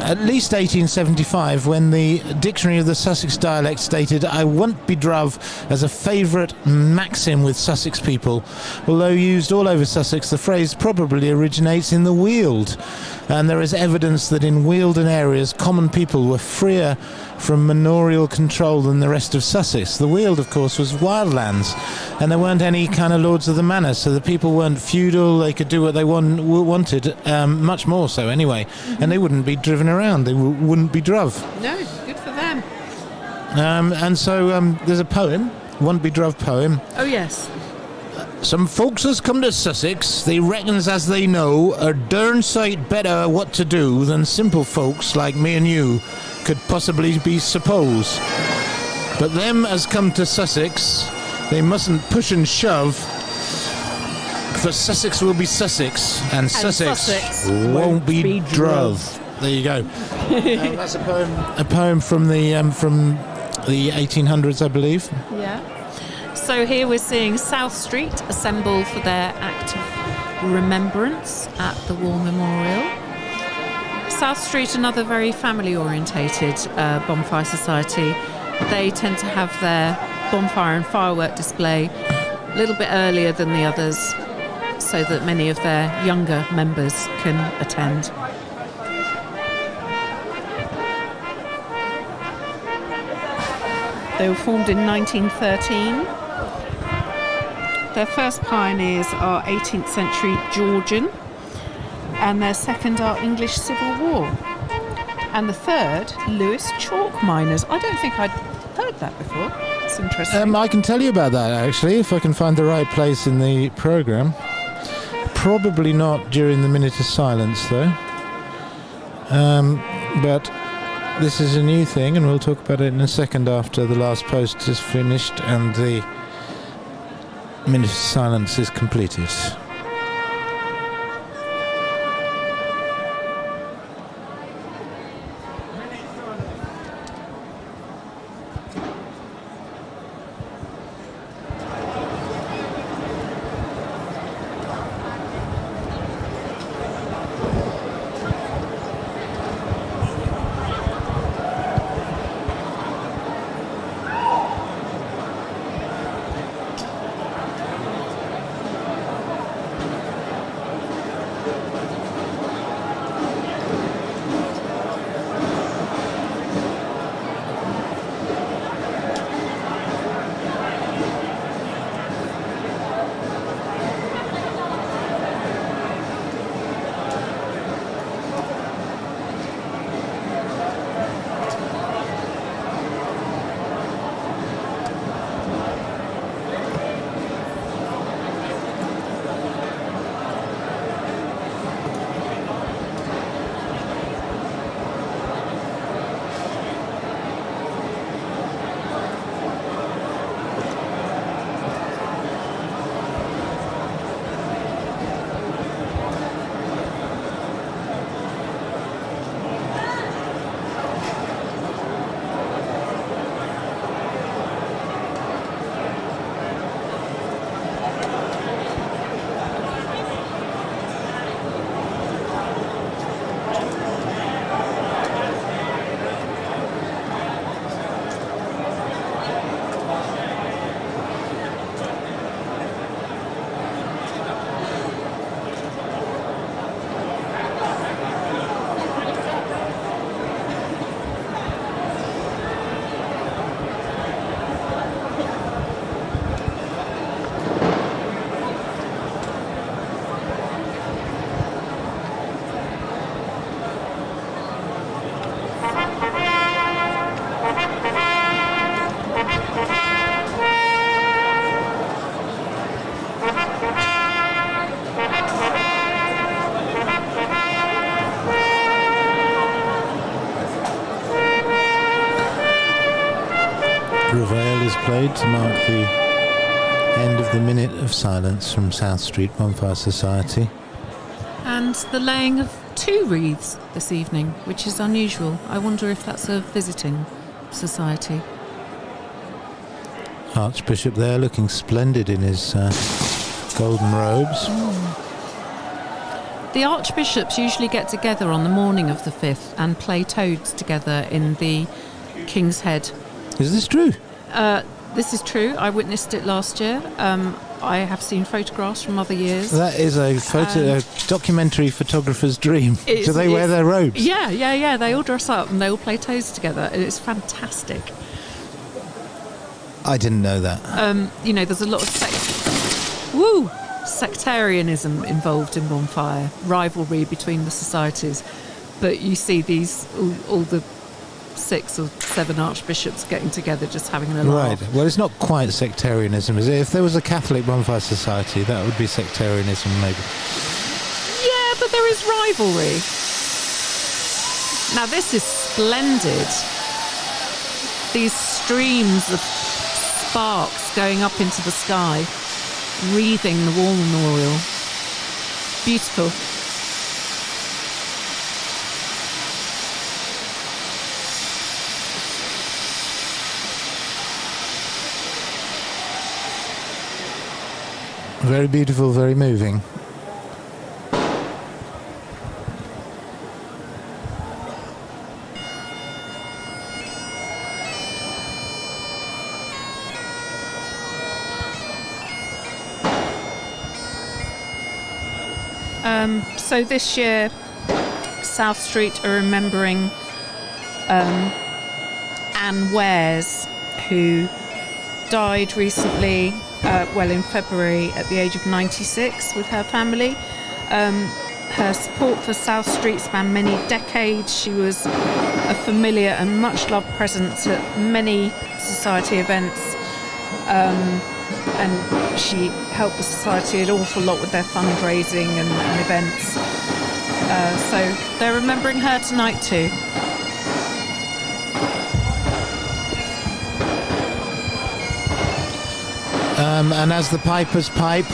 at least 1875, when the Dictionary of the Sussex Dialect stated, "I won't be druv" as a favourite maxim with Sussex people. Although used all over Sussex, the phrase probably originates in the Weald, and there is evidence that in Wealden areas common people were freer from manorial control than the rest of Sussex. The Weald, of course, was wildlands, and there weren't any kind of lords of the manor, so the people weren't feudal. They could do what they wanted, much more so anyway, and they wouldn't be driven around. They wouldn't be druv. No, good for them. And so there's a poem, "Won't be druv" poem. Oh yes. "Some folks has come to Sussex, they reckons as they know a darn sight better what to do than simple folks like me and you could possibly be suppose. But them as come to Sussex, they mustn't push and shove, for Sussex will be Sussex, and Sussex won't be druv." There you go. That's a poem from the 1800s, I believe. Yeah. So here we're seeing South Street assemble for their act of remembrance at the War Memorial. South Street, another very family-orientated bonfire society. They tend to have their bonfire and firework display a little bit earlier than the others, so that many of their younger members can attend. They were formed in 1913. Their first pioneers are 18th century Georgian, and their second are English Civil War. And the third, Lewes chalk miners. I don't think I'd heard that before. It's interesting. I can tell you about that, actually, if I can find the right place in the programme. Probably not during the minute of silence, though. But this is a new thing, and we'll talk about it in a second after the last post is finished and the minute of silence is completed. Reveille is played to mark the end of the minute of silence from South Street Bonfire Society. And the laying of 2 wreaths this evening, which is unusual. I wonder if that's a visiting society. Archbishop there looking splendid in his golden robes. The archbishops usually get together on the morning of the 5th and play toads together in the King's Head. Is this true? This is true. I witnessed it last year. I have seen photographs from other years. That is a documentary photographer's dream. Do they wear their robes? Yeah. They all dress up and they all play toads together. And it's fantastic. I didn't know that. There's a lot of sectarianism involved in bonfire, rivalry between the societies. But you see these, all the 6 or 7 archbishops getting together just having a laugh. Right. Well, it's not quite sectarianism, is it? If there was a Catholic Bonfire Society, that would be sectarianism, maybe. Yeah, but there is rivalry. Now, this is splendid. These streams of sparks going up into the sky, wreathing the war memorial. Beautiful. Very beautiful, very moving. So this year, South Street are remembering Anne Wares, who died recently in February at the age of 96 with her family. Her support for South Street spanned many decades. She was a familiar and much loved presence at many society events, and she helped the society an awful lot with their fundraising and events. So they're remembering her tonight too. And as the pipers pipe,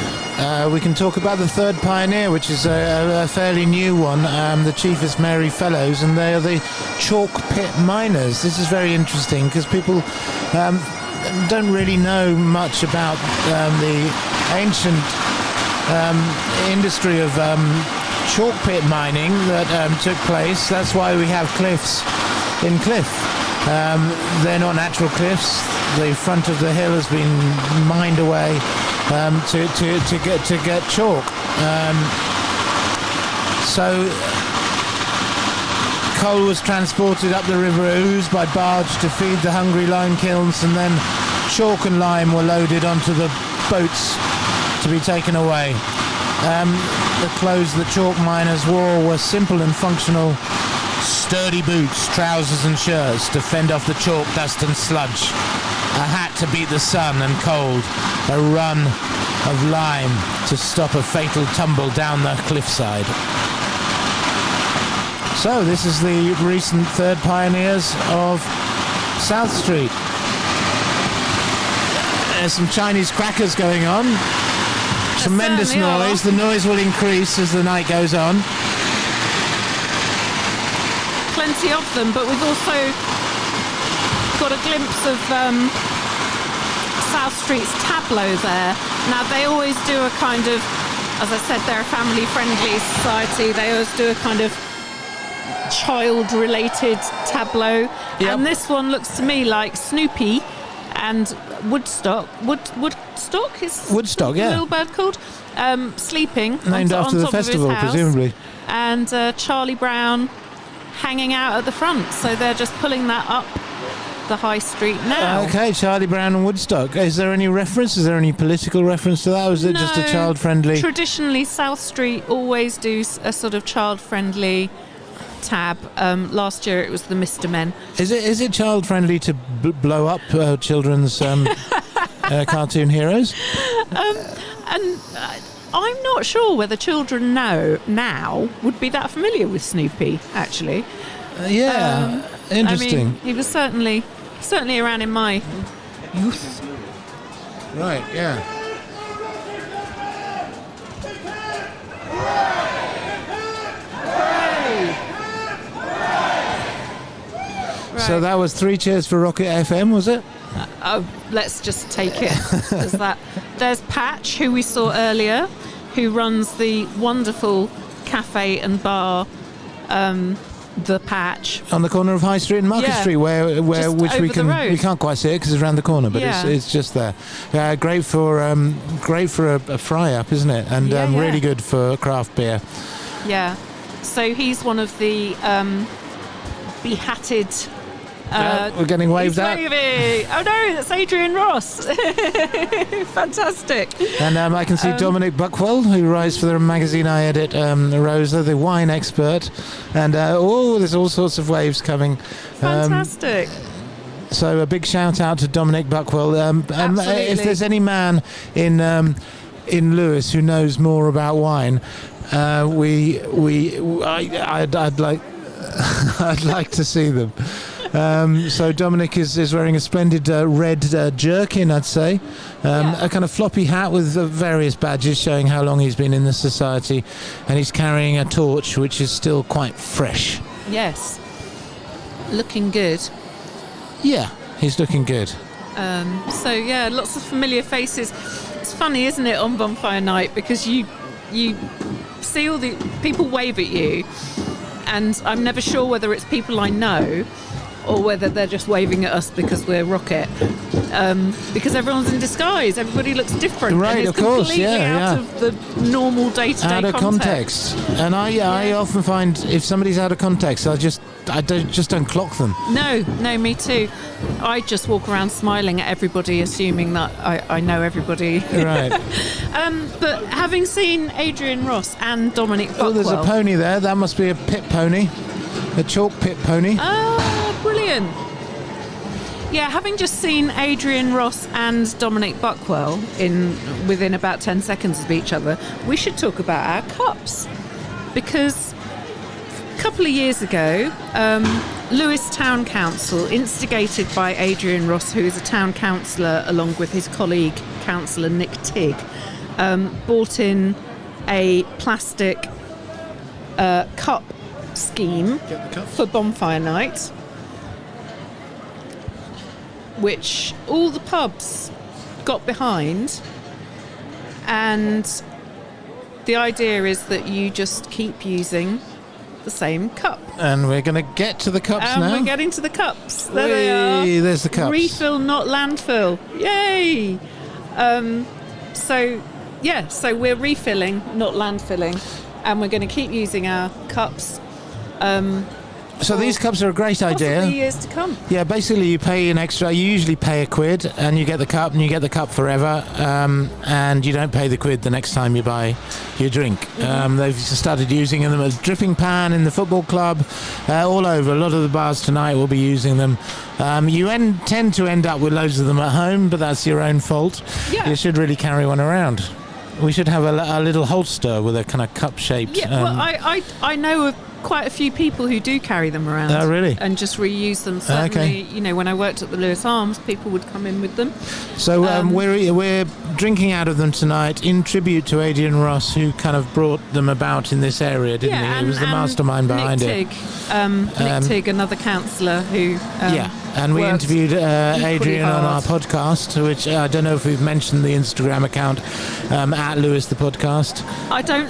we can talk about the third pioneer, which is a fairly new one. The Chief is Mary Fellows, and they are the chalk pit miners. This is very interesting because people don't really know much about the ancient industry of chalk pit mining that took place. That's why we have cliffs in Cliffe. They're not natural cliffs. The front of the hill has been mined away to get chalk. So coal was transported up the River Ouse by barge to feed the hungry lime kilns, and then chalk and lime were loaded onto the boats to be taken away. The clothes the chalk miners wore were simple and functional: sturdy boots, trousers and shirts to fend off the chalk, dust and sludge, a hat to beat the sun and cold, a run of lime to stop a fatal tumble down the cliffside. So this is the recent third pioneers of South Street. There's some Chinese crackers going on. Tremendous noise. The noise will increase as the night goes on. Plenty of them, but we've also got a glimpse of South Street's Tableau there. Now, they always do a kind of, as I said, they're a family-friendly society. They always do a kind of child-related tableau. Yep. And this one looks to me like Snoopy and Woodstock. Woodstock is Woodstock, yeah. The little bird called sleeping named after the festival, presumably. And Charlie Brown hanging out at the front. So they're just pulling that up the high street now. Okay, Charlie Brown and Woodstock. Is there any reference? Is there any political reference to that, or is it just a child-friendly? Traditionally, South Street always do a sort of child-friendly tab. Last year it was the Mr. Men. Is it child-friendly to blow up children's cartoon heroes? And I'm not sure whether children now would be that familiar with Snoopy, actually. Interesting. I mean, he was certainly around in my youth. Right, yeah. Right. So that was 3 cheers for Rocket FM, was it? Let's just take it as that. There's Patch, who we saw earlier, who runs the wonderful cafe and bar, The Patch, on the corner of High Street and Market Street, where which we can't quite see it because it's around the corner, but it's just there. Great for a fry up, isn't it? And really good for craft beer. Yeah. So he's one of the behatted. We're getting waved at. Waving. Oh no, that's Adrian Ross. Fantastic. And I can see Dominic Buckwell, who writes for the magazine I edit, Rosa, the wine expert. And there's all sorts of waves coming. Fantastic. So a big shout out to Dominic Buckwell. If there's any man in Lewes who knows more about wine, I'd like to see them. So Dominic is wearing a splendid red jerkin, I'd say, a kind of floppy hat with various badges showing how long he's been in the society, and he's carrying a torch which is still quite fresh. Yes, looking good. Yeah, he's looking good. Lots of familiar faces. It's funny, isn't it, on Bonfire Night, because you see all the people wave at you, and I'm never sure whether it's people I know or whether they're just waving at us because we're Rocket. Because everyone's in disguise, everybody looks different. Right, and of course, completely out of the normal day-to-day out of context. And I often find if somebody's out of context, I don't clock them. No, me too. I just walk around smiling at everybody, assuming that I know everybody. Right. But having seen Adrian Ross and Dominic Buckwell... Oh, there's a pony there. That must be a pit pony. A chalk pit pony. Ah, brilliant. Yeah, having just seen Adrian Ross and Dominic Buckwell within about 10 seconds of each other, we should talk about our cups. Because a couple of years ago, Lewes Town Council, instigated by Adrian Ross, who is a town councillor along with his colleague, councillor Nick Tigg, bought in a plastic cup scheme for bonfire night, which all the pubs got behind, and the idea is that you just keep using the same cup. And we're going to get to the cups now. We're getting to the cups. There they are. There's the cups. Refill, not landfill. Yay! So we're refilling, not landfilling, and we're going to keep using our cups. So these cups are a great idea. Possibly years to come. Yeah, basically you pay an extra. You usually pay £1 and you get the cup, and you get the cup forever. And you don't pay the £1 the next time you buy your drink. Mm-hmm. They've started using them as dripping pan in the football club, all over. A lot of the bars tonight will be using them. You tend to end up with loads of them at home, but that's your own fault. Yeah. You should really carry one around. We should have a little holster with a kind of cup shaped. Yeah, well, I know of quite a few people who do carry them around. Oh, really? And just reuse them. Certainly, when I worked at the Lewes Arms, people would come in with them. So we're drinking out of them tonight in tribute to Adrian Ross, who kind of brought them about in this area, didn't he? He was the mastermind behind Nick it. Nick Tigg, another councillor who... and we interviewed Adrian on our hard. podcast, which I don't know if we've mentioned the Instagram account, at Lewes the podcast. I don't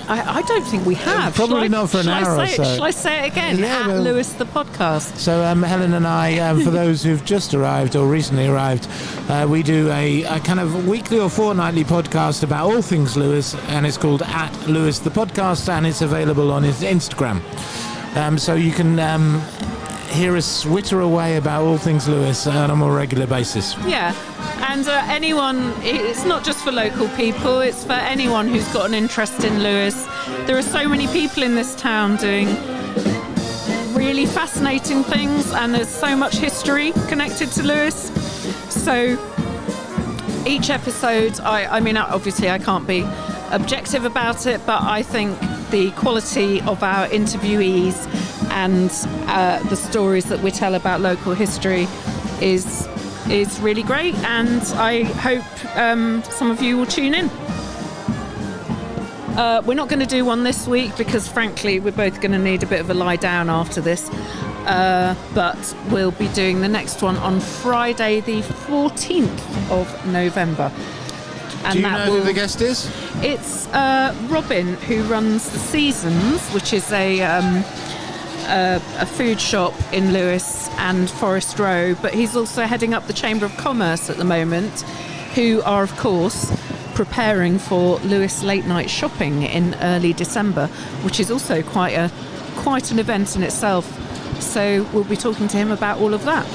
think we have. Probably not for an hour or so. Shall I say it again? Yeah, at Lewes the podcast. So Helen and I, for those who've just arrived or recently arrived, we do a kind of weekly or fortnightly podcast about all things Lewes, and it's called at Lewes the podcast, and it's available on his Instagram. So you can hear us witter away about all things Lewes on a more regular basis. Yeah, and anyone, it's not just for local people, it's for anyone who's got an interest in Lewes. There are so many people in this town doing really fascinating things, and there's so much history connected to Lewes. So each episode, I mean, obviously I can't be objective about it, but I think the quality of our interviewees and the stories that we tell about local history is really great, and I hope some of you will tune in. We're not going to do one this week because frankly we're both going to need a bit of a lie down after this, but we'll be doing the next one on Friday the 14th of November. And do you know who the guest is? It's Robin, who runs the Seasons, which is a food shop in Lewes and Forest Row, but he's also heading up the Chamber of Commerce at the moment, who are of course preparing for Lewes late night shopping in early December, which is also quite an event in itself. So we'll be talking to him about all of that.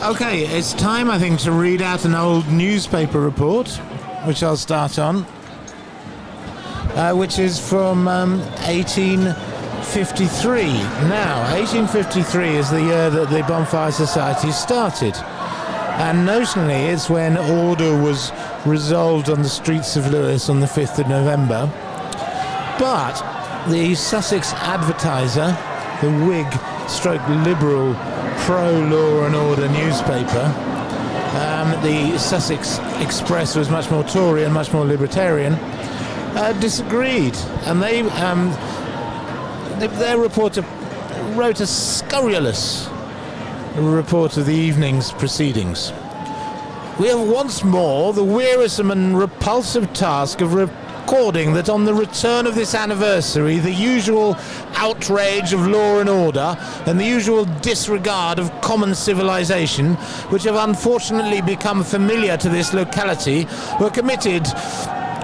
Okay, it's time, I think, to read out an old newspaper report, which I'll start on, which is from 1853. Now, 1853 is the year that the Bonfire Society started, and notionally it's when order was resolved on the streets of Lewes on the 5th of November. But the Sussex Advertiser, the Whig/Liberal pro-law and order newspaper, the Sussex Express was much more Tory and much more libertarian, disagreed, and their reporter wrote a scurrilous report of the evening's proceedings. We have once more the wearisome and repulsive task of recording that on the return of this anniversary, the usual outrage of law and order and the usual disregard of common civilization, which have unfortunately become familiar to this locality, were committed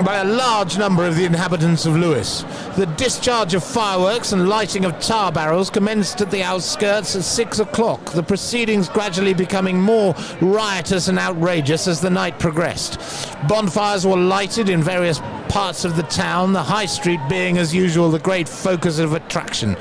by a large number of the inhabitants of Lewes. The discharge of fireworks and lighting of tar barrels commenced at the outskirts at 6 o'clock, the proceedings gradually becoming more riotous and outrageous as the night progressed. Bonfires were lighted in various parts of the town, the high street being as usual the great focus of attraction.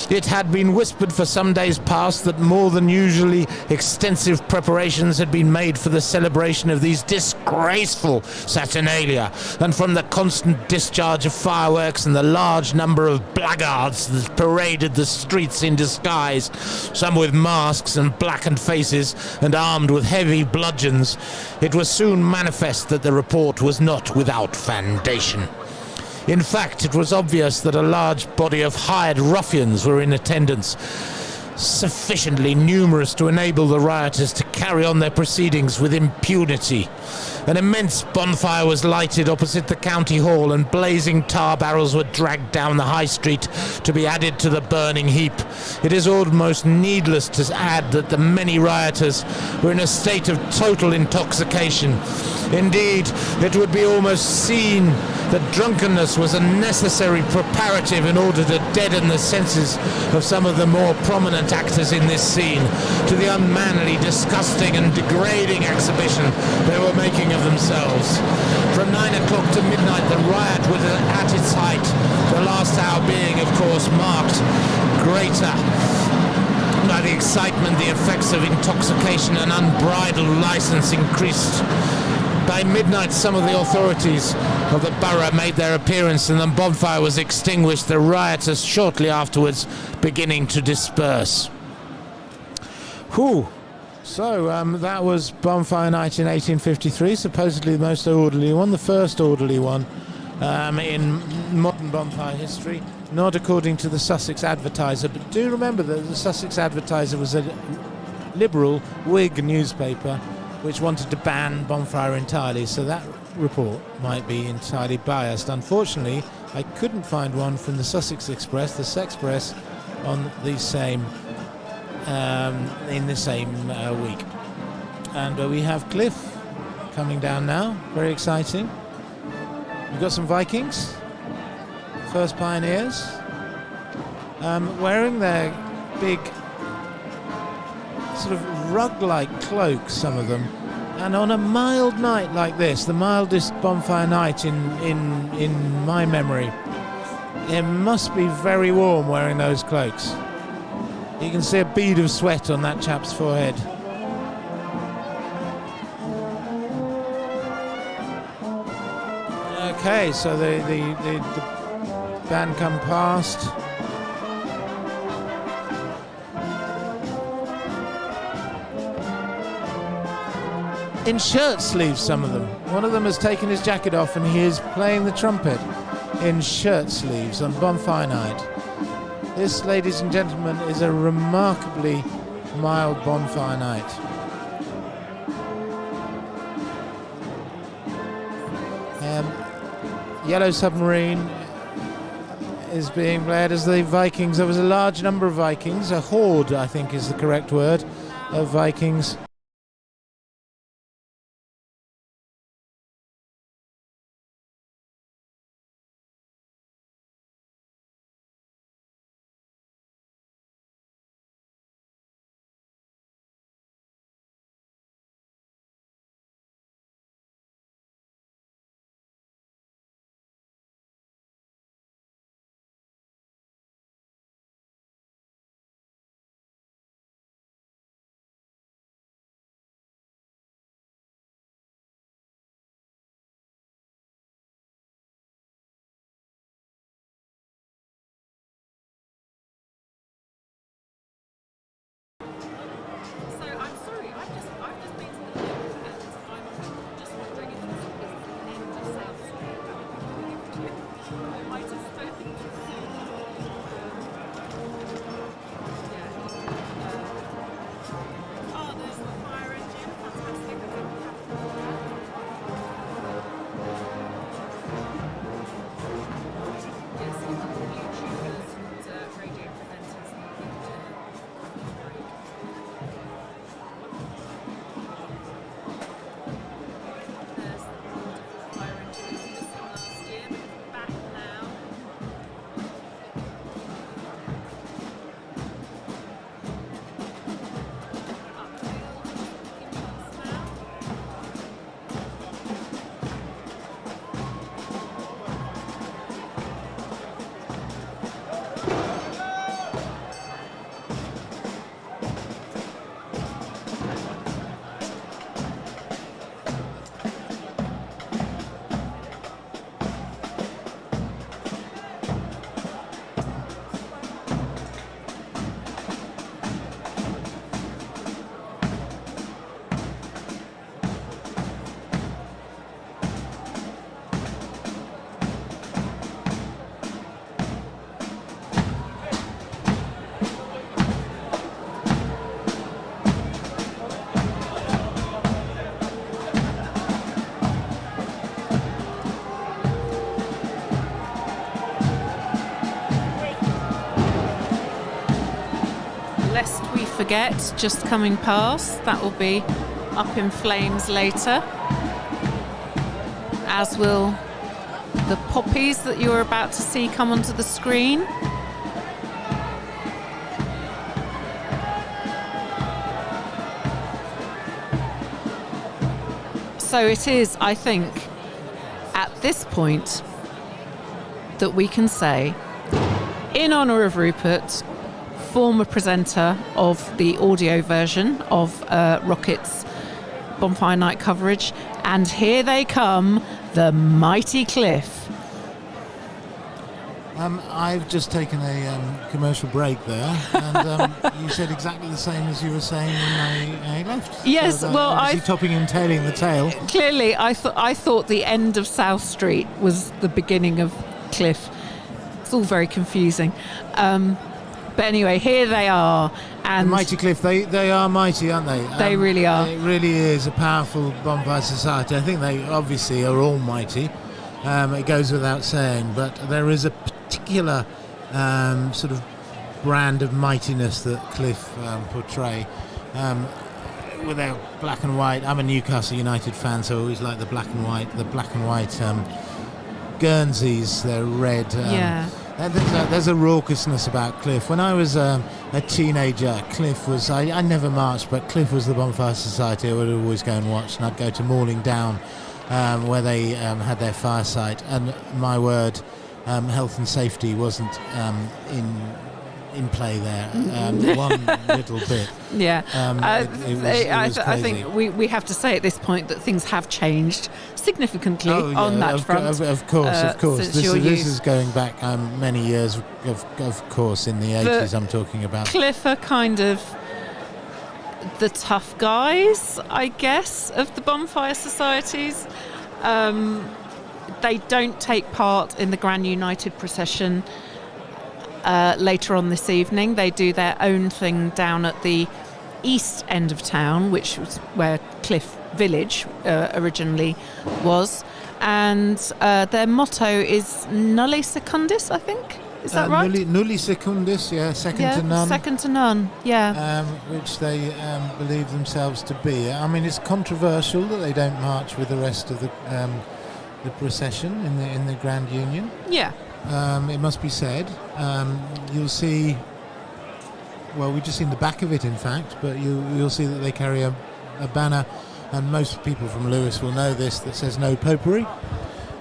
It had been whispered for some days past that more than usually extensive preparations had been made for the celebration of these disgraceful Saturnalia, and from the constant discharge of fireworks and the large number of blackguards that paraded the streets in disguise, some with masks and blackened faces and armed with heavy bludgeons, it was soon manifest that the report was not without foundation. In fact, it was obvious that a large body of hired ruffians were in attendance, sufficiently numerous to enable the rioters to carry on their proceedings with impunity. An immense bonfire was lighted opposite the county hall, and blazing tar barrels were dragged down the high street to be added to the burning heap. It is almost needless to add that the many rioters were in a state of total intoxication. Indeed, it would be almost seen that drunkenness was a necessary preparative in order to deaden the senses of some of the more prominent actors in this scene to the unmanly, disgusting and degrading exhibition they were making of themselves. From 9 o'clock to midnight the riot was at its height, the last hour being, of course, marked greater by the excitement. The effects of intoxication and unbridled license increased. By midnight, some of the authorities of the borough made their appearance, and the bonfire was extinguished, the rioters shortly afterwards beginning to disperse. Whew. So that was Bonfire Night in 1853, supposedly the most orderly one, the first orderly one in modern bonfire history, not according to the Sussex Advertiser. But do remember that the Sussex Advertiser was a liberal Whig newspaper which wanted to ban bonfire entirely, so that report might be entirely biased. Unfortunately, I couldn't find one from the Sussex Express, the Sexpress, on the same in the same week. And we have Cliffe coming down now, very exciting. We've got some Vikings, first pioneers, wearing their big sort of rug-like cloaks, some of them, and on a mild night like this, the mildest bonfire night in my memory, it must be very warm wearing those cloaks. You can see a bead of sweat on that chap's forehead. Okay, so the band come past. In shirt sleeves, some of them. One of them has taken his jacket off and he is playing the trumpet in shirt sleeves on bonfire night. This, ladies and gentlemen, is a remarkably mild bonfire night. Yellow Submarine is being played as the Vikings. There was a large number of Vikings, a horde, I think is the correct word, of Vikings. forget, just coming past. That will be up in flames later, as will the poppies that you're about to see come onto the screen. So it is, I think, at this point that we can say, in honour of Rupert, former presenter of the audio version of Rocket's Bonfire Night coverage, and here they come, the mighty Cliffe. I've just taken a commercial break there, and you said exactly the same as you were saying when I left. Yes, so well, topping and tailing the tail. Clearly, I thought the end of South Street was the beginning of Cliffe. It's all very confusing. But anyway, here they are. And the mighty Cliffe, they are mighty, aren't they? They really are. It really is a powerful bonfire society. I think they obviously are all mighty. It goes without saying, but there is a particular sort of brand of mightiness that Cliffe portray. With their black and white, I'm a Newcastle United fan, so I always like the black and white Guernseys. They're red. Yeah. There's a raucousness about Cliffe. When I was a teenager, Cliffe was, I never marched, but Cliffe was the Bonfire Society I would always go and watch, and I'd go to Malling Down, where they had their fireside, and my word, health and safety wasn't in play there one little bit. Yeah, I think we have to say at this point that things have changed significantly on that front. Of course. Since This is going back many years, of course, in the 80s I'm talking about. Cliffe are kind of the tough guys, I guess, of the bonfire societies. They don't take part in the Grand United Procession later on this evening. They do their own thing down at the east end of town, which was where Cliffe Village originally was. And their motto is Nulli Secundis, I think. Is that right? Nulli Secundis, second to none. Second to none, yeah. Which they believe themselves to be. I mean, it's controversial that they don't march with the rest of the procession in the Grand Union. Yeah. It must be said. You'll see. Well, we've just seen the back of it, in fact, but you'll see that they carry a banner, and most people from Lewes will know this, that says "No Popery,"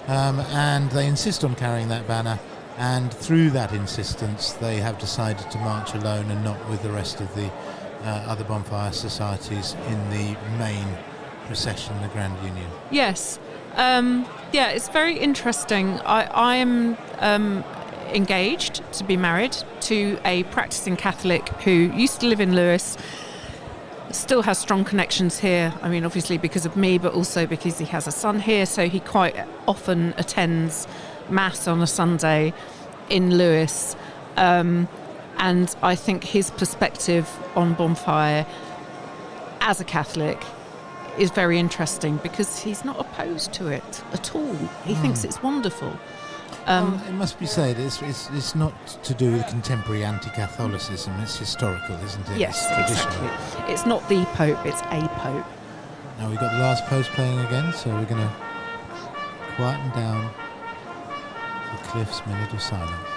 and they insist on carrying that banner. And through that insistence, they have decided to march alone and not with the rest of the other bonfire societies in the main procession, the Grand Union. Yes. It's very interesting. I am engaged to be married to a practicing Catholic who used to live in Lewes, still has strong connections here. I mean, obviously because of me, but also because he has a son here, so he quite often attends Mass on a Sunday in Lewes. And I think his perspective on bonfire as a Catholic is very interesting because he's not opposed to it at all. He thinks it's wonderful. Well, it must be said, it's not to do with contemporary anti-Catholicism. It's historical, isn't it? Yes, it's traditional. Exactly. It's not the Pope, it's a Pope. Now we've got the last post playing again, so we're going to quieten down for Cliffe's minute of silence.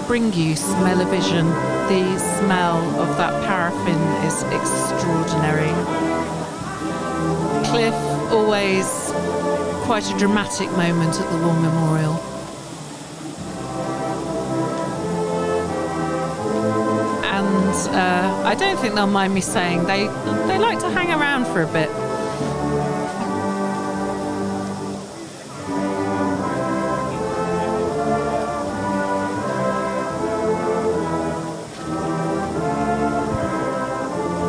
Bring you smell-o-vision. The smell of that paraffin is extraordinary. Cliffe, always quite a dramatic moment at the War Memorial. And I don't think they'll mind me saying they like to hang around for a bit.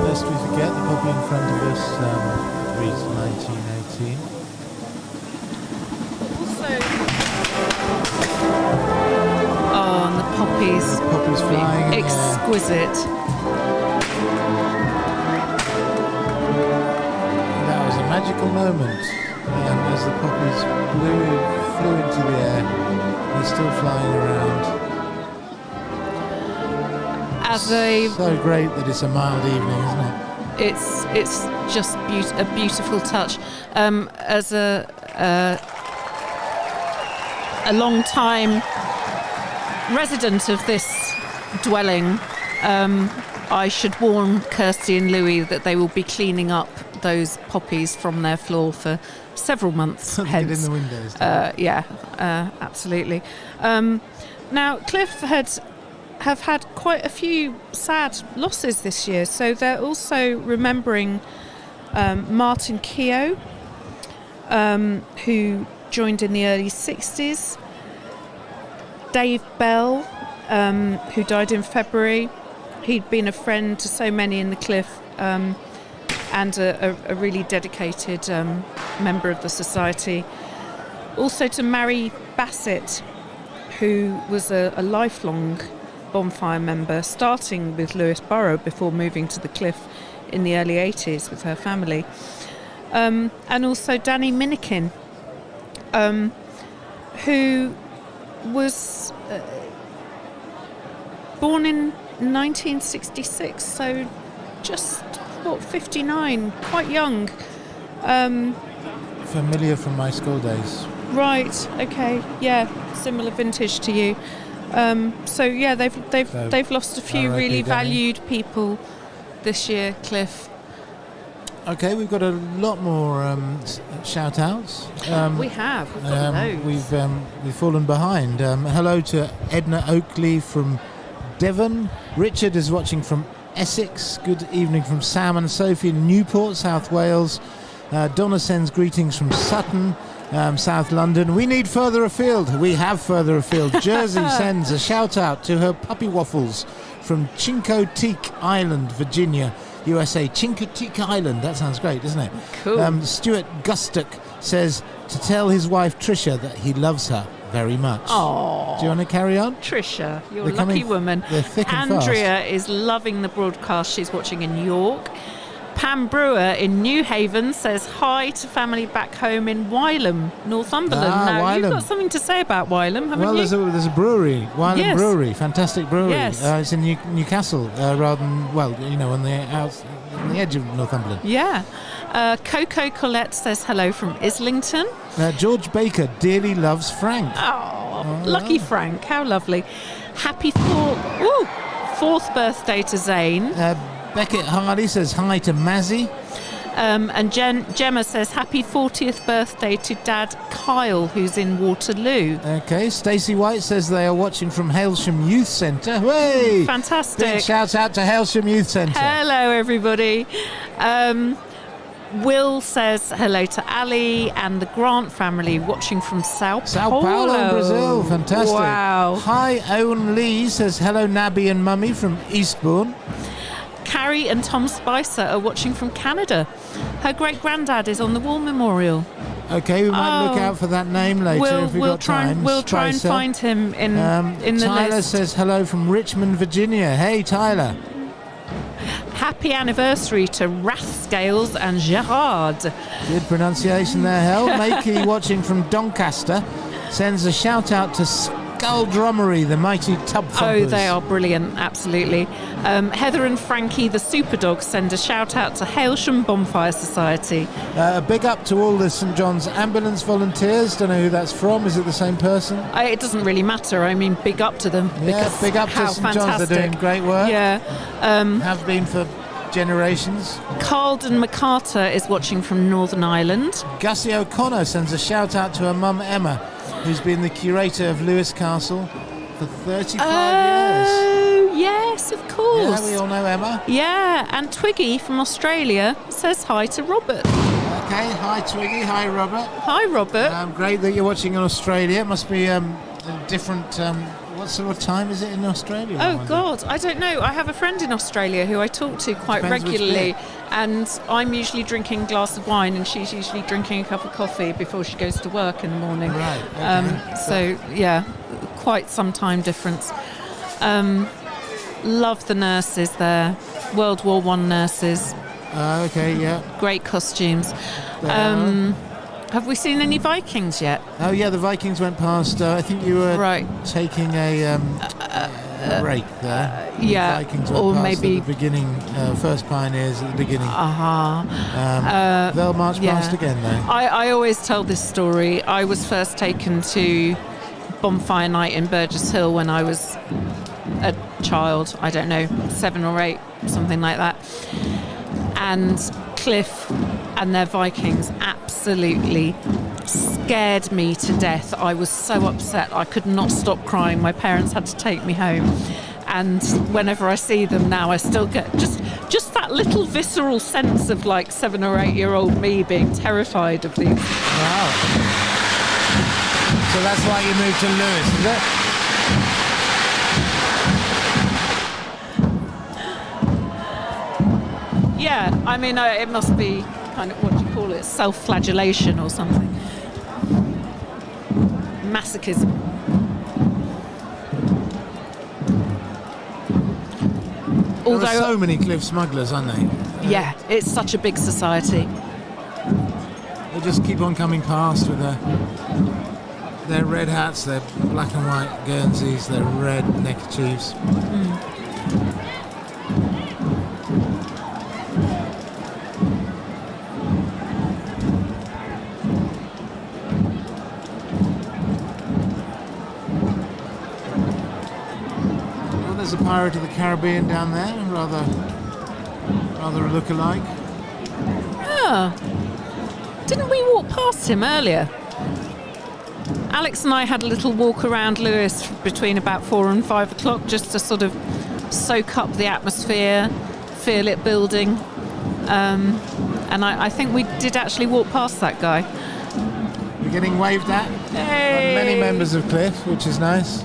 Lest we forget, the poppy in front of us reads 1918. Oh, and the poppies. Poppies flying. Exquisite. That was a magical moment as the poppies flew into the air. They're still flying around. So great that it's a mild evening, isn't it? It's just a beautiful touch. As a long time resident of this dwelling, I should warn Kirsty and Louis that they will be cleaning up those poppies from their floor for several months hence. Get in the windows. Absolutely. Now, Cliffe have had quite a few sad losses this year, so they're also remembering Martin Keogh, who joined in the early 60s, Dave Bell, who died in February. He'd been a friend to so many in the Cliffe, and a really dedicated member of the society. Also to Mary Bassett, who was a lifelong bonfire member, starting with Lewes Borough before moving to the Cliffe in the early 80s with her family. And also Danny Minikin, who was born in 1966, so just, 59, quite young. Familiar from my school days. Right, okay, yeah, similar vintage to you. They've lost a few really valued people this year, Cliffe. Okay, we've got a lot more shout-outs. We've got loads. We've fallen behind. Hello to Edna Oakley from Devon. Richard is watching from Essex. Good evening from Sam and Sophie in Newport, South Wales. Donna sends greetings from Sutton, South London. We need further afield. We have further afield. Jersey sends a shout out to her puppy waffles from Chincoteague Island, Virginia, USA. Chincoteague Island. That sounds great, doesn't it? Cool. Stuart Gustick says to tell his wife Tricia that he loves her very much. Oh, do you want to carry on? Tricia, you're a lucky woman. They're thick and Andrea fast. is loving the broadcast. She's watching in York. Pam Brewer in New Haven says hi to family back home in Wylam, Northumberland. Now, Wylam. You've got something to say about Wylam, haven't you? There's a brewery, Wylam Brewery, fantastic brewery. Yes. It's in Newcastle, rather than, on the edge of Northumberland. Yeah. Coco Collette says hello from Islington. George Baker dearly loves Frank. Oh, lucky Frank, how lovely. Happy 4th birthday to Zane. Beckett Hardy says hi to Mazzy. And Gemma says happy 40th birthday to Dad Kyle, who's in Waterloo. Okay, Stacey White says they are watching from Hailsham Youth Centre. Hey! Fantastic. Big shout out to Hailsham Youth Centre. Hello, everybody. Will says hello to Ali and the Grant family watching from Sao Paulo, Brazil. Fantastic. Wow. Hi, Owen Lee says hello, Nabby and Mummy from Eastbourne. Carrie and Tom Spicer are watching from Canada. Her great-granddad is on the War Memorial. Okay, we might look out for that name later if we've got time. We'll try and find him in the list. Tyler says hello from Richmond, Virginia. Hey, Tyler. Happy anniversary to Rathscales and Gerard. Good pronunciation there, Hel. Makey watching from Doncaster sends a shout out to Skull Drummery, the mighty tub thumpers. Oh, they are brilliant, absolutely. Heather and Frankie, the Superdogs, send a shout out to Hailsham Bonfire Society. A big up to all the St John's ambulance volunteers. Don't know who that's from. Is it the same person? It doesn't really matter. I mean, big up to them. Yeah, big up to St John's. They're doing great work. Yeah. Have been for generations. Carlton MacArthur is watching from Northern Ireland. Gussie O'Connor sends a shout out to her mum Emma, who's been the curator of Lewes Castle for 35 years. Oh, yes, of course. Yeah, we all know Emma. Yeah, and Twiggy from Australia says hi to Robert. Okay, hi Twiggy, hi Robert. Hi, Robert. Great that you're watching in Australia. It must be a different... what sort of time is it in Australia? Oh, God, I don't know. I have a friend in Australia who I talk to quite regularly, and I'm usually drinking a glass of wine, and she's usually drinking a cup of coffee before she goes to work in the morning. Right. Okay. So, yeah, quite some time difference. Love the nurses there. World War I nurses. Okay, yeah. Great costumes. Have we seen any Vikings yet? Oh, yeah, the Vikings went past. I think you were taking a break there. Yeah, the Vikings went or past maybe at the beginning, first pioneers at the beginning. They'll march past again, though. I always tell this story. I was first taken to Bonfire Night in Burgess Hill when I was a child, I don't know, 7 or 8, something like that. And Cliffe and their Vikings absolutely scared me to death. I was so upset I could not stop crying. My parents had to take me home, and whenever I see them now I still get just that little visceral sense of like 7 or 8 year old me being terrified of these. Wow. So that's why you moved to Lewes, is it? Yeah, I mean, it must be kind of, what do you call it, self-flagellation or something. Masochism. There are so many Cliffe smugglers, aren't they? Yeah, it's such a big society. They just keep on coming past with their red hats, their black and white Guernseys, their red neckerchiefs. There's a Pirate of the Caribbean down there, rather a look-alike. Yeah. Didn't we walk past him earlier? Alex and I had a little walk around Lewes between about 4 and 5 o'clock just to sort of soak up the atmosphere, feel it building. And I think we did actually walk past that guy. You're getting waved at? Hey. Many members of Cliffe, which is nice.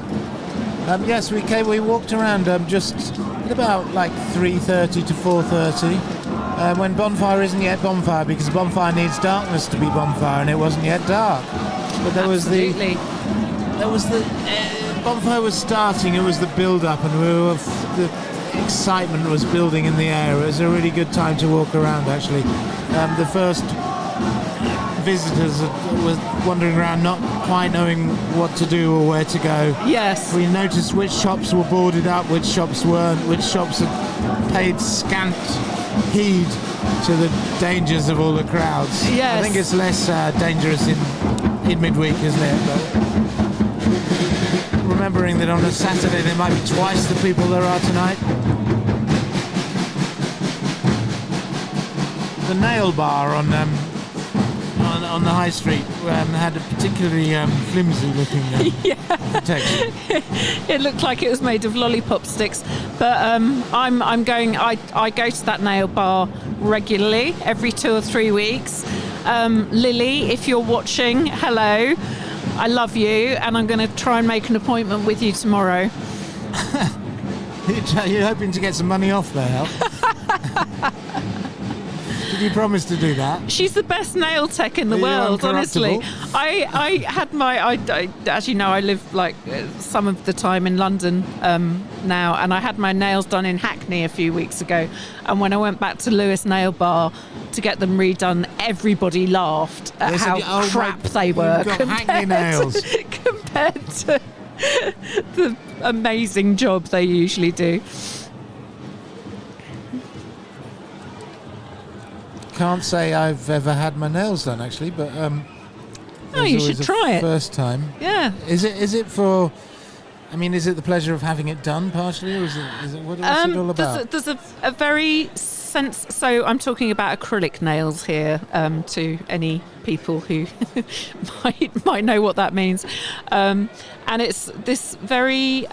Yes, we walked around just at about like 3:30 to 4:30 when bonfire isn't yet bonfire, because bonfire needs darkness to be bonfire, and it wasn't yet dark. But there was the bonfire was starting. It was the build-up, and the excitement was building in the air. It was a really good time to walk around. Actually, the first visitors were wandering around, not quite knowing what to do or where to go. Yes. We noticed which shops were boarded up, which shops weren't, which shops had paid scant heed to the dangers of all the crowds. Yes. I think it's less dangerous in midweek, isn't it? remembering that on a Saturday there might be twice the people there are tonight. The nail bar on the high street had a particularly flimsy looking protection. It looked like it was made of lollipop sticks, but I'm going. I go to that nail bar regularly, every 2 or 3 weeks. Lily, if you're watching, hello, I love you, and I'm going to try and make an appointment with you tomorrow. You're hoping to get some money off there, Hel? Did you promise to do that? She's the best nail tech in the world, honestly. I had I as you know, I live like some of the time in London now, and I had my nails done in Hackney a few weeks ago, and when I went back to Lewes Nail Bar to get them redone, everybody laughed at how crap they were Hackney nails. compared to the amazing job they usually do. Can't say I've ever had my nails done actually, but you should try it. First time. Yeah. Is it for? I mean, is it the pleasure of having it done partially, or is it what's it all about? There's a very sense. So I'm talking about acrylic nails here to any people who might know what that means, and it's this very.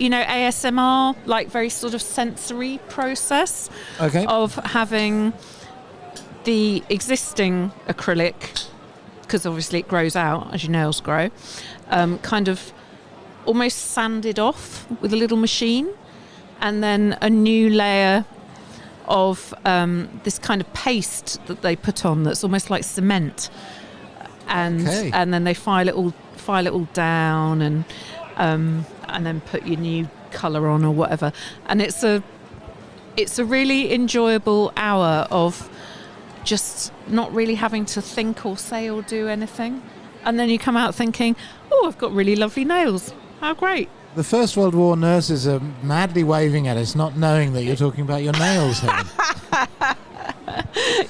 ASMR, like very sort of sensory process of having the existing acrylic, because obviously it grows out as your nails grow, kind of almost sanded off with a little machine, and then a new layer of this kind of paste that they put on that's almost like cement, and then they file it all down and then put your new colour on or whatever, and it's a really enjoyable hour of just not really having to think or say or do anything, and then you come out thinking, oh, I've got really lovely nails, how great. The First World War nurses are madly waving at us, not knowing that you're talking about your nails, Helen.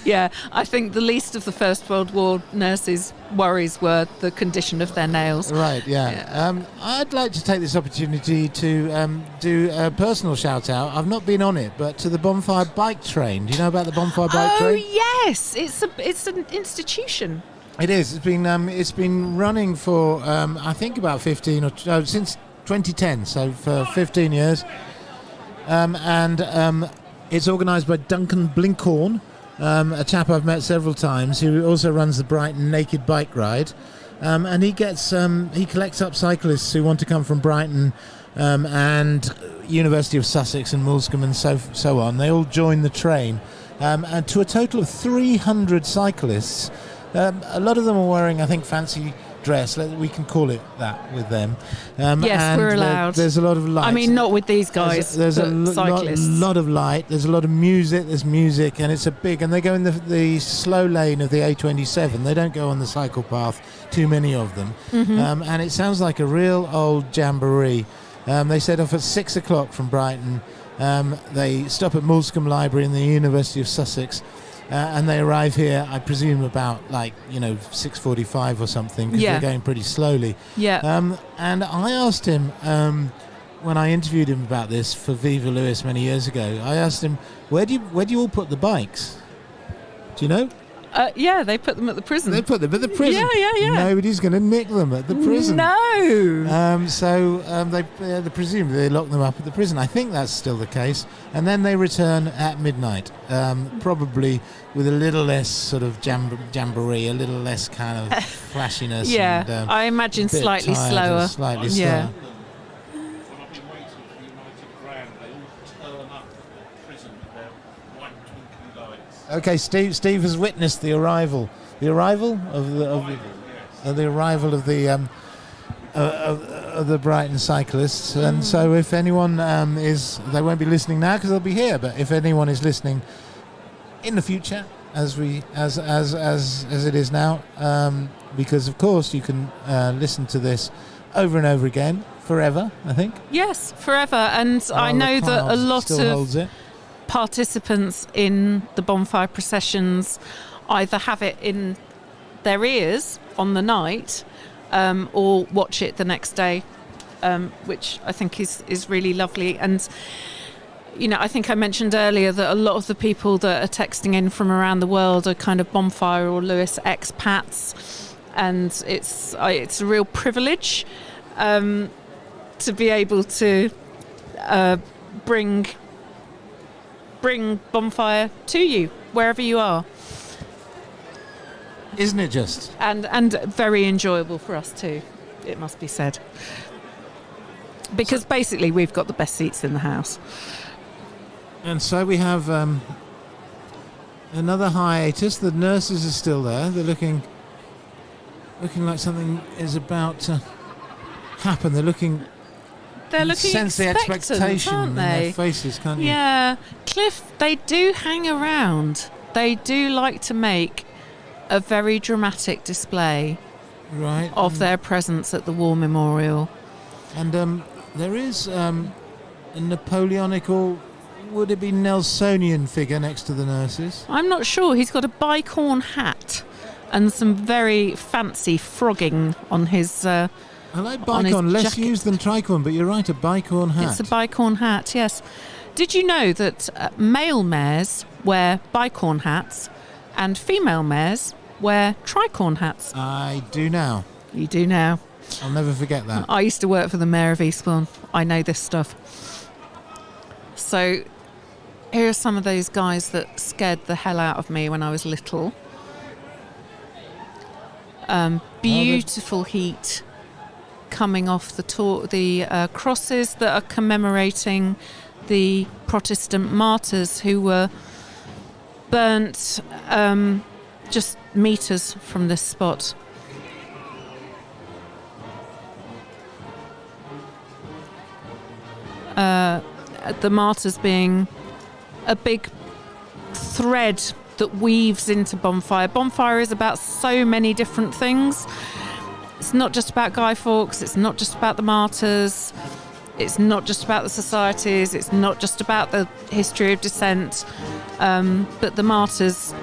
Yeah, I think the least of the First World War nurses' worries were the condition of their nails. Right, yeah. I'd like to take this opportunity to do a personal shout-out. I've not been on it, but to the Bonfire Bike Train. Do you know about the Bonfire Bike Train? Oh, yes. It's an institution. It is. It's been running for, I think, about 15 or since 2010, so for 15 years. And it's organised by Duncan Blinkhorn, a chap I've met several times, who also runs the Brighton Naked Bike Ride, and he collects up cyclists who want to come from Brighton and University of Sussex and Moulscombe and so on. They all join the train, and to a total of 300 cyclists. A lot of them are wearing, I think, fancy dress, we can call it that with them. Yes, we're allowed. There's a lot of light. I mean, not with these guys. There's a cyclists. lot of light. There's a lot of music. There's music, and it's big. And they go in the slow lane of the A27. They don't go on the cycle path. Too many of them. Mm-hmm. And it sounds like a real old jamboree. They set off at 6 o'clock from Brighton. They stop at Moulscombe Library in the University of Sussex. And they arrive here, I presume, about 6:45 or something, because they're going pretty slowly. Yeah. And I asked him when I interviewed him about this for Viva Lewis many years ago. I asked him, where do you all put the bikes? Do you know? Yeah, they put them at the prison. They put them at the prison. Yeah. Nobody's going to nick them at the prison. No. They presumably they lock them up at the prison. I think that's still the case. And then they return at midnight, probably with a little less sort of jamboree, a little less kind of flashiness. Yeah, and, I imagine slightly slower. Slightly yeah. slower. Okay, Steve has witnessed the arrival of the Brighton cyclists, and so if anyone they won't be listening now because they'll be here. But if anyone is listening in the future, as it is now, because of course you can listen to this over and over again forever. I think. Yes, forever, and I know that a lot of participants in the bonfire processions either have it in their ears on the night, or watch it the next day, which I think is really lovely. And I think I mentioned earlier that a lot of the people that are texting in from around the world are kind of Bonfire or Lewes expats, and it's a real privilege to be able to bring Bonfire to you wherever you are. Isn't it just? And very enjoyable for us too, it must be said. Because basically we've got the best seats in the house. And so we have another hiatus. The nurses are still there. They're looking like something is about to happen. They're looking sense the expectation aren't in they? their faces, can't you? Yeah. Cliffe, they do hang around. They do like to make a very dramatic display of their presence at the War Memorial. And there is a Napoleonic, or would it be Nelsonian figure next to the nurses? I'm not sure. He's got a bicorn hat and some very fancy frogging on his I like bicorn, less jacket. used than tricorn, but you're right, a bicorn hat. It's a bicorn hat, yes. Did you know that male mares wear bicorn hats and female mares wear tricorn hats? I do now. You do now. I'll never forget that. I used to work for the Mayor of Eastbourne. I know this stuff. So here are some of those guys that scared the hell out of me when I was little. Beautiful heat coming off the crosses that are commemorating the Protestant martyrs who were burnt just metres from this spot. The martyrs being a big thread that weaves into Bonfire. Bonfire is about so many different things. It's not just about Guy Fawkes, it's not just about the martyrs, it's not just about the societies, it's not just about the history of dissent, but the martyrs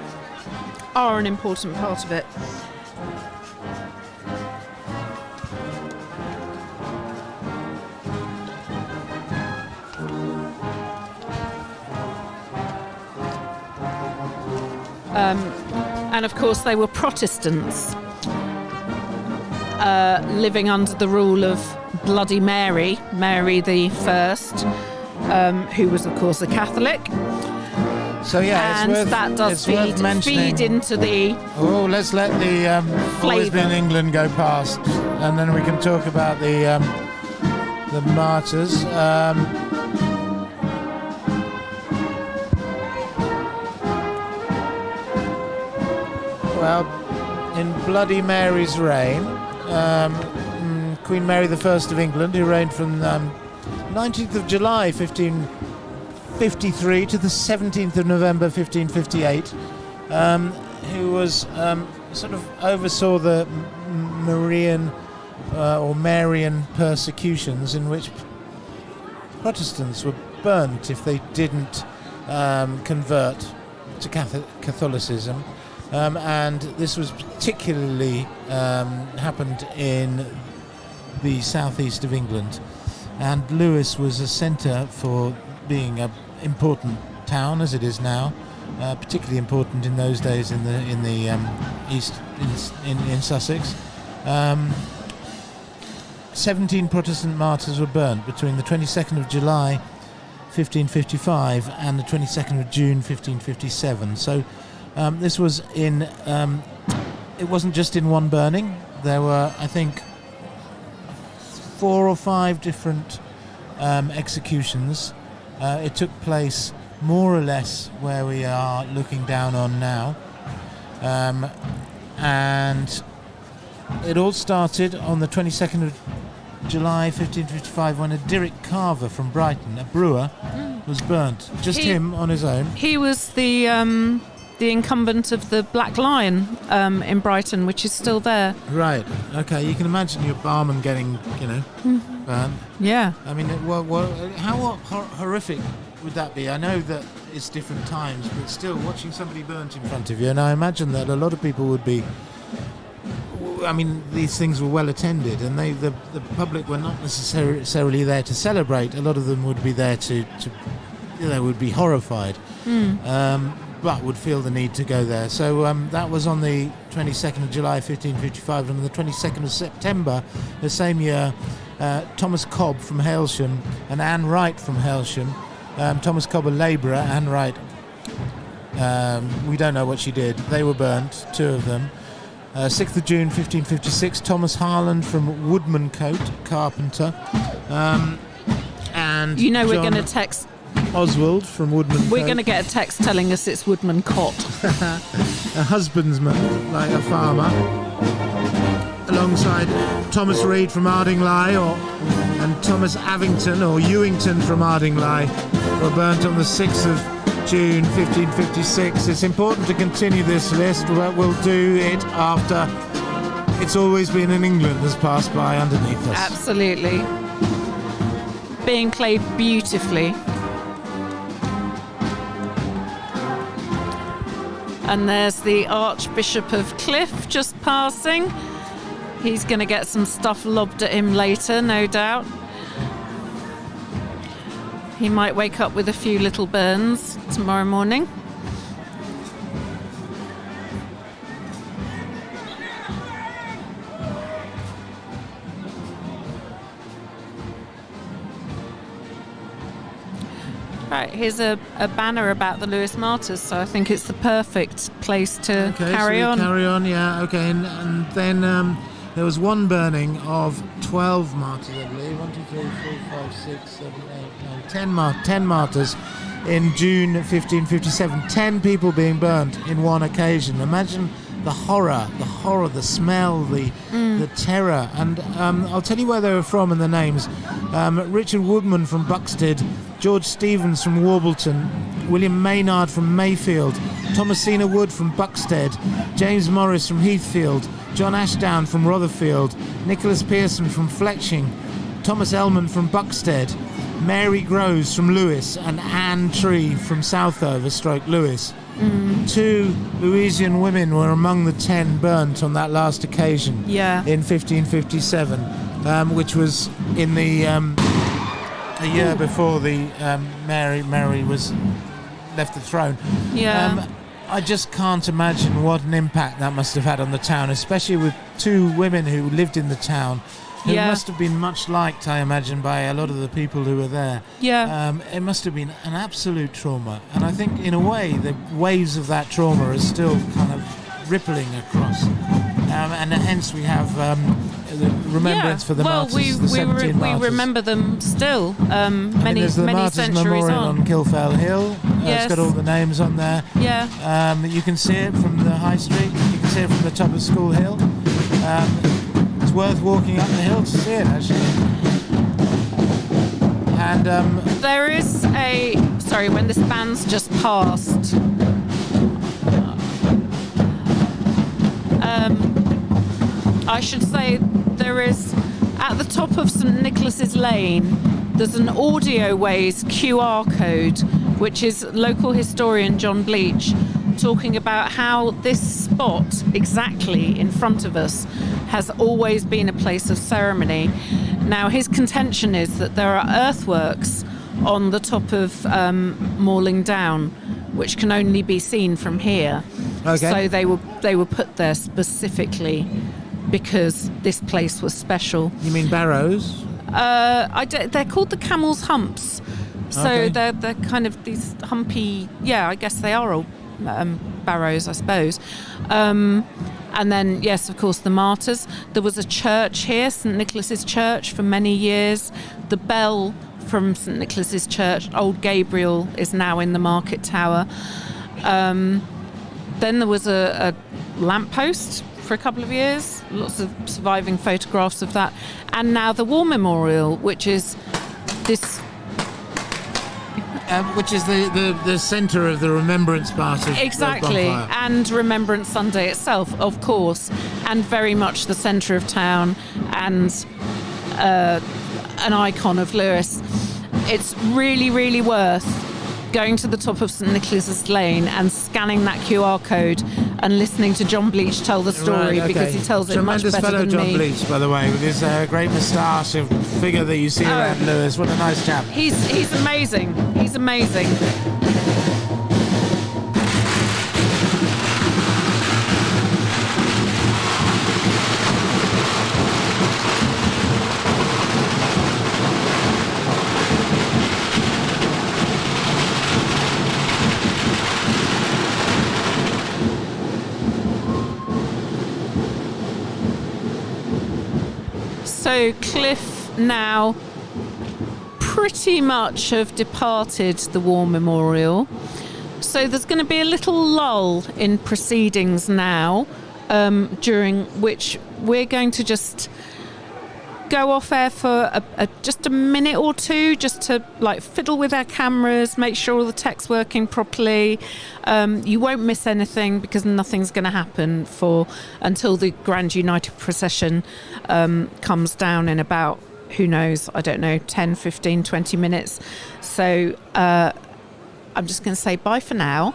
are an important part of it. And of course they were Protestants living under the rule of Bloody Mary, Mary the First, who was of course a Catholic. So yeah, and it's worth, that does worth mentioning. feed into the Oh, let's let the Always Been England go past, and then we can talk about the martyrs. Well, in Bloody Mary's reign, Queen Mary the First of England, who reigned from 19th of July 1553 to the 17th of November 1558, who was sort of oversaw the Marian or Marian persecutions, in which Protestants were burnt if they didn't convert to Catholicism. And this was particularly happened in the southeast of England, and Lewes was a centre for being an important town, as it is now, particularly important in those days in the east in Sussex. 17 Protestant martyrs were burnt between the 22nd of July 1555 and the 22nd of June 1557. So this was in, it wasn't just in one burning. There were, I think, 4 or 5 different executions. It took place more or less where we are looking down on now. And it all started on the 22nd of July 1555 when a Dirk Carver from Brighton, a brewer, was burnt. Just him on his own. He was the incumbent of the Black Lion in Brighton, which is still there. Right. Okay. You can imagine your barman getting, burnt. Yeah. I mean, how horrific would that be? I know that it's different times, but still, watching somebody burnt in front of you, and I imagine that a lot of people would be I mean, these things were well attended, and the public were not necessarily there to celebrate. A lot of them would be there to would be horrified, but would feel the need to go there. So that was on the 22nd of July 1555, and on the 22nd of September the same year, Thomas Cobb from Hailsham and Anne Wright from Hailsham, Thomas Cobb a labourer, Anne Wright, we don't know what she did, they were burnt, two of them. 6th of June 1556, Thomas Harland from Woodmancote, carpenter, and You know, we're John going to text. Oswald from Woodmancote. We're going to get a text telling us it's Woodmancote. A husbandsman, like a farmer, alongside Thomas Reed from Ardingly, and Thomas Avington or Ewington from Ardingly, were burnt on the 6th of June 1556. It's important to continue this list, but we'll do it after It's Always Been in England has passed by underneath us. Absolutely. Being played beautifully. And there's the Archbishop of Cliffe just passing. He's going to get some stuff lobbed at him later, no doubt. He might wake up with a few little burns tomorrow morning. Right, here's a banner about the Lewes Martyrs, so I think it's the perfect place to carry on. Carry on, yeah, okay. And then there was one burning of 12 martyrs, I believe. 1, 2, 3, 4, 5, 6, 7, 8, 9, 10 martyrs in June 1557. 10 people being burnt in one occasion. Imagine the horror, the smell, the terror. And I'll tell you where they were from and the names. Richard Woodman from Buxted, George Stevens from Warbleton, William Maynard from Mayfield, Thomasina Wood from Buxted, James Morris from Heathfield, John Ashdown from Rotherfield, Nicholas Pearson from Fletching, Thomas Ellman from Buxted, Mary Groves from Lewes, and Anne Tree from Southover Lewes. 2 Louisian women were among the 10 burnt on that last occasion in 1557, which was in the a year before the Mary was left the throne. I just can't imagine what an impact that must have had on the town, especially with 2 women who lived in the town, who must have been much liked, I imagine, by a lot of the people who were there. It must have been an absolute trauma, and I think in a way the waves of that trauma are still kind of rippling across, and hence we have the remembrance for the martyrs, the 17 martyrs. We remember them still, many there's the Martyrs centuries Memorial on. Kilfell Hill. It's got all the names on there. You can see it from the High Street. You can see it from the top of School Hill. It's worth walking up the hill to see it, actually. And there is when this band's just passed. I should say there is, at the top of St Nicholas's Lane, there's an Audioways QR code, which is local historian John Bleach talking about how this spot exactly in front of us has always been a place of ceremony. Now, his contention is that there are earthworks on the top of Morling Down, which can only be seen from here. So they were put there specifically because this place was special. You mean barrows? They're called the Camel's Humps. So they're kind of these humpy. I guess they are all barrows, I suppose. And then, yes, of course, the Martyrs. There was a church here, St Nicholas's Church, for many years. The bell from St Nicholas's Church, Old Gabriel, is now in the Market Tower. Then there was a lamppost for a couple of years, lots of surviving photographs of that. And now the War Memorial, which is this... which is the centre of the remembrance part of exactly, Bonfire. And Remembrance Sunday itself, of course, and very much the centre of town and an icon of Lewes. It's really, really worth going to the top of St Nicholas's Lane and scanning that QR code and listening to John Bleach tell the story, Right, okay. because he tells it much Tremendous better fellow than John me. Bleach, by the way, with his great moustache and figure that you see around Lewes. What a nice chap. He's amazing. He's amazing. So Cliffe now pretty much have departed the War Memorial. So there's going to be a little lull in proceedings now, during which we're going to just go off air for just a minute or two, just to like fiddle with our cameras, make sure all the tech's working properly. You won't miss anything, because nothing's going to happen until the Grand United Procession comes down in about, who knows, I don't know, 10, 15, 20 minutes. So I'm just going to say bye for now,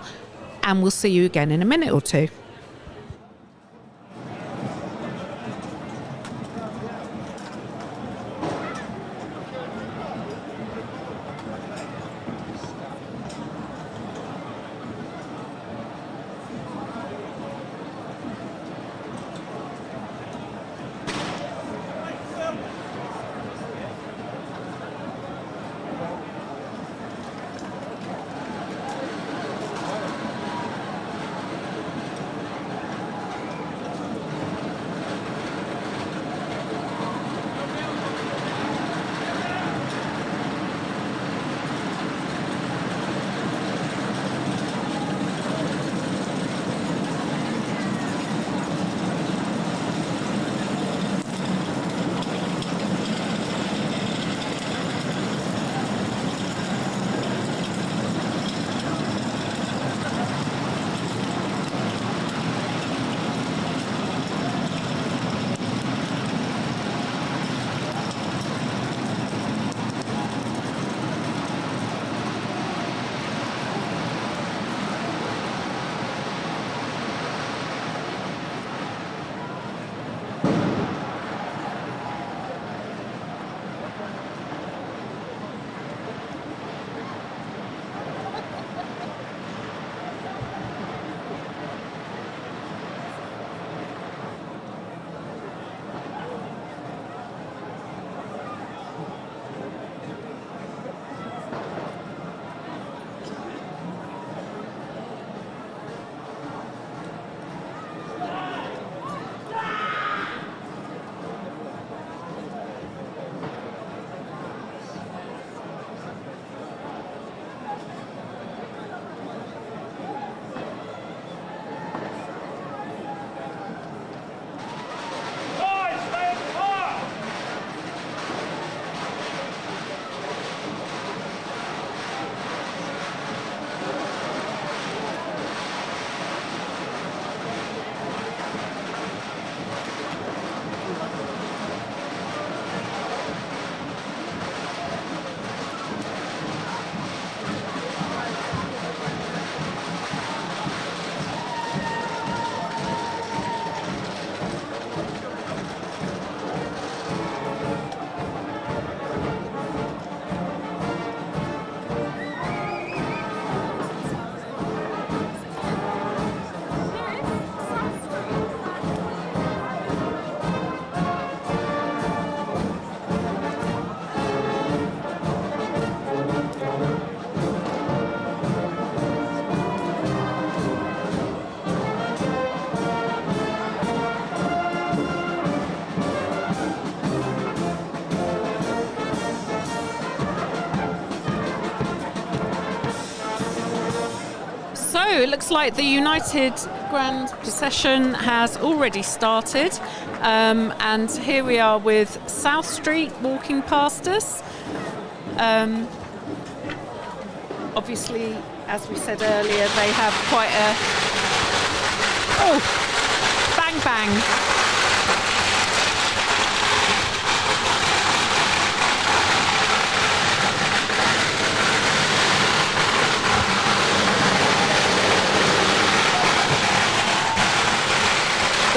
and we'll see you again in a minute or two. So it looks like the United Grand Procession has already started, and here we are with South Street walking past us. Obviously, as we said earlier, they have quite a... Oh, bang bang.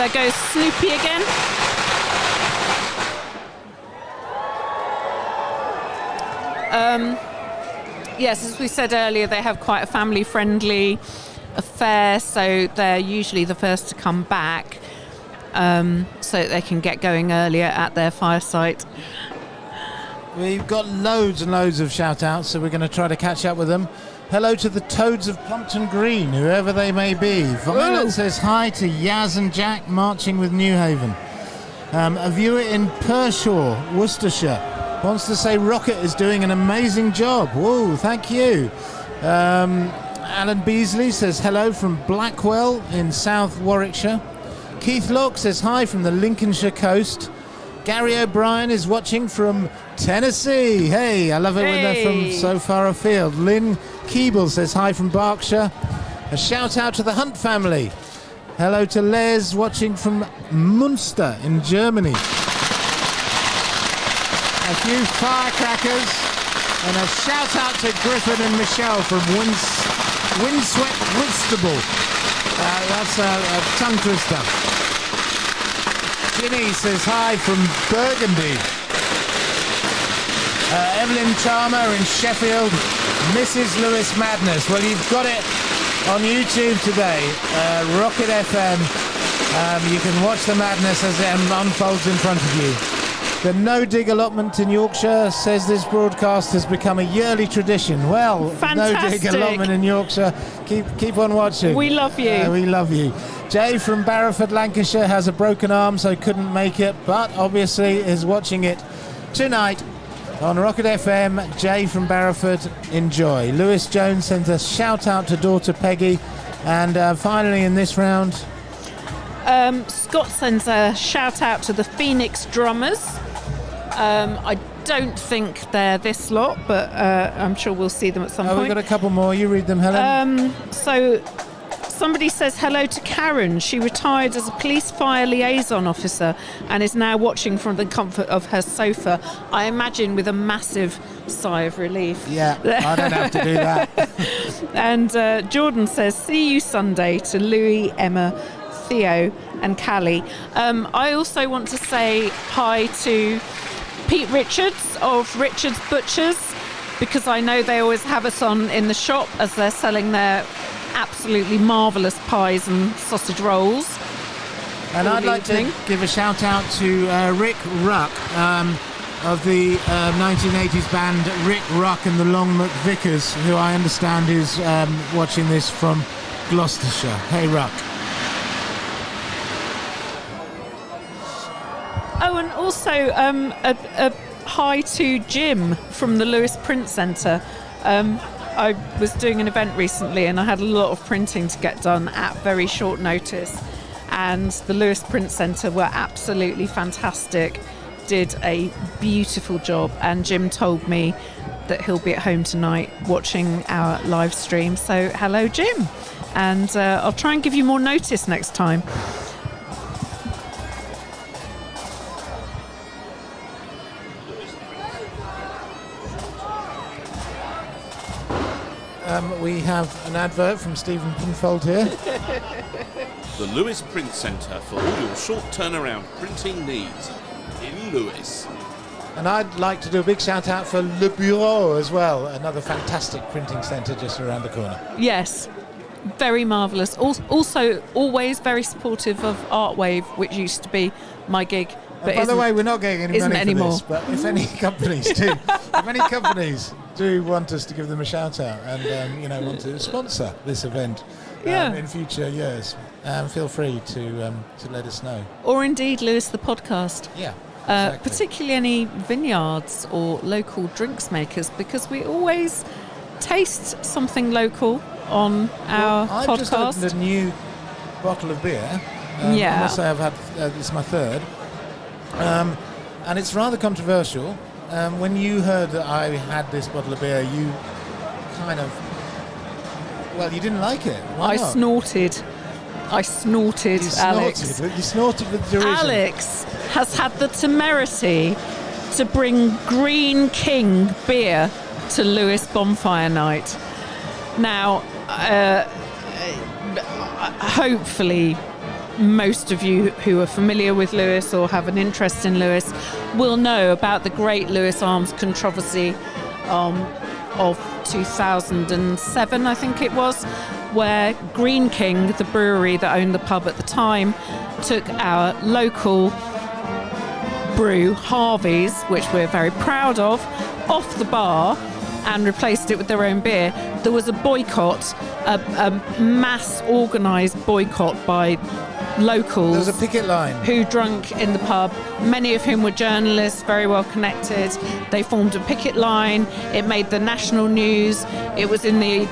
there goes Snoopy again. Yes, as we said earlier, they have quite a family-friendly affair, so they're usually the first to come back, so that they can get going earlier at their fireside. We've got loads and loads of shout-outs, so we're going to try to catch up with them. Hello to the Toads of Plumpton Green, whoever they may be. Violet says hi to Yaz and Jack marching with Newhaven. A viewer in Pershaw, Worcestershire, wants to say Rocket is doing an amazing job. Whoa, thank you. Alan Beasley says hello from Blackwell in South Warwickshire. Keith Locke says hi from the Lincolnshire coast. Gary O'Brien is watching from Tennessee. Hey, I love it when they're from so far afield. Lynn Keeble says hi from Berkshire. A shout out to the Hunt family. Hello to Les watching from Munster in Germany. A few firecrackers and a shout out to Griffin and Michelle from Windswept Whitstable. That's a tongue twister. Ginny says hi from Burgundy. Evelyn Charmer in Sheffield. Mrs. Lewis Madness. Well, you've got it on YouTube today. Rocket FM. You can watch the madness as it unfolds in front of you. The No Dig allotment in Yorkshire says this broadcast has become a yearly tradition. Well, fantastic. No Dig allotment in Yorkshire. Keep on watching. We love you. We love you. Jay from Barrowford, Lancashire has a broken arm, so couldn't make it, but obviously is watching it tonight on Rocket FM. Jay from Barrowford, enjoy. Lewis Jones sends a shout out to daughter Peggy. And finally in this round, Scott sends a shout out to the Phoenix Drummers. I don't think they're this lot, but I'm sure we'll see them at some point. We've got a couple more. You read them, Helen. So somebody says hello to Karen. She retired as a police fire liaison officer and is now watching from the comfort of her sofa. I imagine with a massive sigh of relief. Yeah, I don't have to do that. And Jordan says, see you Sunday to Louis, Emma, Theo and Callie. I also want to say hi to Pete Richards of Richards Butchers, because I know they always have us on in the shop as they're selling their absolutely marvellous pies and sausage rolls. And I'd like to give a shout out to Rick Ruck of the 1980s band Rick Ruck and the Longmuck Vickers, who I understand is watching this from Gloucestershire. Hey, Ruck. Oh, and also a hi to Jim from the Lewes Print Centre. I was doing an event recently and I had a lot of printing to get done at very short notice, and the Lewes Print Centre were absolutely fantastic, did a beautiful job, and Jim told me that he'll be at home tonight watching our live stream. So hello, Jim, and I'll try and give you more notice next time. We have an advert from Stephen Pinfold here. The Lewes Print Centre for all your short turnaround printing needs in Lewes. And I'd like to do a big shout out for Le Bureau as well, another fantastic printing centre just around the corner. Yes, very marvellous. Also, always very supportive of Artwave, which used to be my gig. But by the way, we're not getting any money for anymore. this, but if any companies do want us to give them a shout out and want to sponsor this event in future years, feel free to let us know. Or indeed, Lewis, the podcast. Yeah. Exactly. Particularly any vineyards or local drinks makers, because we always taste something local on our I've podcast. just opened a new bottle of beer. I must say I've had this is my third. And it's rather controversial. When you heard that I had this bottle of beer, you kind of... Well, you didn't like it. Why not? I snorted, Alex. You snorted with derision. Alex has had the temerity to bring Green King beer to Lewes Bonfire Night. Now, hopefully most of you who are familiar with Lewes or have an interest in Lewes will know about the great Lewes Arms controversy of 2007, I think it was, where Green King, the brewery that owned the pub at the time, took our local brew, Harvey's, which we're very proud of, off the bar and replaced it with their own beer. There was a boycott, a mass organised boycott by locals. There was a picket line. Who drank in the pub, many of whom were journalists, very well connected. They formed a picket line. It made the national news. It was in the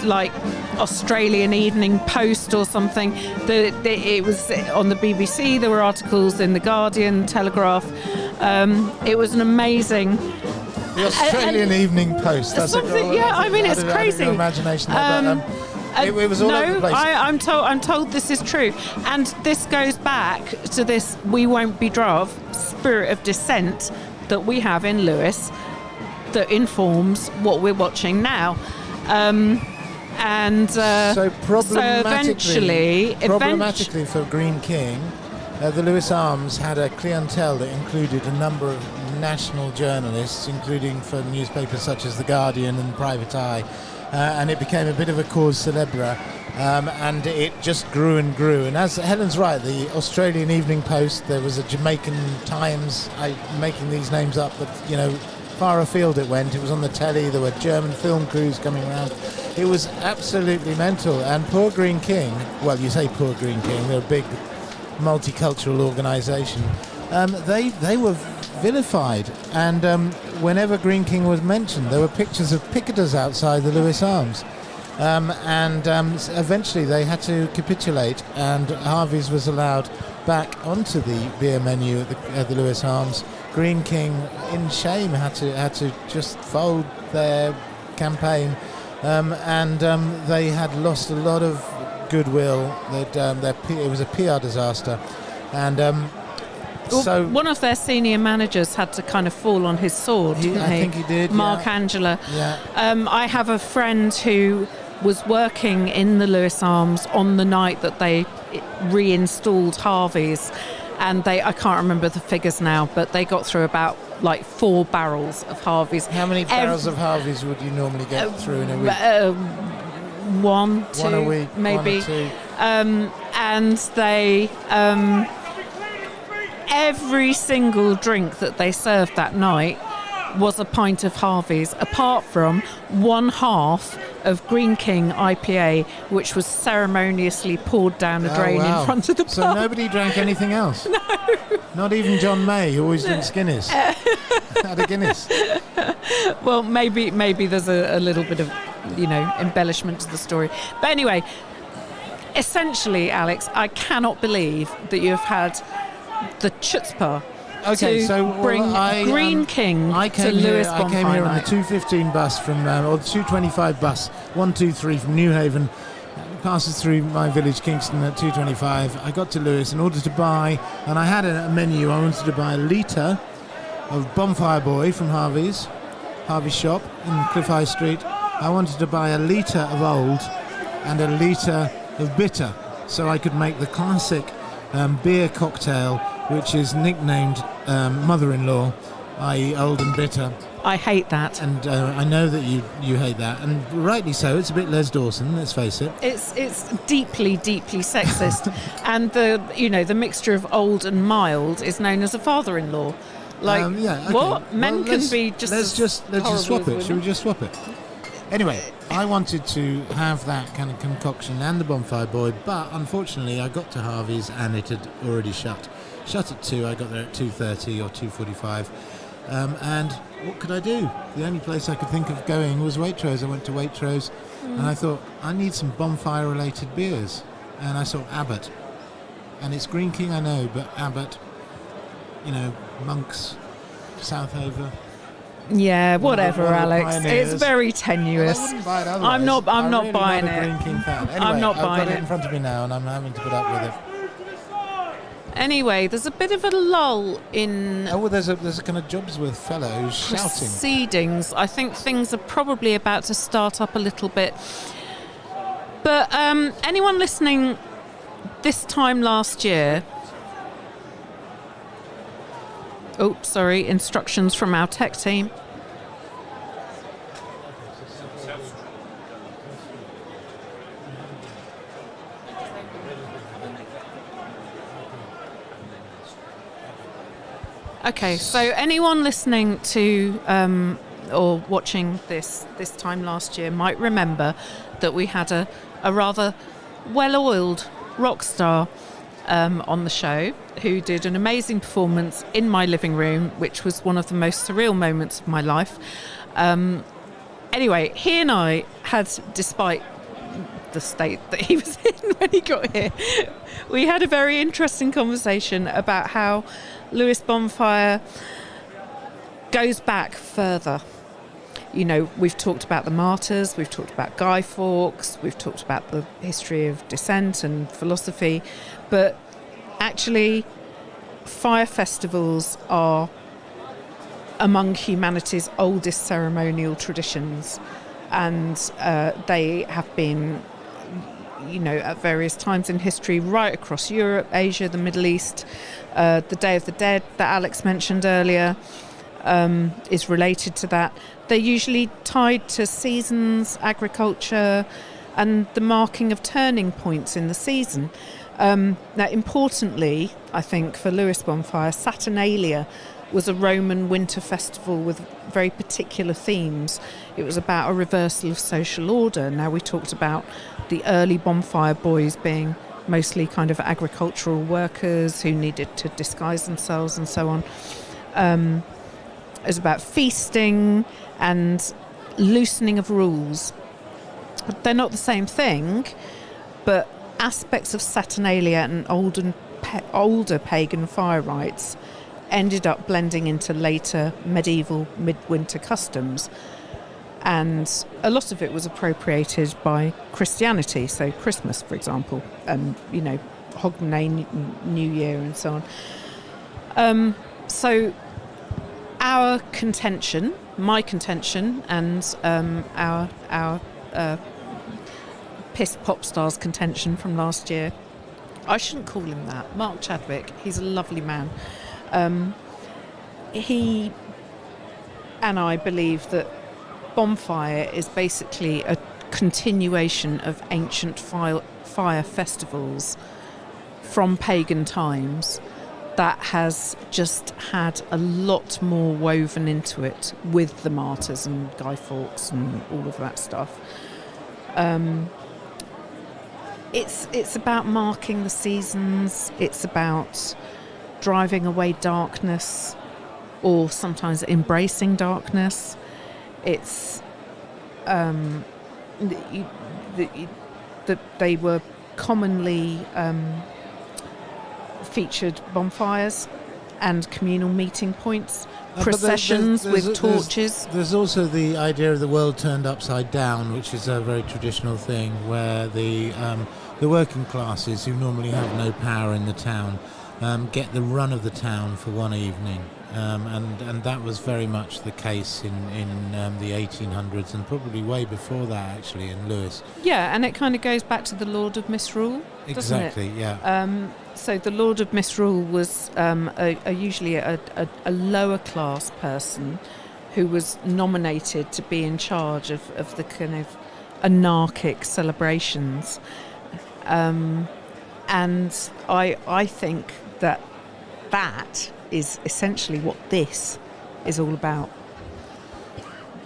Australian Evening Post or something. It was on the BBC. There were articles in the Guardian, Telegraph. It was an amazing. The Australian Evening Post. That's something. It's crazy. Imagination there, but, it was all over the place. I'm told this is true, and this goes back to this "we won't be druv" spirit of dissent that we have in Lewes, that informs what we're watching now. So problematically eventually for Green King, the Lewes Arms had a clientele that included a number of national journalists, including for newspapers such as The Guardian and Private Eye, and it became a bit of a cause célèbre, and it just grew and grew. And as Helen's right, the Australian Evening Post, there was a Jamaican Times, I'm making these names up, but far afield it went. It was on the telly. There were German film crews coming around. It was absolutely mental. And poor Green King, well, you say poor Green King, they're a big multicultural organisation. They were vilified, and whenever Green King was mentioned, there were pictures of picketers outside the Lewes Arms. Eventually they had to capitulate, and Harvey's was allowed back onto the beer menu at the Lewes Arms. Green King, in shame, had to just fold their campaign, and they had lost a lot of goodwill. It was a PR disaster, and so one of their senior managers had to kind of fall on his sword, didn't he? I think he did. Mark yeah. Angela. Yeah. I have a friend who was working in the Lewes Arms on the night that they reinstalled Harvey's, and I can't remember the figures now, but they got through about 4 barrels of Harvey's. How many barrels of Harvey's would you normally get through in a week? One, two, a week, maybe. 1 or 2. And they every single drink that they served that night was a pint of Harvey's, apart from 1/2 of Green King IPA, which was ceremoniously poured down a drain in front of the pub. So nobody drank anything else? No. Not even John May, who always drinks Guinness. Had a Guinness. Well, maybe there's a little bit of, embellishment to the story. But anyway, essentially, Alex, I cannot believe that you have had the chutzpah to bring Green King to Lewes Bonfire. I came here on the night. 2:15 bus or the 2:25 bus, 123 from Newhaven, passes through my village, Kingston, at 2:25. I got to Lewes in order to buy, and I had a menu. I wanted to buy a litre of Bonfire Boy from Harvey's shop in Cliffe High Street. I wanted to buy a litre of old and a litre of bitter, so I could make the classic beer cocktail, which is nicknamed Mother-in-Law, i.e. old and bitter. I hate that. And I know that you hate that, and rightly so. It's a bit Les Dawson, let's face it. It's deeply, deeply sexist. And the mixture of old and mild is known as a father-in-law. What? Men can be just Let's just swap it. Should we just swap it? Anyway, I wanted to have that kind of concoction and the Bonfire Boy, but unfortunately I got to Harvey's and it had already shut. Shut at 2, I got there at 2:30 or 2:45. And what could I do? The only place I could think of going was Waitrose. I went to Waitrose and I thought, I need some bonfire-related beers. And I saw Abbott. And it's Green King, I know, but Abbott, Monks, Southover. Yeah, whatever, Alex. Pioneers. It's very tenuous. Well, I wouldn't buy it otherwise. I'm not really buying not a it. Green King fan. Anyway, I'm not buying I've got it it in front of me now and I'm having to put up with it. Anyway, there's a bit of a lull in There's a kind of Jobsworth fellow who's shouting. proceedings. I think things are probably about to start up a little bit. But anyone listening this time last year... Oh, sorry, instructions from our tech team. Okay, so anyone listening to or watching this time last year might remember that we had a rather well-oiled rock star on the show who did an amazing performance in my living room, which was one of the most surreal moments of my life. Anyway, he and I had, despite the state that he was in when he got here, we had a very interesting conversation about how Lewes Bonfire goes back further. You know, we've talked about the Martyrs, we've talked about Guy Fawkes, we've talked about the history of dissent and philosophy, but actually fire festivals are among humanity's oldest ceremonial traditions, and they have been, you know, at various times in history right across Europe, Asia, the Middle East. The Day of the Dead that Alex mentioned earlier is related to that. They're usually tied to seasons, agriculture, and the marking of turning points in the season. Now, importantly, I think for Lewes Bonfire, Saturnalia was a Roman winter festival with very particular themes. It was about a reversal of social order. Now, we talked about the early bonfire boys being mostly kind of agricultural workers who needed to disguise themselves and so on. It was about feasting and loosening of rules. They're not the same thing, but aspects of Saturnalia and older pagan fire rites ended up blending into later medieval midwinter customs. And a lot of it was appropriated by Christianity, so Christmas, for example, and, you know, Hogmanay New Year and so on. So our contention, my contention, and our pissed pop star's contention from last year, I shouldn't call him that, Mark Chadwick, he's a lovely man. He and I believe that bonfire is basically a continuation of ancient fire festivals from pagan times that has just had a lot more woven into it with the Martyrs and Guy Fawkes and all of that stuff. It's about marking the seasons, it's about driving away darkness or sometimes embracing darkness. It's that they were commonly featured bonfires and communal meeting points, processions with torches. There's also the idea of the world turned upside down, which is a very traditional thing, where the working classes, who normally have no power in the town, get the run of the town for one evening. And that was very much the case in the 1800s and probably way before that, actually, in Lewes. Yeah, and it kind of goes back to the Lord of Misrule, doesn't it? Exactly, yeah. So the Lord of Misrule was usually a lower class person who was nominated to be in charge of the kind of anarchic celebrations. And I think that is essentially what this is all about.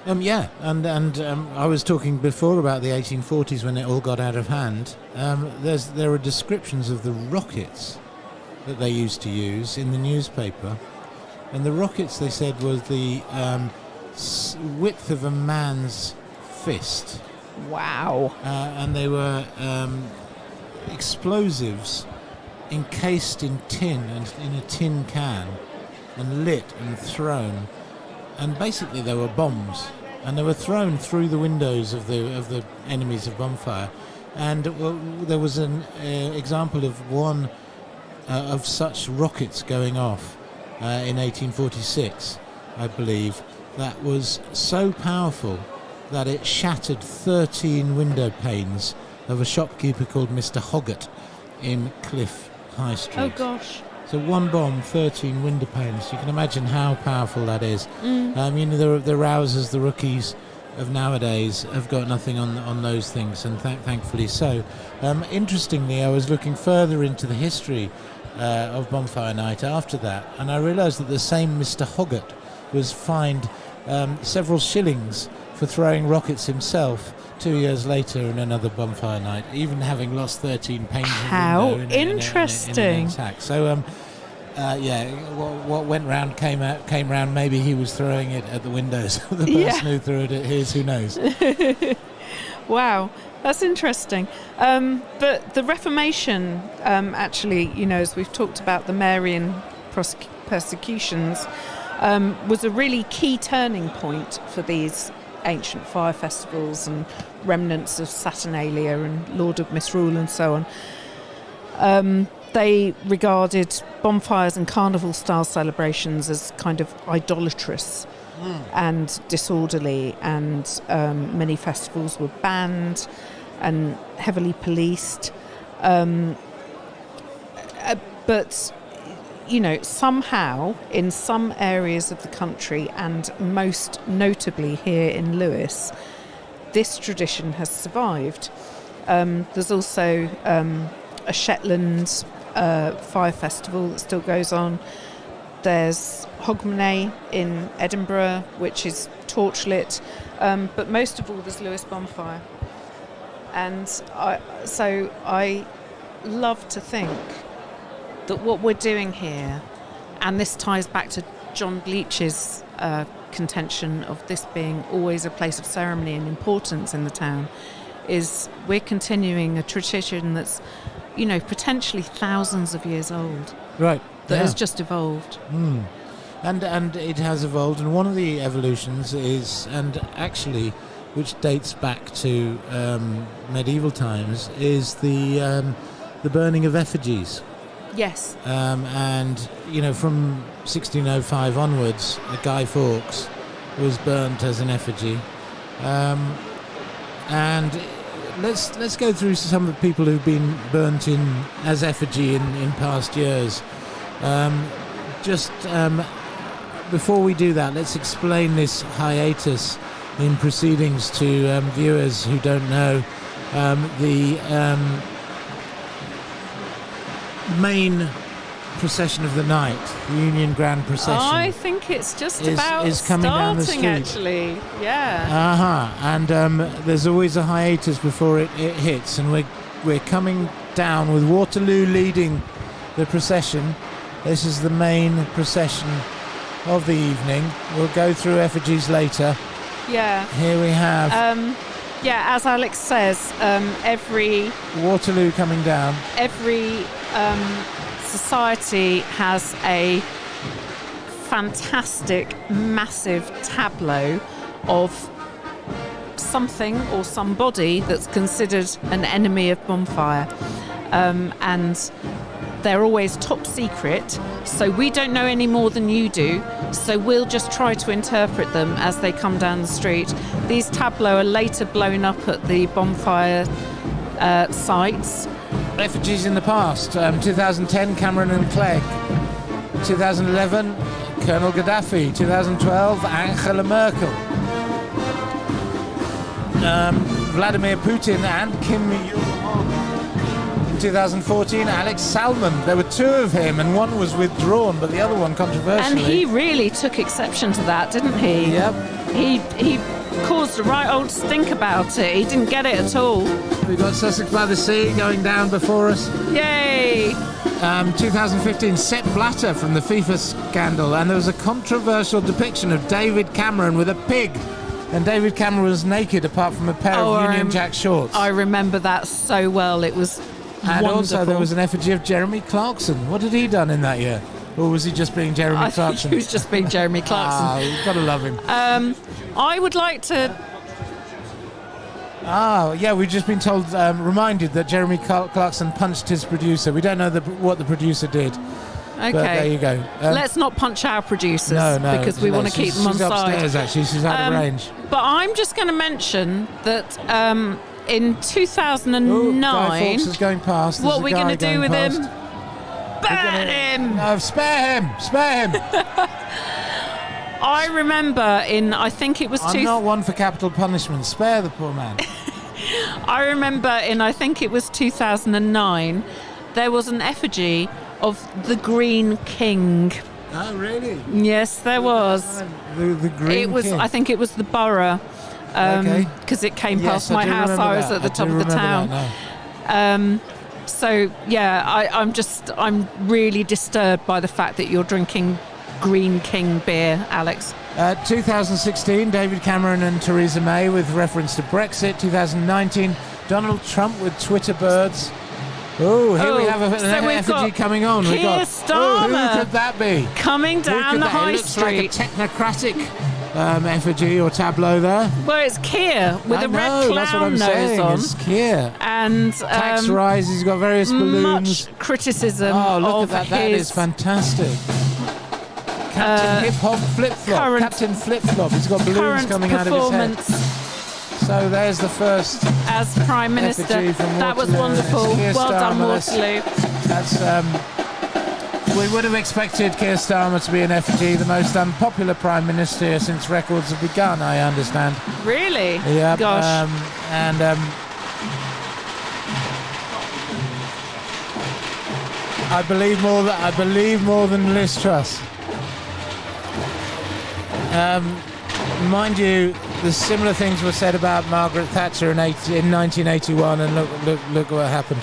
Yeah, and I was talking before about the 1840s when it all got out of hand. There are descriptions of the rockets that they used to use in the newspaper, and the rockets, they said, was the width of a man's fist. Wow! And they were explosives encased in tin and in a tin can and lit and thrown, and basically they were bombs, and they were thrown through the windows of the enemies of bonfire. And there was an example of one of such rockets going off in 1846, I believe, that was so powerful that it shattered 13 window panes of a shopkeeper called Mr. Hoggett, in Cliffe High Street. Oh gosh. So one bomb, 13 window panes. You can imagine how powerful that is. The rousers, the rookies of nowadays have got nothing on those things, and thankfully so. Interestingly, I was looking further into the history of Bonfire Night after that, and I realised that the same Mr. Hoggart was fined several shillings for throwing rockets himself 2 years later in another Bonfire Night, even having lost 13 panes How of window in interesting. an attack. So, what went round came round. Maybe he was throwing it at the windows of the person who threw it at his, who knows. Wow, that's interesting. But the Reformation, actually, as we've talked about the Marian persecutions, was a really key turning point for these ancient fire festivals and remnants of Saturnalia and Lord of Misrule and so on. They regarded bonfires and carnival-style celebrations as kind of idolatrous and disorderly, and many festivals were banned and heavily policed. But somehow in some areas of the country, and most notably here in Lewes, this tradition has survived. There's also a Shetland fire festival that still goes on. There's Hogmanay in Edinburgh, which is torchlit, but most of all there's Lewes Bonfire. And I love to think that what we're doing here, and this ties back to John Bleach's contention of this being always a place of ceremony and importance in the town, is we're continuing a tradition that's, potentially thousands of years old. Right. That has just evolved. And it has evolved, and one of the evolutions is, and actually, which dates back to medieval times, is the burning of effigies. Yes. And from 1605 onwards, Guy Fawkes was burnt as an effigy. And let's go through some of the people who've been burnt as effigy in past years. Before we do that, let's explain this hiatus in proceedings to viewers who don't know. The main procession of the night, the Union Grand Procession. I think it's just about is coming down the starting, street. actually. Yeah. And there's always a hiatus before it hits, and we're coming down with Waterloo leading the procession. This is the main procession of the evening. We'll go through effigies later. Yeah. Here we have as Alex says, every Waterloo coming down. Every society has a fantastic, massive tableau of something or somebody that's considered an enemy of bonfire, and they're always top secret, so we don't know any more than you do, so we'll just try to interpret them as they come down the street. These tableaux are later blown up at the bonfire sites. Effigies in the past, 2010 Cameron and Clegg, 2011 Colonel Gaddafi, 2012 Angela Merkel, Vladimir Putin and Kim Jong-un. In 2014 Alex Salmon. There were two of him, and one was withdrawn, but the other one controversially. And he really took exception to that, didn't he? Yep. He caused a right old stink about it. He didn't get it at all. We've got Sussex by the Sea going down before us. Yay! 2015, Sepp Blatter from the FIFA scandal, and there was a controversial depiction of David Cameron with a pig, and David Cameron was naked apart from a pair of Union Jack shorts. I remember that so well. It was and wonderful. Also there was an effigy of Jeremy Clarkson. What had he done in that year? Or was he just being Jeremy I Clarkson? think he was just being Jeremy Clarkson. You've got to love him. I would like to... We've just been told, reminded that Jeremy Clarkson punched his producer. We don't know what the producer did. Okay. But there you go. Let's not punch our producers, no, because we want to keep them on she's side. Upstairs, actually. She's out of range. But I'm just going to mention that in Guy 2009. Fawkes is going past. What There's are we a going guy to do going with past. him? Burn him! No, spare him! Spare him! I remember I think it was I'm not one for capital punishment. Spare the poor man. I remember I think it was 2009, there was an effigy of the Green King. Oh, really? Yes, there was. The Green It was. King. I think it was the borough, Okay. because it came Yes, past my do house. remember I was that. at the I top do of the remember town. that now. So yeah, I'm really disturbed by the fact that you're drinking Green King beer, Alex. 2016, David Cameron and Theresa May with reference to Brexit. 2019, Donald Trump with Twitter birds. Oh, here we have an so we've effigy got coming on. Keir We've got, Starmer who could that be? coming Who down could the that? high It looks street. like a technocratic effigy or tableau there. Well, it's Keir with I a red know, that's what clown I'm nose saying. on, It's Keir. and Tax rise, he's got various balloons. much criticism Oh, look of at that. That his is fantastic. Captain Hip Hop Flip Flop. current- Captain Flip Flop. He's got balloons current coming out of his head. performance So there's the first. as Prime Minister. Effigy from That was Waterloo. wonderful. Keir Well done, Starmer. Waterloo. That's. We would have expected Keir Starmer to be an effigy, the most unpopular Prime Minister since records have begun, I understand. Really? Yeah. Gosh. I believe more than Liz Truss. Mind you, the similar things were said about Margaret Thatcher in 1981, and look what happened.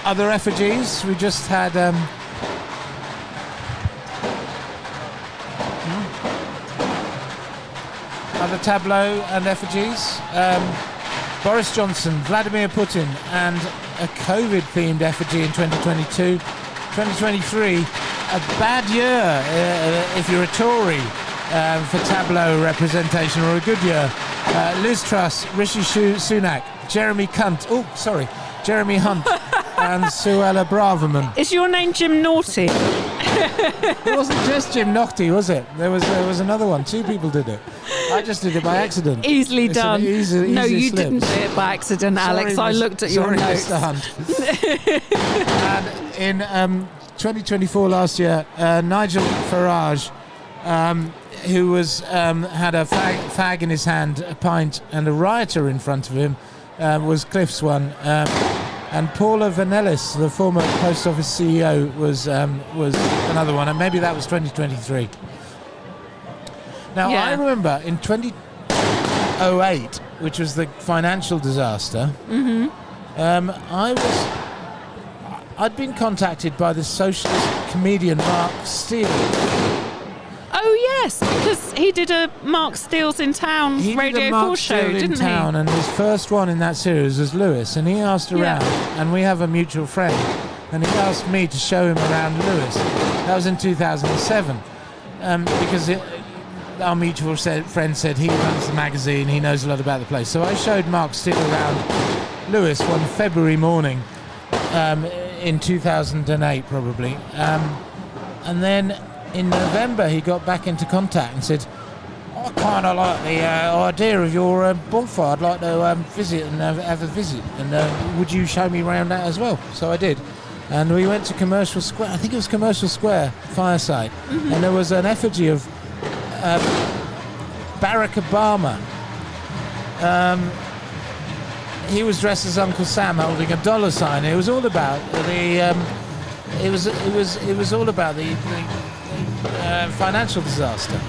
Other effigies, we just had other tableau and effigies. Boris Johnson, Vladimir Putin, and a COVID-themed effigy in 2022. 2023, a bad year if you're a Tory for tableau representation, or a good year. Liz Truss, Rishi Sunak, Jeremy Hunt, and Suella Braverman. Is your name Jim Naughty? It wasn't just Jim Naughty, was it? There was another one. Two people did it. I just did it by accident. Easily It's an done. easy No, you slip. didn't do it by accident, Alex. I looked at your notes. Mr. Hunt. And in 2024 last year, Nigel Farage, who was had a fag in his hand, a pint, and a rioter in front of him, was Cliffe's one. And Paula Vanellis, the former post office CEO, was another one, and maybe that was 2023. Now, Yeah. I remember in 2008, which was the financial disaster, I'd been contacted by the socialist comedian Mark Steele. Oh yes, because he did a Mark Steele's in Town He Radio did a 4 Mark show, Steele in didn't town, and his first one in that series was Lewes, and he asked around, and we have a mutual friend, and he asked me to show him around Lewes. That was in 2007, because our mutual friend said he runs the magazine, he knows a lot about the place. So I showed Mark Steele around Lewes one February morning in 2008 probably, and then in November he got back into contact and said, I kind of like the idea of your bonfire. I'd like to visit and have a visit, and would you show me around that as well? So I did, and we went to Commercial Square. I think it was Commercial Square Fireside, and there was an effigy of Barack Obama. He was dressed as Uncle Sam, holding a dollar sign. It was all about the. It was all about the financial disaster.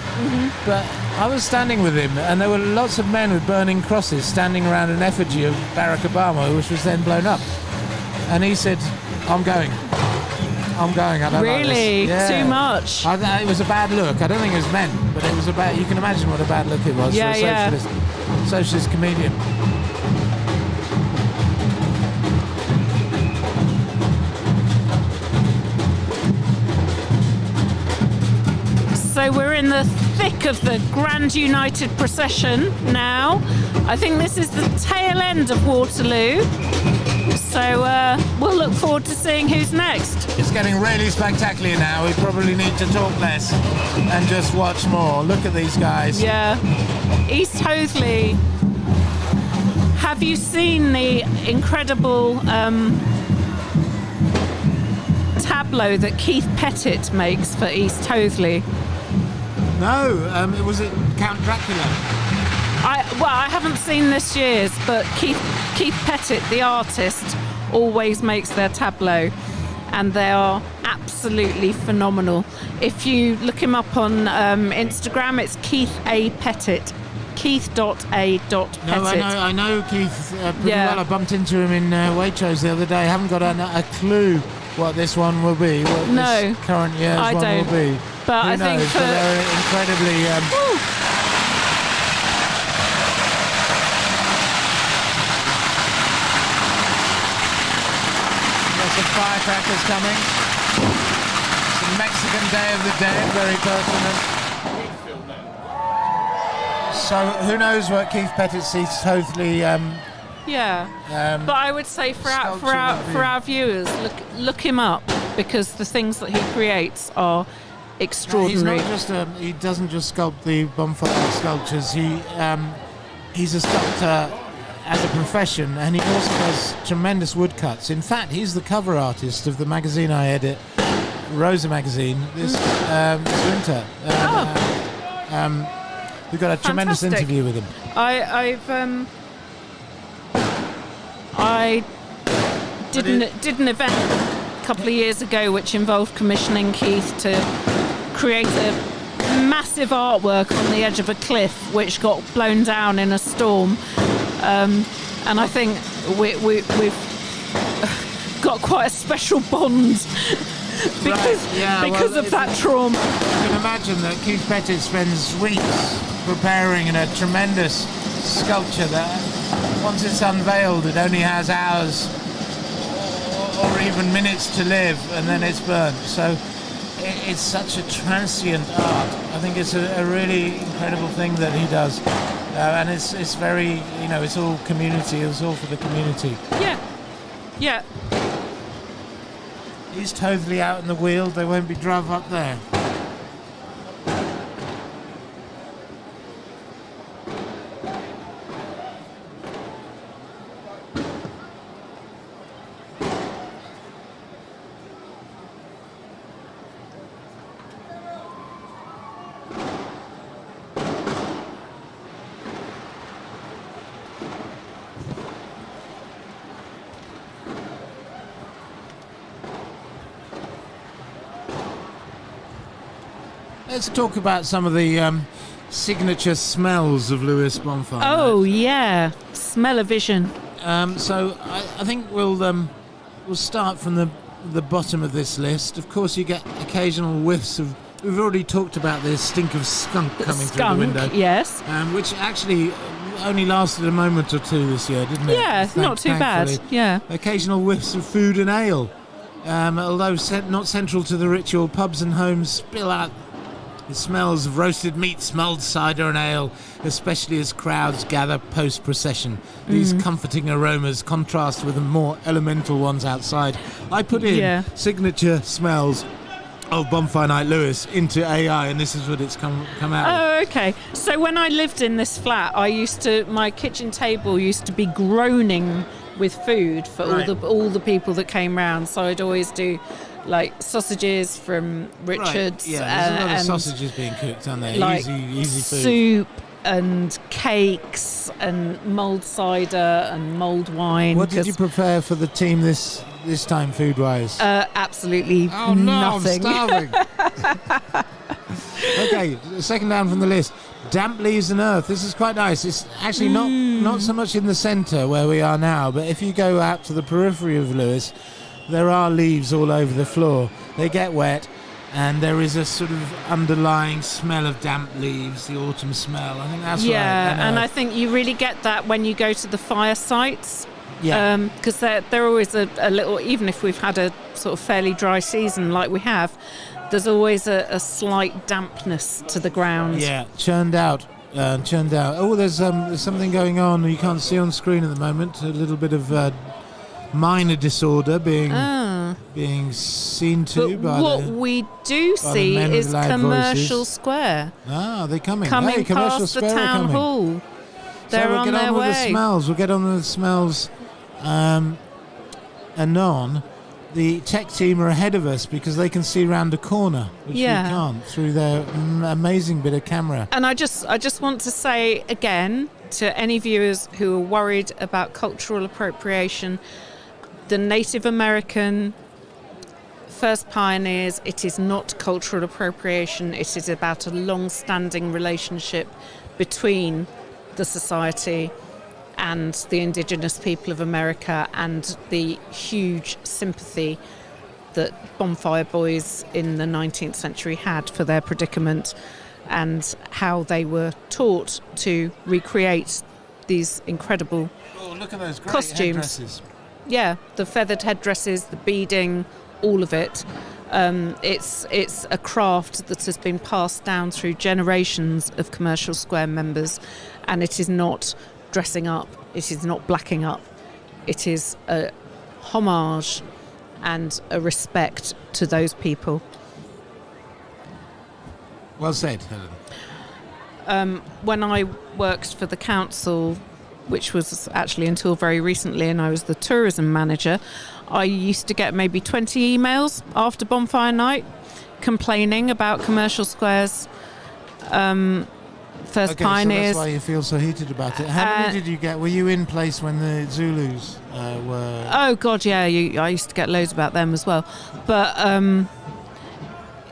But I was standing with him, and there were lots of men with burning crosses standing around an effigy of Barack Obama, which was then blown up. And he said, "I'm going. I don't like this." Really? Yeah. Too much? It was a bad look. I don't think it was meant, but it was a bad. You can imagine what a bad look it was Yeah, for a socialist comedian. So we're in the thick of the Grand United Procession now. I think this is the tail end of Waterloo. So we'll look forward to seeing who's next. It's getting really spectacular now. We probably need to talk less and just watch more. Look at these guys. Yeah. East Hoathly Have you seen the incredible tableau that Keith Pettit makes for East Hoathly? No, was it Count Dracula? I haven't seen this year's, but Keith Pettit, the artist, always makes their tableau, and they are absolutely phenomenal. If you look him up on Instagram, it's Keith A. Pettit. Keith.A.Pettit. No, I know Keith pretty well. I bumped into him in Waitrose the other day. I haven't got a clue what this one will be, this current year's one will be. But Who I knows? think But they're incredibly... There's some firecrackers coming. Some Mexican Day of the Dead, very pertinent. So who knows what Keith Pettit sees Hoathly... but I would say for our viewers, look him up, because the things that he creates are extraordinary. He doesn't just sculpt the bonfire sculptures. He's a sculptor as a profession, and he also does tremendous woodcuts. In fact, he's the cover artist of the magazine I edit, Rosa magazine, this winter. We've got a tremendous interview with him. I did an event a couple of years ago which involved commissioning Keith to create a massive artwork on the edge of a cliff which got blown down in a storm, and I think we've got quite a special bond because of that trauma. You can imagine that Keith Pettit spends weeks preparing a tremendous sculpture that, once it's unveiled, it only has hours or even minutes to live, and then it's burnt. So it's such a transient art. I think it's a really incredible thing that he does, and it's very, it's all community. It's all for the community. Yeah. East Hoathly out in the Weald. They won't be drove up there. Let's talk about some of the signature smells of Lewes Bonfire. Oh, yeah. Smell-o-vision. So I think we'll start from the bottom of this list. Of course, you get occasional whiffs of... We've already talked about this stink of skunk coming through the window. Yes. Which actually only lasted a moment or two this year, didn't it? Yeah, not too bad. Yeah. Occasional whiffs of food and ale. Although not central to the ritual, pubs and homes spill out the smells of roasted meats, mulled cider and ale, especially as crowds gather post-procession. These comforting aromas contrast with the more elemental ones outside. I put in signature smells of Bonfire Night Lewes into AI, and this is what it's come out with. Oh, okay. So when I lived in this flat, my kitchen table used to be groaning with food for all the people that came round. So I'd always do like sausages from Richard's. Right. Yeah, there's a lot of sausages being cooked, aren't there? Like easy food. Soup and cakes and mulled cider and mulled wine. What did you prepare for the team this time, food-wise? Absolutely nothing. I'm starving. Okay, second down from the list. Damp leaves and earth. This is quite nice. It's actually not so much in the centre where we are now, but if you go out to the periphery of Lewes, there are leaves all over the floor. They get wet, and there is a sort of underlying smell of damp leaves, the autumn smell. I think that's right. Yeah, and I think you really get that when you go to the fire sites. Yeah. Because they're always a little, even if we've had a sort of fairly dry season like we have, there's always a slight dampness to the ground. Yeah, churned out. Oh, there's something going on you can't see on screen at the moment. A little bit of minor disorder being seen to by what we do see is Commercial Square. Ah, they're coming. Coming Commercial past Square the town hall. They're we'll on get their on with the way. smells. We'll get on with the smells anon. The tech team are ahead of us because they can see round the corner, which we can't through their amazing bit of camera. And I just want to say again to any viewers who are worried about cultural appropriation, the Native American first pioneers, it is not cultural appropriation. It is about a long-standing relationship between the society and the indigenous people of America, and the huge sympathy that bonfire boys in the 19th century had for their predicament, and how they were taught to recreate these incredible Look at those great costumes. headdresses. Yeah, the feathered headdresses, the beading, all of it. It's a craft that has been passed down through generations of Commercial Square members, and it is not dressing up, it is not blacking up, it is a homage and a respect to those people. Well said, Helen. When I worked for the council, which was actually until very recently, and I was the tourism manager, I used to get maybe 20 emails after bonfire night complaining about Commercial Square's first pioneers. So that's why you feel so heated about it. How many did you get? Were you in place when the Zulus were... Oh, God, yeah. I used to get loads about them as well. But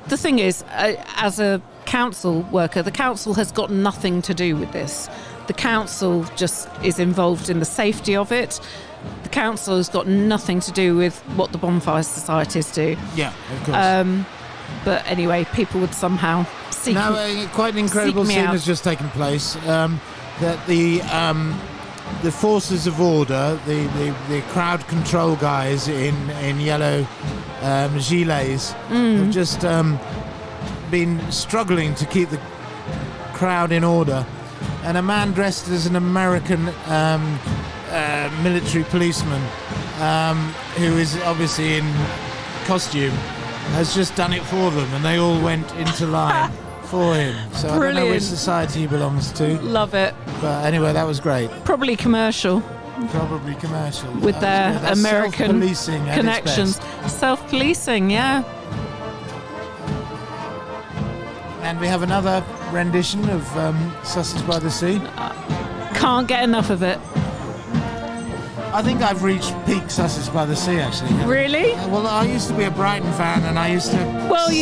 the thing is, as a council worker, the council has got nothing to do with this. The council just is involved in the safety of it. The council has got nothing to do with what the bonfire societies do. Yeah, of course. But anyway, people would somehow seek Now, quite an incredible me scene out. has just taken place. That the forces of order, the crowd control guys in yellow gilets, have just been struggling to keep the crowd in order. And a man dressed as an American military policeman, who is obviously in costume, has just done it for them, and they all went into line for him. So I don't know which Brilliant. society he belongs to. Love it. But anyway, that was great. Probably commercial Probably commercial. with their That's American self-policing at its connections. best. Self-policing, yeah. And we have another rendition of Sussex by the Sea. Can't get enough of it. I think I've reached peak Sussex by the Sea, actually. Really? Well, I used to be a Brighton fan, and I used to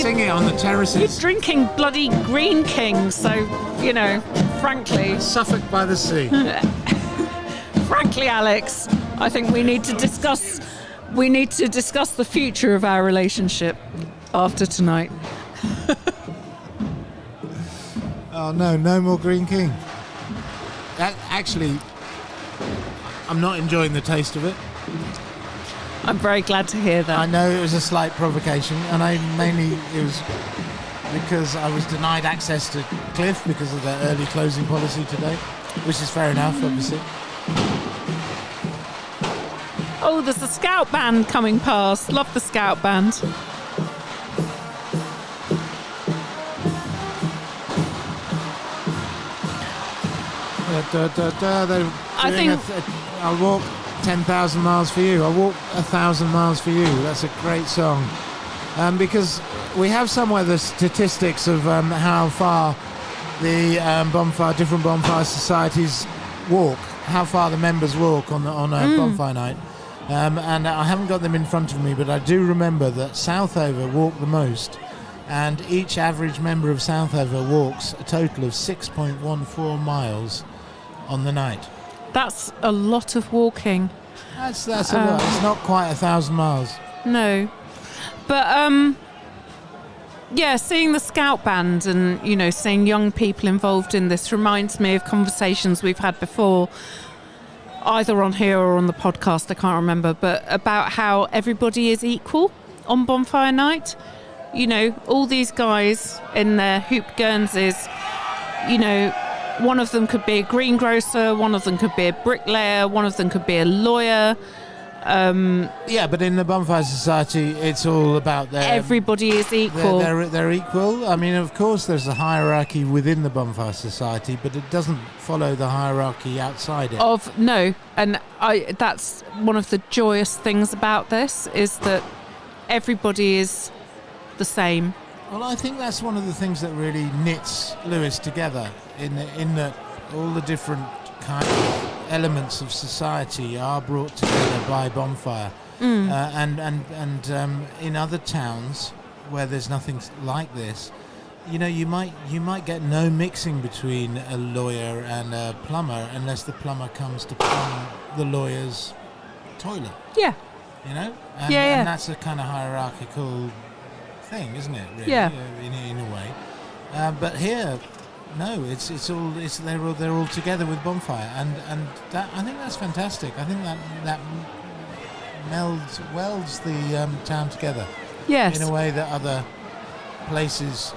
sing it on the terraces. You're drinking bloody Green King, so, you know, frankly, Suffolk by the Sea. frankly, Alex, I think we need to discuss the future of our relationship after tonight. Oh no more Green King. Actually, I'm not enjoying the taste of it. I'm very glad to hear that. I know it was a slight provocation, and it was because I was denied access to Cliffe because of their early closing policy today, which is fair enough, obviously. Oh, there's a scout band coming past. Love the scout band. I think I'll walk 10,000 miles for you. I'll walk 1,000 miles for you. That's a great song. Because we have somewhere the statistics of how far the different bonfire societies walk, how far the members walk on a bonfire night. And I haven't got them in front of me, but I do remember that Southover walk the most. And each average member of Southover walks a total of 6.14 miles on the night. That's a lot of walking. That's a lot. It's not quite 1,000 miles. No. But, seeing the scout band and, you know, seeing young people involved in this reminds me of conversations we've had before, either on here or on the podcast, I can't remember, but about how everybody is equal on bonfire night. You know, all these guys in their hoop Guernseys, you know, one of them could be a greengrocer, one of them could be a bricklayer, one of them could be a lawyer, Yeah, but in the Bonfire Society, it's all about everybody is equal. They're equal. I mean, of course, there's a hierarchy within the Bonfire Society, but it doesn't follow the hierarchy outside it. And that's one of the joyous things about this, is that everybody is the same. Well, I think that's one of the things that really knits Lewes together, in that all the different kind of elements of society are brought together by bonfire. And in other towns where there's nothing like this, you know, you might get no mixing between a lawyer and a plumber unless the plumber comes to plumb the lawyer's toilet. Yeah. You know? And that's a kind of hierarchical thing, isn't it? Really? Yeah. In a way. But here, no, they're all together with bonfire, and that, I think that's fantastic. I think that welds the town together. Yes. In a way that other places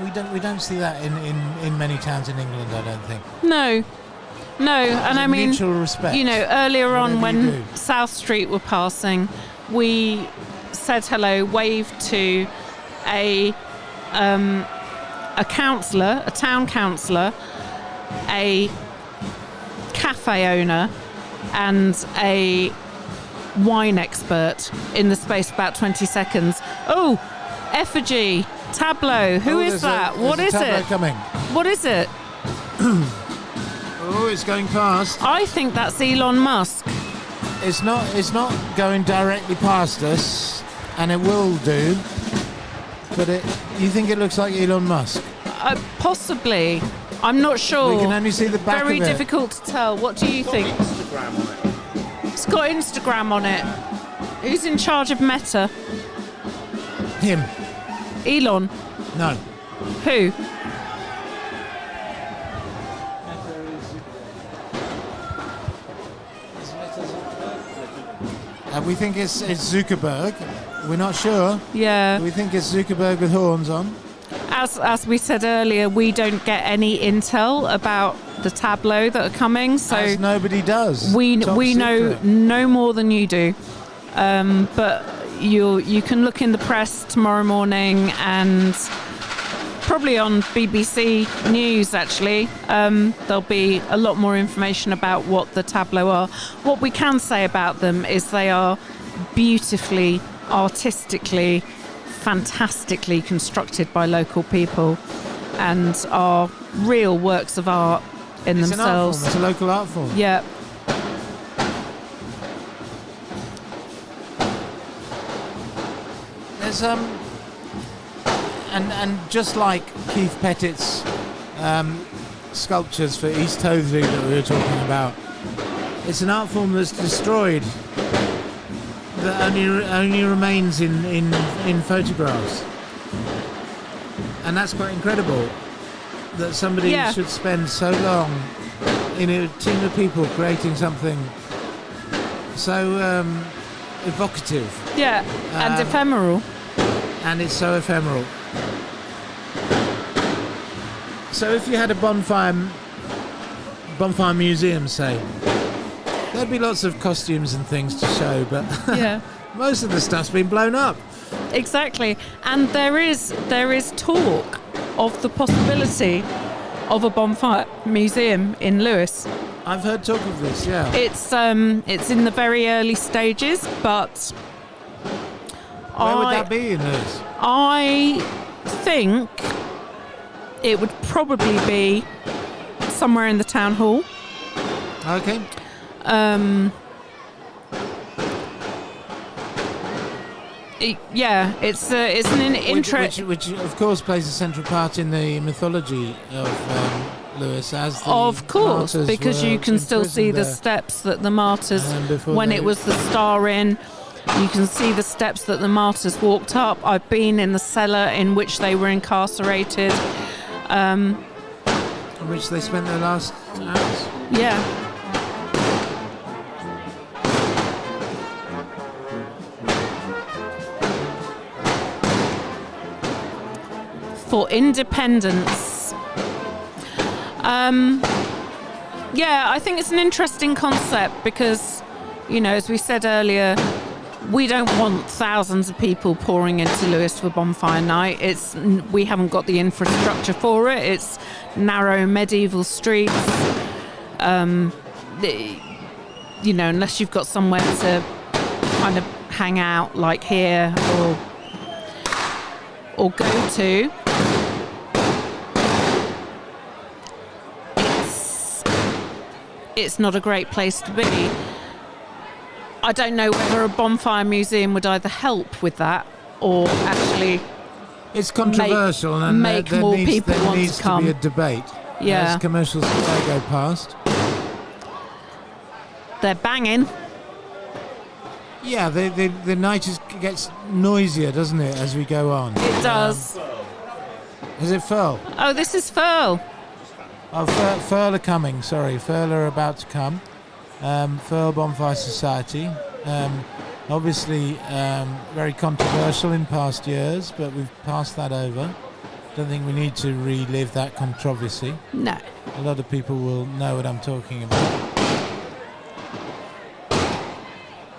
we don't see that in many towns in England, I don't think. No, and I mean, mutual respect. You know, earlier on when do. South Street were passing, we said hello, waved to a councillor, a town councillor, a cafe owner, and a wine expert in the space of about 20 seconds. Oh, Effigy, Tableau. Who is that? What is Tableau it? Coming. What is it? Oh, it's going past. I think that's Elon Musk. It's not going directly past us, and it will do. But you think it looks like Elon Musk? Possibly. I'm not sure. We can only see the back Very of it. difficult to tell. What do you think? Instagram on it. It's got Instagram on it. Who's in charge of Meta? Him. Elon. No. Who? We think it's Zuckerberg. We're not sure. Yeah. We think it's Zuckerberg with horns on. As we said earlier, we don't get any intel about the Tableau that are coming, so As nobody does. we Top know secret. no more than you do. But you can look in the press tomorrow morning, and probably on BBC News actually, there'll be a lot more information about what the Tableau are. What we can say about them is they are beautifully, artistically, fantastically constructed by local people, and are real works of art in It's themselves. an art form. It's a local art form. Yeah. There's and just like Keith Pettit's sculptures for East Hoathly that we were talking about, it's an art form that's destroyed, that only remains in photographs, and that's quite incredible. That somebody should spend so long in a team of people creating something so evocative. Yeah, and ephemeral. And it's so ephemeral. So if you had a bonfire museum, say, there'd be lots of costumes and things to show, but Yeah. most of the stuff's been blown up. Exactly, and there is talk of the possibility of a bonfire museum in Lewes. I've heard talk of this, yeah. It's in the very early stages, but Where would that be in Lewes? I think it would probably be somewhere in the town hall. Okay. It's an interest. Which of course plays a central part in the mythology of Lewes, as the Of course, martyrs because were you can still see the imprisoned steps that the martyrs, before when they- it was the Star Inn, you can see the steps that the martyrs walked up. I've been in the cellar in which they were incarcerated. in which they spent their last hours. Yeah. For independence. Yeah, I think it's an interesting concept because, you know, as we said earlier, we don't want thousands of people pouring into Lewes for bonfire night. We haven't got the infrastructure for it. It's narrow medieval streets. You know, unless you've got somewhere to kind of hang out like here or go to. It's not a great place to be. I don't know whether a bonfire museum would either help with that or actually it's controversial and make more people want to come. There needs to be a debate. Yeah. As commercials go past. They're banging. Yeah, the night gets noisier, doesn't it, as we go on? It does. Is it Furl? Oh, this is Furl. Oh, Furl are coming, sorry. Furl are about to come. Furl Bonfire Society. Obviously, very controversial in past years, but we've passed that over. Don't think we need to relive that controversy. No. A lot of people will know what I'm talking about.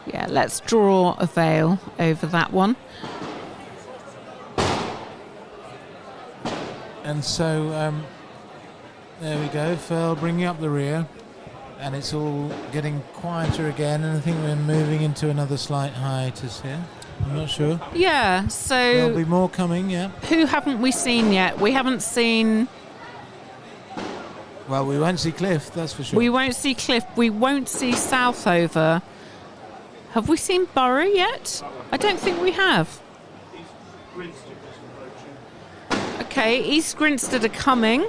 Yeah, let's draw a veil over that one. And so, there we go, Furl bringing up the rear. And it's all getting quieter again, and I think we're moving into another slight hiatus here. I'm not sure. Yeah, so... There'll be more coming, yeah. Who haven't we seen yet? We haven't seen... Well, we won't see Cliffe, that's for sure. We won't see Cliffe. We won't see Southover. Have we seen Borough yet? I don't think we have. Okay, East Grinstead are coming.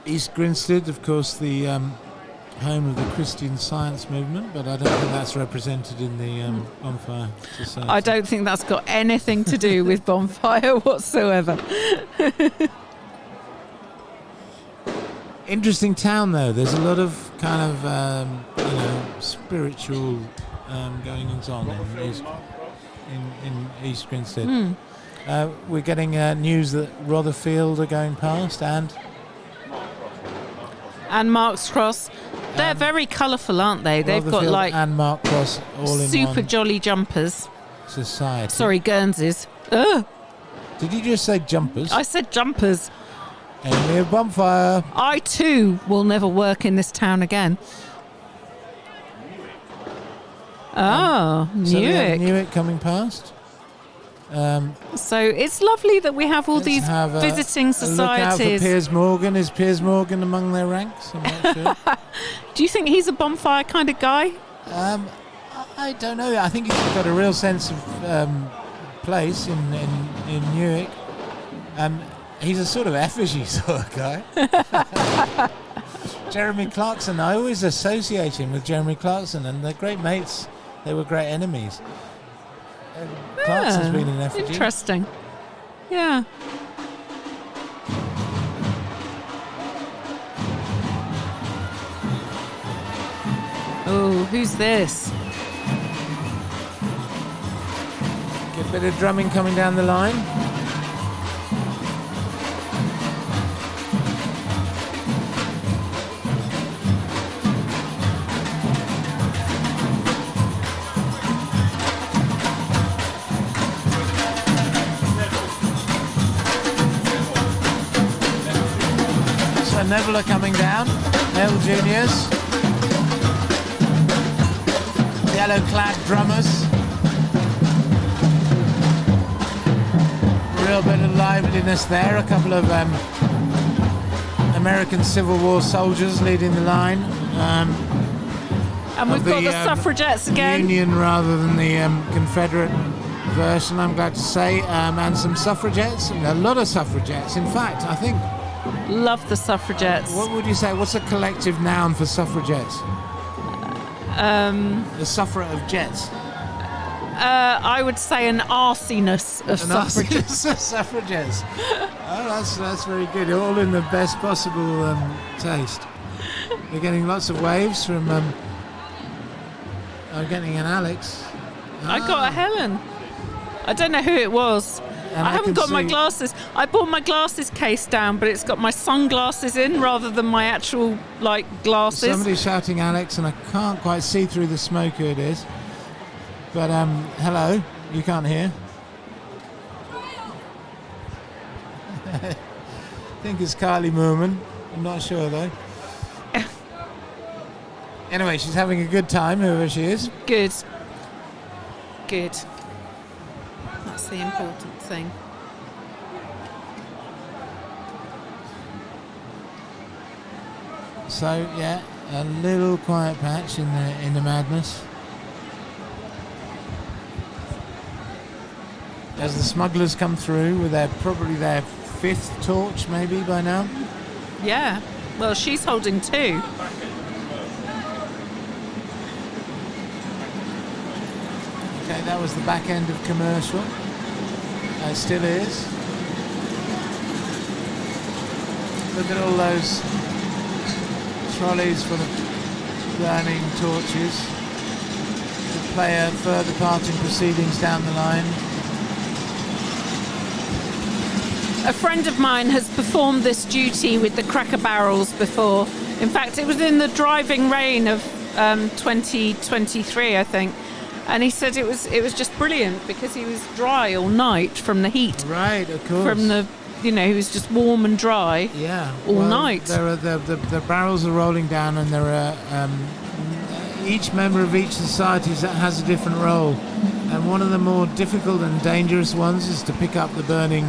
East Grinstead, of course, the home of the Christian Science movement, but I don't think that's represented in the Bonfire Society. I don't think that's got anything to do with bonfire whatsoever. Interesting town, though. There's a lot of kind of spiritual goings on in East Grinstead. We're getting news that Rotherfield are going past and Mark's Cross. They're very colourful, aren't they? They've got like and Mark Cross all in super one jolly jumpers. society. Sorry, Guernseys. Ugh. Did you just say jumpers? I said jumpers. Enemy of bonfire. I too will never work in this town again. Oh, So we have Newark. Newark coming past. So it's lovely that we have all these visiting Look out for societies. Piers Morgan. Is Piers Morgan among their ranks? I'm not sure. Do you think he's a bonfire kind of guy? I don't know. I think he's got a real sense of place in Newark. He's a sort of effigy sort of guy. Jeremy Clarkson. I always associate him with Jeremy Clarkson, and they're great mates. They were great enemies. Clarkson's been in effigy. Interesting. Yeah. Oh, who's this? Get a bit of drumming coming down the line. So Neville are coming down. Neville Juniors. Yellow-clad drummers. Real bit of liveliness there. A couple of American Civil War soldiers leading the line. And we've got the suffragettes again. Union rather than the Confederate version, I'm glad to say. And some suffragettes. A lot of suffragettes. In fact, I think... Love the suffragettes. What would you say? What's a collective noun for suffragettes? The sufferer of jets. I would say an arsiness of suffragettes. Suffragettes. Oh, that's very good. All in the best possible taste. We're getting lots of waves from. I'm getting an Alex. I got a Helen. I don't know who it was. I haven't got my glasses. I brought my glasses case down, but it's got my sunglasses in rather than my actual glasses. Somebody's shouting Alex, and I can't quite see through the smoke who it is. But hello, you can't hear. I think it's Kylie Moorman. I'm not sure though. Anyway, she's having a good time, whoever she is. Good. That's the important thing. So yeah, a little quiet patch in the madness. As the smugglers come through with probably their 5th torch, maybe by now. Yeah. Well, she's holding 2. Okay, that was the back end of commercial. It still is. Look at all those trolleys full of burning torches to play a further part in proceedings down the line. A friend of mine has performed this duty with the cracker barrels before. In fact, it was in the driving rain of 2023, I think. And he said it was just brilliant because he was dry all night from the heat. Right, of course. From the, he was just warm and dry. Yeah. All night. There are the barrels are rolling down, and there are each member of each society has a different role. And one of the more difficult and dangerous ones is to pick up the burning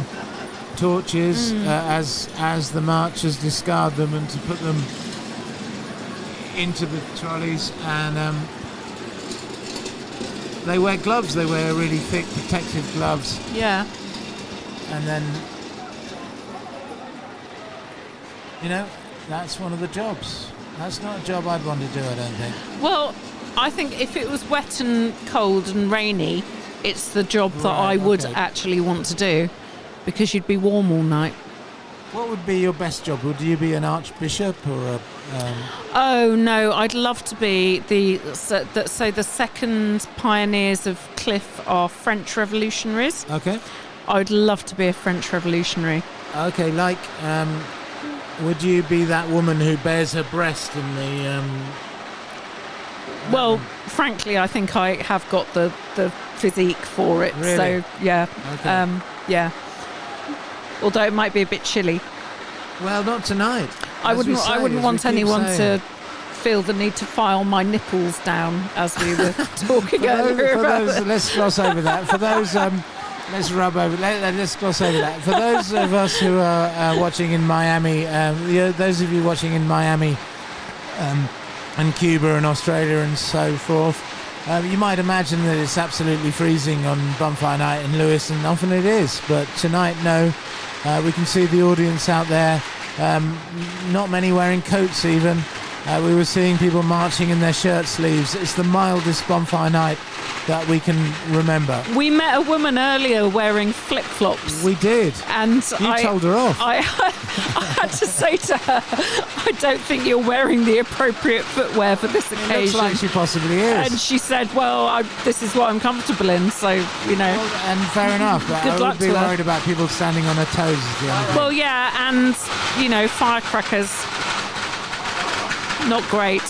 torches as the marchers discard them, and to put them into the trolleys. And they wear gloves. They wear really thick protective gloves. Yeah. And then, that's one of the jobs. That's not a job I'd want to do, I don't think. Well, I think if it was wet and cold and rainy, it's the job that I would actually want to do, because you'd be warm all night. What would be your best job? Would you be an archbishop or a... Oh no, I'd love to be the second pioneers of Cliffe are French revolutionaries. Okay. I'd love to be a French revolutionary. Okay, would you be that woman who bears her breast in the... Well, frankly, I think I have got the physique for it. Really? So yeah. Okay. Yeah. Although it might be a bit chilly. Well, not tonight. I wouldn't want anyone to feel the need to file my nipples down as we were talking earlier. Let's gloss over that. For those, let's gloss over that. For those of us who are watching in Miami, those of you watching in Miami and Cuba and Australia and so forth, you might imagine that it's absolutely freezing on bonfire night in Lewes, and often it is. But tonight, no. We can see the audience out there. Not many wearing coats even. We were seeing people marching in their shirt sleeves. It's the mildest bonfire night that we can remember. We met a woman earlier wearing flip-flops. We did. And you told her off. I had to say to her, I don't think you're wearing the appropriate footwear for this occasion. It looks like she possibly is. And she said, well, this is what I'm comfortable in, so, and fair enough. But Good I luck would be to her. worried about people standing on their toes at the end. Well, yeah, and, firecrackers. Not great.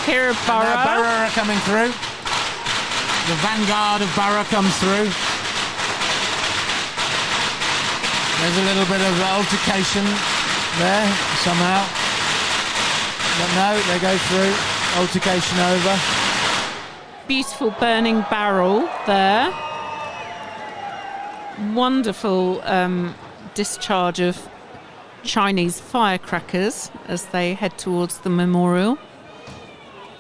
Here are Borough. Borough are coming through. The vanguard of Borough comes through. There's a little bit of altercation there, somehow. But no, they go through. Altercation over. Beautiful burning barrel there. Wonderful discharge of Chinese firecrackers as they head towards the memorial.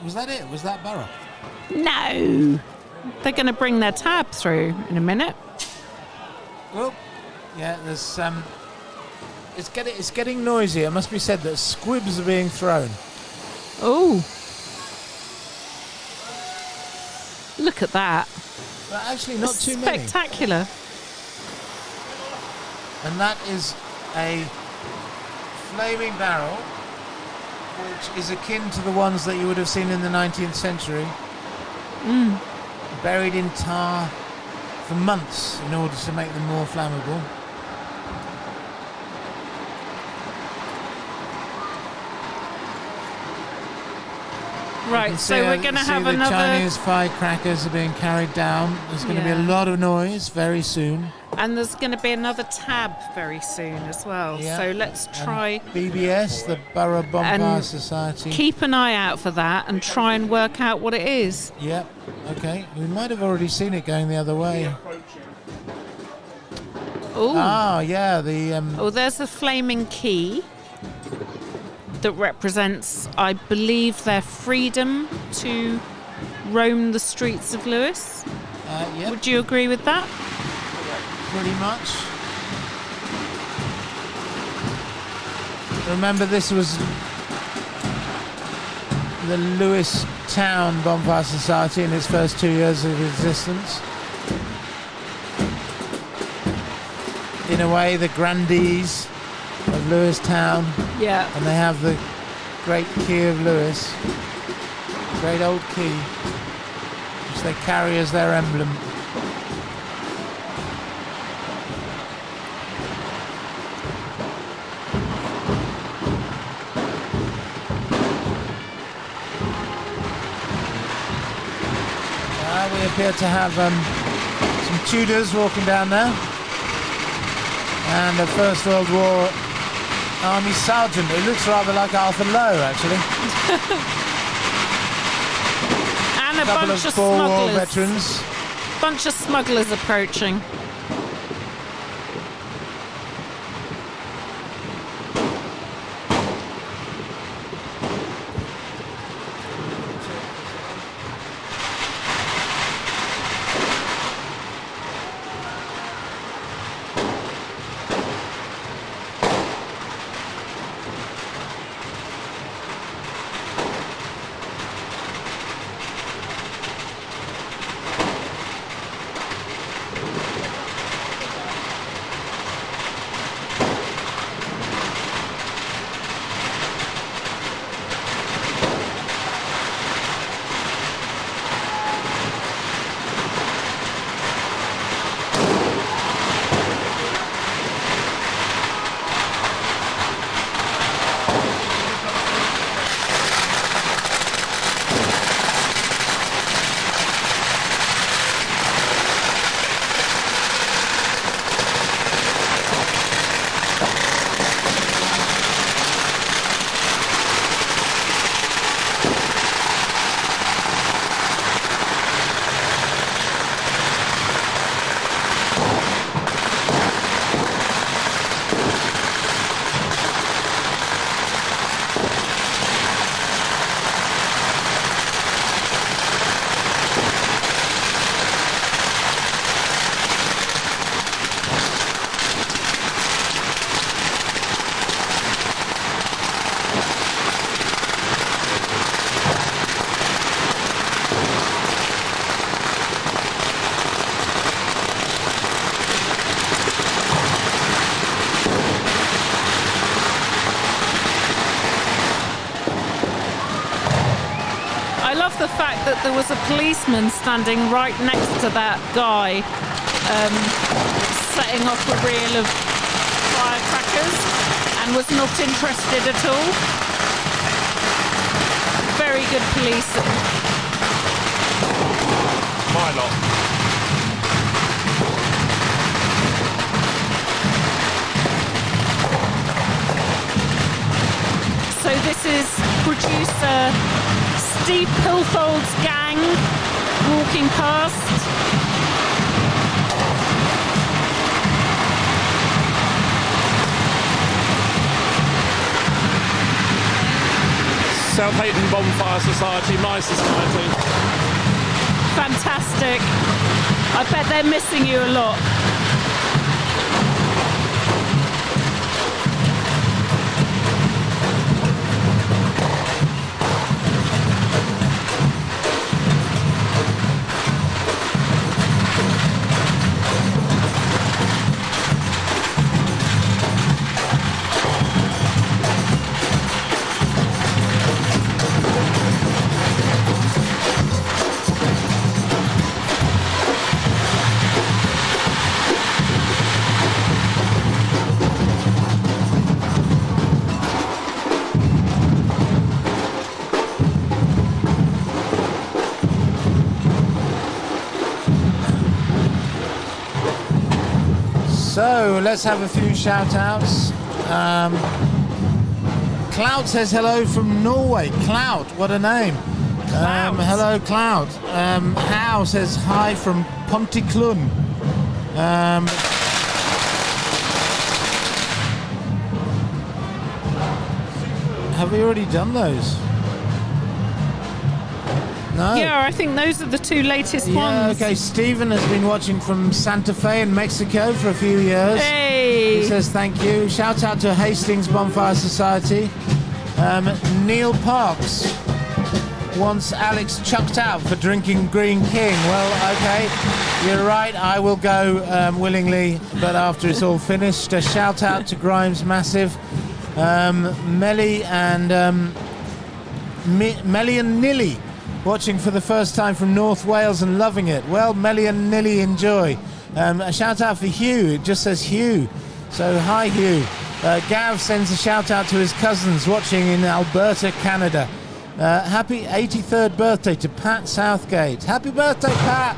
Was that it? Was that Borough? No! They're going to bring their tab through in a minute. Well, yeah, there's it's getting noisy. It must be said that squibs are being thrown. Oh! Look at that. But actually not too many. Spectacular. And that is a flaming barrel, which is akin to the ones that you would have seen in the 19th century. Buried in tar, for months in order to make them more flammable. Right, so we're going to have the another... Chinese firecrackers are being carried down. There's going to be a lot of noise very soon. And there's going to be another tab very soon as well. Yeah. So let's try... BBS, the Borough Bonfire And Society. keep an eye out for that and try and work out what it is. Yep, okay. We might have already seen it going the other way. Ooh. Ah, yeah, the... Oh, there's the flaming key that represents, I believe, their freedom to roam the streets of Lewes. Yep, Would you agree with that? pretty much. Remember, this was the Lewes Town Bonfire Society in its first 2 years of existence. In a way, the grandees of Lewes Town. Yeah. And they have the great key of Lewes, great old key, which they carry as their emblem. We appear to have some Tudors walking down there, and a First World War Army sergeant who looks rather like Arthur Lowe, actually. And a couple bunch of of Boer War smugglers. veterans. Bunch of smugglers approaching. The fact that there was a policeman standing right next to that guy setting off a reel of firecrackers and was not interested at all. Very good policing. My lot. So this is producer Steve Pilfold's gang walking past. Southover Bonfire Society, my society. Fantastic. I bet they're missing you a lot. So let's have a few shout-outs. Cloud says hello from Norway. Cloud, what a name. Hello, Cloud. How says hi from Pontyclun. Have we already done those? No. Yeah, I think those are the two latest ones. Okay. Stephen has been watching from Santa Fe in Mexico for a few years. Hey! He says thank you. Shout out to Hastings Bonfire Society. Neil Parks wants Alex chucked out for drinking Green King. Well, okay, you're right. I will go willingly, but after it's all finished. A shout out to Grimes Massive. Melly and Nilly watching for the first time from North Wales and loving it. Well, Melly and Nilly, enjoy. A shout out for Hugh. It just says Hugh. So hi, Hugh. Gav sends a shout out to his cousins watching in Alberta, Canada. Happy 83rd birthday to Pat Southgate. Happy birthday, Pat.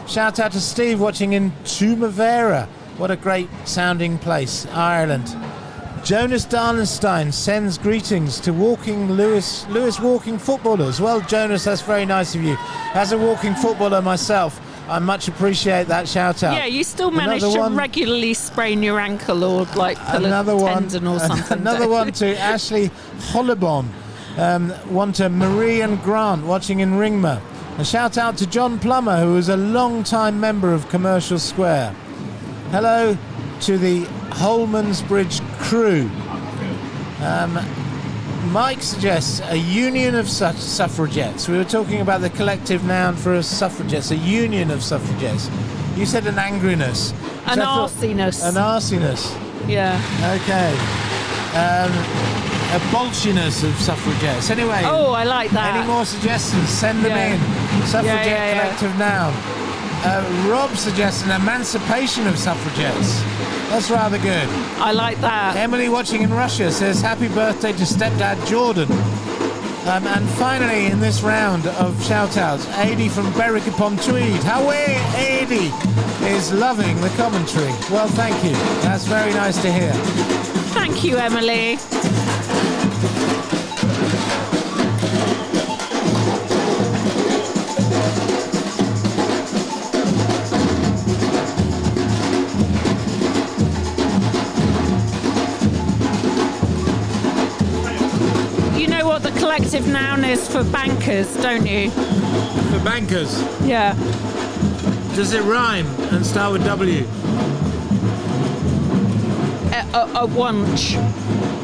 Shout out to Steve watching in Tumavera. What a great sounding place, Ireland. Jonas Darlenstein sends greetings to Lewes walking footballers. Well, Jonas, that's very nice of you. As a walking footballer myself, I much appreciate that shout out. Yeah, you still manage to regularly sprain your ankle or like pull a tendon or something. Another one to Ashley Hollebon. One to Marie and Grant watching in Ringmer. A shout out to John Plummer, who is a long-time member of Commercial Square. Hello to the Holman's Bridge crew. Mike suggests a union of suffragettes. We were talking about the collective noun for a suffragettes, a union of suffragettes. You said an angriness. An arsiness. An arsiness. Yeah. Okay. A bolshiness of suffragettes. Anyway. Oh, I like that. Any more suggestions? Send them in. Suffragette collective noun. Rob suggests an emancipation of suffragettes. That's rather good. I like that. Emily watching in Russia says happy birthday to stepdad Jordan. And finally in this round of shout-outs, Adi from Berwick upon Tweed. Howay, Adi is loving the commentary. Well, thank you. That's very nice to hear. Thank you, Emily. Collective noun is for bankers, don't you? For bankers? Yeah. Does it rhyme and start with W? A wunch.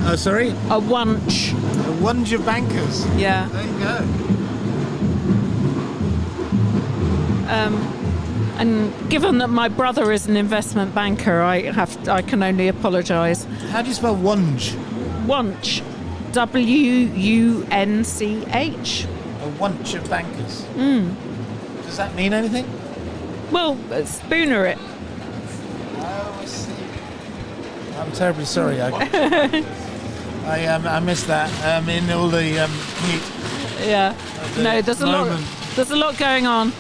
Oh, sorry? A wunch. A wunch of bankers? Yeah. There you go. And given that my brother is an investment banker, I can only apologise. How do you spell wunch? Wunch. W-U-N-C-H. A wunch of bankers. Does that mean anything? Well, spooner it. Oh, I see. I'm terribly sorry. I missed that in all the heat. Yeah. No, there's a lot going on.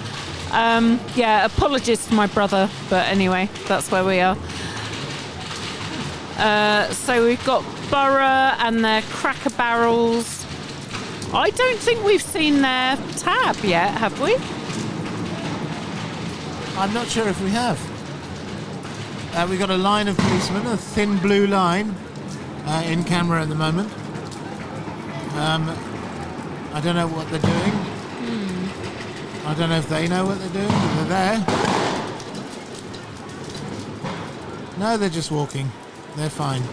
Apologies for my brother, but anyway, that's where we are. So we've got Borough and their Cracker Barrels. I don't think we've seen their tab yet, have we? I'm not sure if we have. We've got a line of policemen, a thin blue line in camera at the moment. I don't know what they're doing. I don't know if they know what they're doing, but they're there. No, they're just walking. They're fine.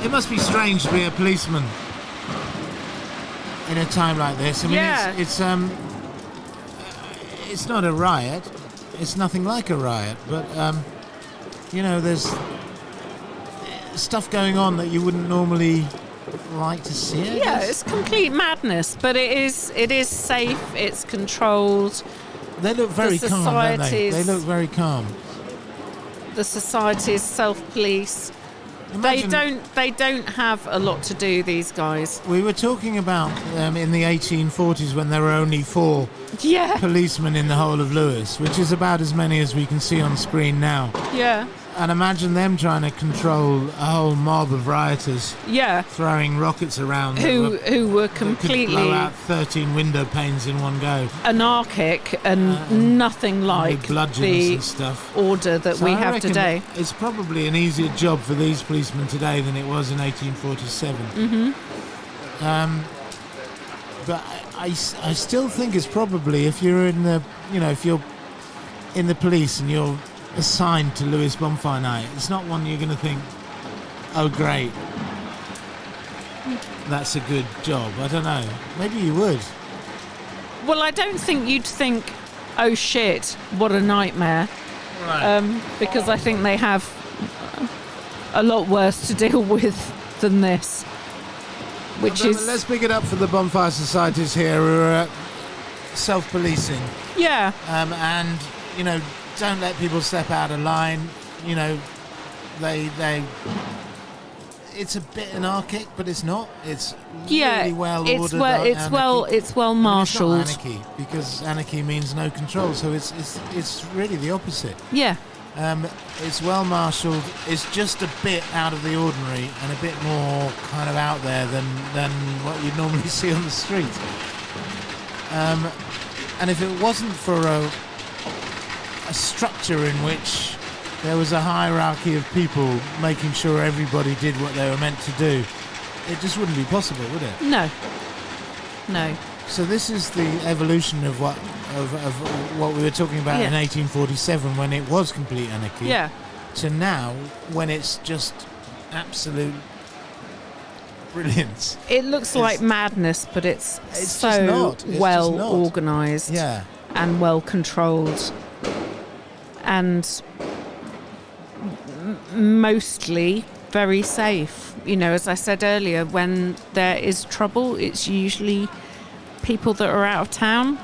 It must be strange to be a policeman in a time like this. I mean, it's not a riot. It's nothing like a riot, but there's stuff going on that you wouldn't normally like to see. Yeah, it's complete madness, but it is safe. It's controlled. They look very calm, don't they? They look very calm. The societies self-police. They don't have a lot to do, these guys. We were talking about in the 1840s when there were only 4 policemen in the whole of Lewes, which is about as many as we can see on screen now. Yeah. And imagine them trying to control a whole mob of rioters. Yeah. Throwing rockets around. Who were could completely blow out 13 window panes in one go. Anarchic and nothing like the and stuff. order that we I have reckon today. It's probably an easier job for these policemen today than it was in 1847. Mm-hmm. But I still think it's probably, if you're in the, if you're in the police and you're assigned to Lewes Bonfire Night, it's not one you're going to think, oh great, that's a good job. I don't know. Maybe you would. Well, I don't think you'd think, oh shit, what a nightmare. Right. Because I think they have a lot worse to deal with than this. Let's pick it up for the bonfire societies here who are self-policing. Yeah. And, don't let people step out of line. They it's a bit anarchic, but it's not. It's really well ordered. It's well marshaled. It's not anarchy, because anarchy means no control. So it's really the opposite. Yeah. It's well marshalled. It's just a bit out of the ordinary and a bit more kind of out there than what you'd normally see on the street. And if it wasn't for a structure in which there was a hierarchy of people making sure everybody did what they were meant to do, it just wouldn't be possible, would it? No. So this is the evolution of what we were talking about in 1847, when it was complete anarchy. Yeah. To now, when it's just absolute brilliance. It looks like madness, but it's so just not. well organised. Yeah. And well controlled. And mostly very safe. As I said earlier, when there is trouble, it's usually people that are out of town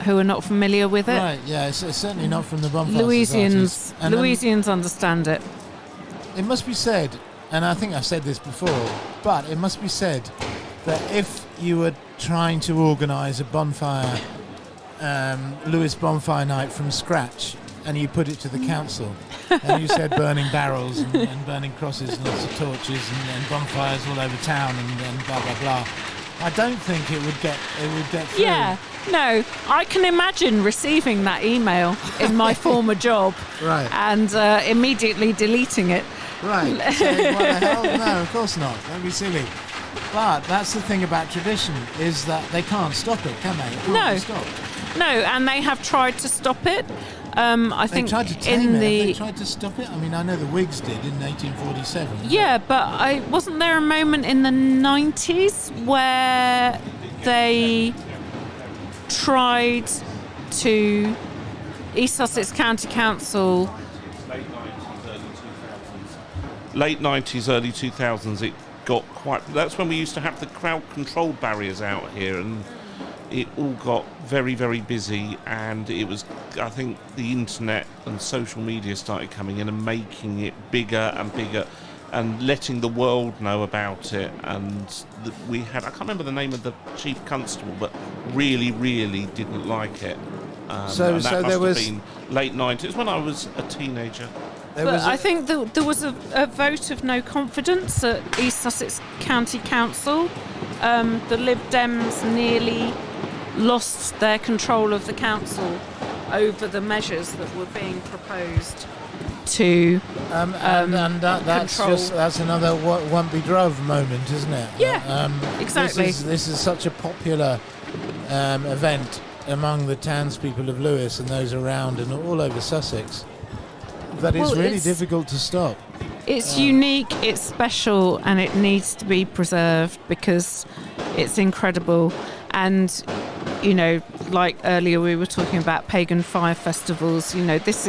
who are not familiar with it. Right, yeah, it's certainly not from the bonfire Louisians understand it. It must be said, and I think I've said this before, but it must be said that if you were trying to organise a bonfire, Lewes Bonfire Night from scratch, and you put it to the council, and you said burning barrels and burning crosses and lots of torches and bonfires all over town and blah blah blah, I don't think it would get through. Yeah, no, I can imagine receiving that email in my former job, right, and immediately deleting it. Right, saying, what the hell? No, of course not. Don't be silly. But that's the thing about tradition, is that they can't stop it, can they? It can't be stopped. No, and they have tried to stop it. I think they tried to tame it. They tried to stop it. I mean, I know the Whigs did in 1847. Yeah, but wasn't there a moment in the 90s where they tried to, East Sussex County Council, late 90s, early 2000s, it got quite... That's when we used to have the crowd control barriers out here, and it all got very, very busy, and it was, I think, the internet and social media started coming in and making it bigger and bigger and letting the world know about it. And we had, I can't remember the name of the chief constable, but really, really didn't like it. So there was... been late 90s, when I was a teenager. I think there was a vote of no confidence at East Sussex County Council. The Lib Dems nearly lost their control of the council over the measures that were being proposed to that's another won't be drove moment, isn't it? Yeah, exactly. This is such a popular event among the townspeople of Lewes and those around and all over Sussex, that it's really difficult to stop. It's unique, it's special, and it needs to be preserved because it's incredible. And, like earlier we were talking about pagan fire festivals, this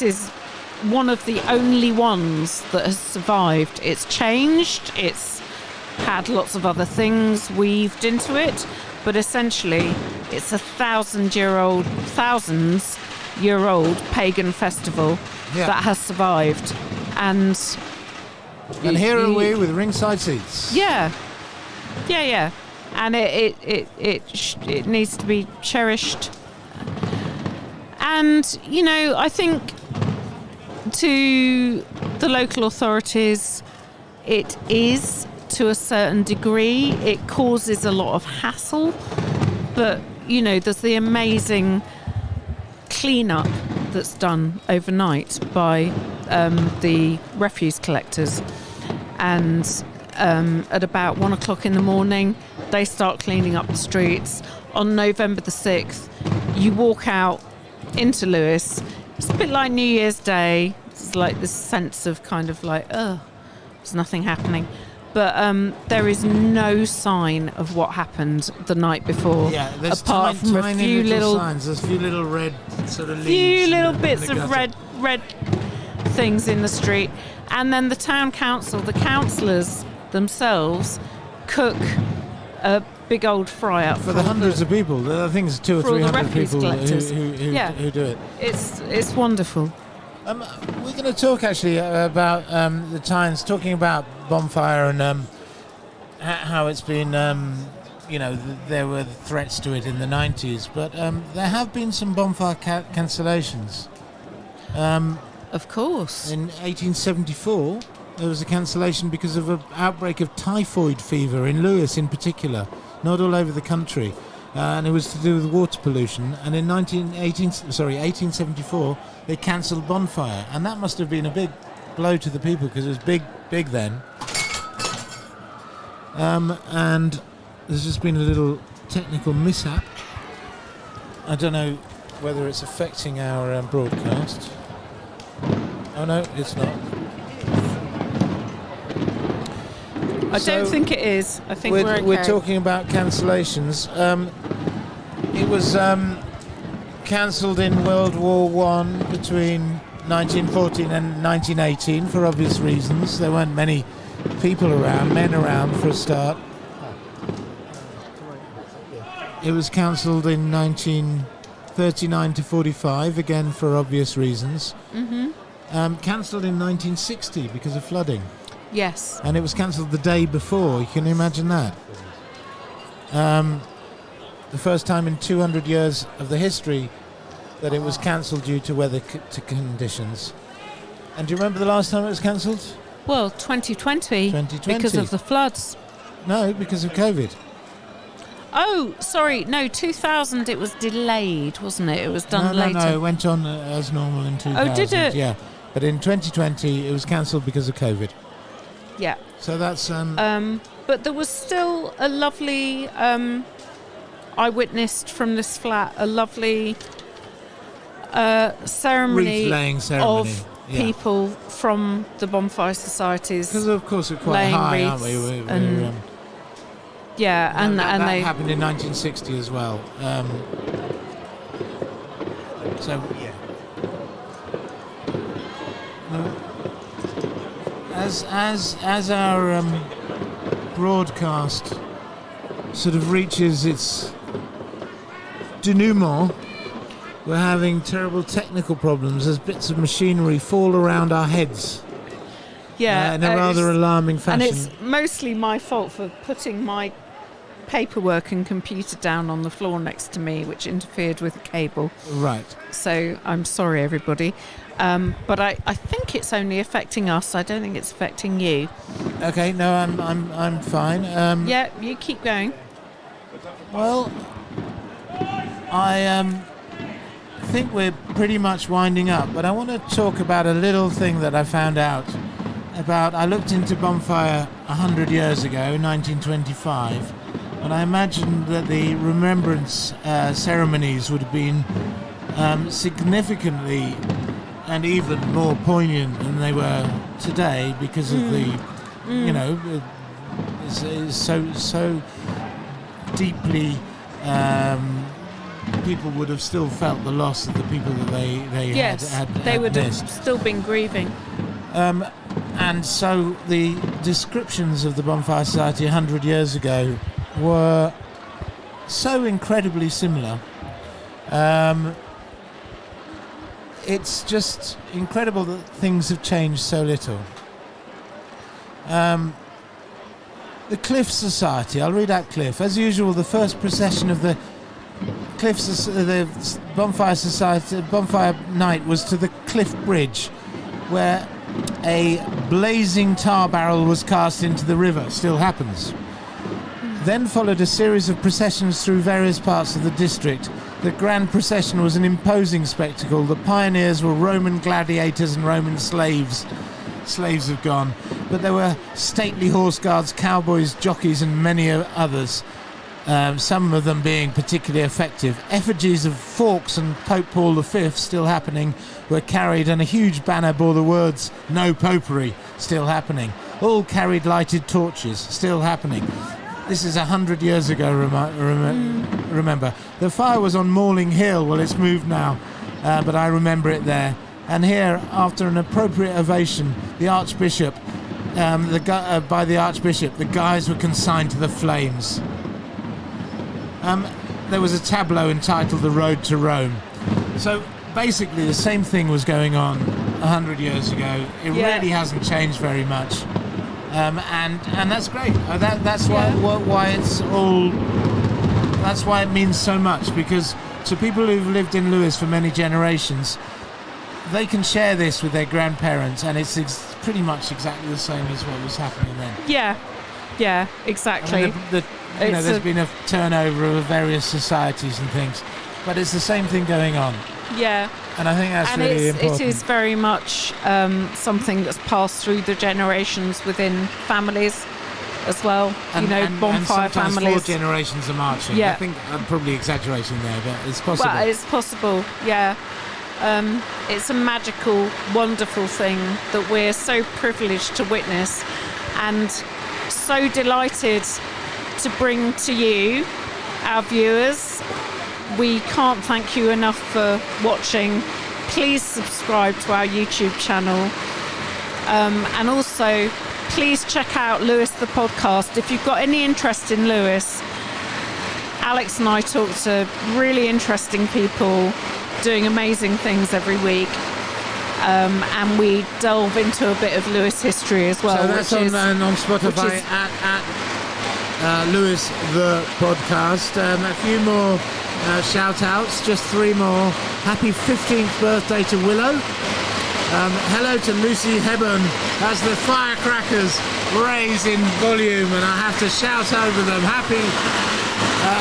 is one of the only ones that has survived. It's changed, it's had lots of other things weaved into it, but essentially it's a 1,000-year-old pagan festival that has survived. And here are we with ringside seats. Yeah. And it needs to be cherished. And, I think to the local authorities, it is to a certain degree. It causes a lot of hassle. But, there's the amazing clean-up that's done overnight by the refuse collectors. And at about 1 o'clock in the morning, they start cleaning up the streets. On November the 6th, you walk out into Lewes. It's a bit like New Year's Day. It's like this sense of kind of like, there's nothing happening. But there is no sign of what happened the night before. Yeah, there's apart from a tiny few little signs. There's a few little red sort of leaves. Few little in bits the of gutter. red things in the street. And then the town council, the councillors themselves, cook a big old fry up For the hundreds of people. I think it's 200 or For all the 300 refuse people collectors. who do it. It's wonderful. We're going to talk actually about the times, talking about bonfire and how it's been, there were threats to it in the 90s, but there have been some bonfire cancellations. Of course. In 1874, there was a cancellation because of an outbreak of typhoid fever in Lewes in particular, not all over the country. And it was to do with water pollution. And in 1874, they cancelled bonfire. And that must have been a big blow to the people because it was big then. And there's just been a little technical mishap. I don't know whether it's affecting our broadcast. Oh no, it's not. I don't think it is. I think we're okay. We're talking about cancellations. It was cancelled in World War I between 1914 and 1918 for obvious reasons. There weren't many men around for a start. It was cancelled in 1939 to 45, again for obvious reasons. Cancelled in 1960 because of flooding. Yes. And it was cancelled the day before. Can you imagine that? The first time in 200 years of the history that it was cancelled due to weather conditions. And do you remember the last time it was cancelled? Well, 2020. Because of the floods. No, because of COVID. Oh, sorry. No, 2000 it was delayed, wasn't it? It was done later. No, it went on as normal in 2000. Oh, did it? Yeah. But in 2020 it was cancelled because of COVID. Yeah. So that's... but there was still a lovely... I witnessed from this flat a lovely ceremony, wreath-laying ceremony of people from the bonfire societies. Because of course we're quite laying high, wreaths, aren't we? And that they happened in 1960 as well. As our broadcast sort of reaches its denouement, we're having terrible technical problems as bits of machinery fall around our heads. Yeah, in a rather alarming fashion. And it's mostly my fault for putting my paperwork and computer down on the floor next to me, which interfered with the cable. Right. So I'm sorry, everybody. But I think it's only affecting us. I don't think it's affecting you. Okay, no, I'm fine. Yeah, you keep going. Well, I think we're pretty much winding up, but I want to talk about a little thing that I found out about. I looked into bonfire 100 years ago, 1925, and I imagined that the remembrance ceremonies would have been significantly and even more poignant than they were today because of the, it's so deeply. People would have still felt the loss of the people that they had they would missed. have still been grieving. And so the descriptions of the Bonfire Society 100 years ago were so incredibly similar. it's just incredible that things have changed so little. The Cliffe Society, I'll read out Cliffe. As usual, the first procession of the the Bonfire Society, Bonfire Night, was to the Cliffe Bridge, where a blazing tar barrel was cast into the river. Still happens. Then followed a series of processions through various parts of the district. The grand procession was an imposing spectacle. The pioneers were Roman gladiators and Roman slaves. Slaves have gone, but there were stately horse guards, cowboys, jockeys, and many others. Some of them being particularly effective. Effigies of Fawkes and Pope Paul V, still happening, were carried, and a huge banner bore the words "No Popery," still happening. All carried lighted torches, still happening. This is 100 years ago, remember. The fire was on Malling Hill. Well, it's moved now, but I remember it there. And here, after an appropriate ovation, the Archbishop, by the Archbishop, the guys were consigned to the flames. There was a tableau entitled "The Road to Rome." So basically the same thing was going on 100 years ago. It really hasn't changed very much. And that's great. That's why it's all. That's why it means so much, because to people who've lived in Lewes for many generations, they can share this with their grandparents, and it's pretty much exactly the same as what was happening then. Yeah, exactly. I mean, there's been a turnover of various societies and things, but it's the same thing going on. Yeah. And I think that's really important. It is very much something that's passed through the generations within families as well. Bonfire and families. 4 generations are marching. Yeah. I think I'm probably exaggerating there, but it's possible. Well, it's possible, yeah. It's a magical, wonderful thing that we're so privileged to witness, and so delighted to bring to you, our viewers. We can't thank you enough for watching. Please subscribe to our YouTube channel, and also please check out Lewes the podcast. If you've got any interest in Lewes, Alex and I talk to really interesting people doing amazing things every week, and we delve into a bit of Lewes history as well. So that's on Spotify at Lewes the podcast. A few more shout outs, just 3 more. Happy 15th birthday to Willow. Hello to Lucy Hebburn as the firecrackers raise in volume, and I have to shout over them.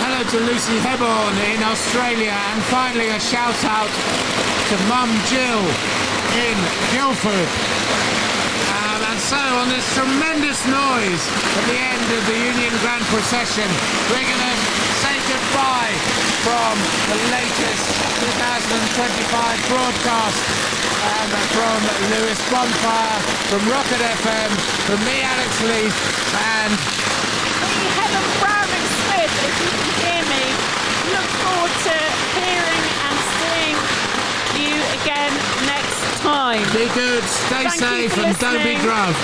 Hello to Lucy Hebburn in Australia, and finally a shout out to Mum Jill in Guildford. And so, on this tremendous noise at the end of the Union Grand Procession, we're going to say goodbye from the latest 2025 broadcast from Lewes Bonfire, from Rocket FM, from me, Alex Leith, and me, Helen Browning-Smith. If you can hear me, look forward to hearing and seeing you again next time. be good, stay safe, and don't be gruff.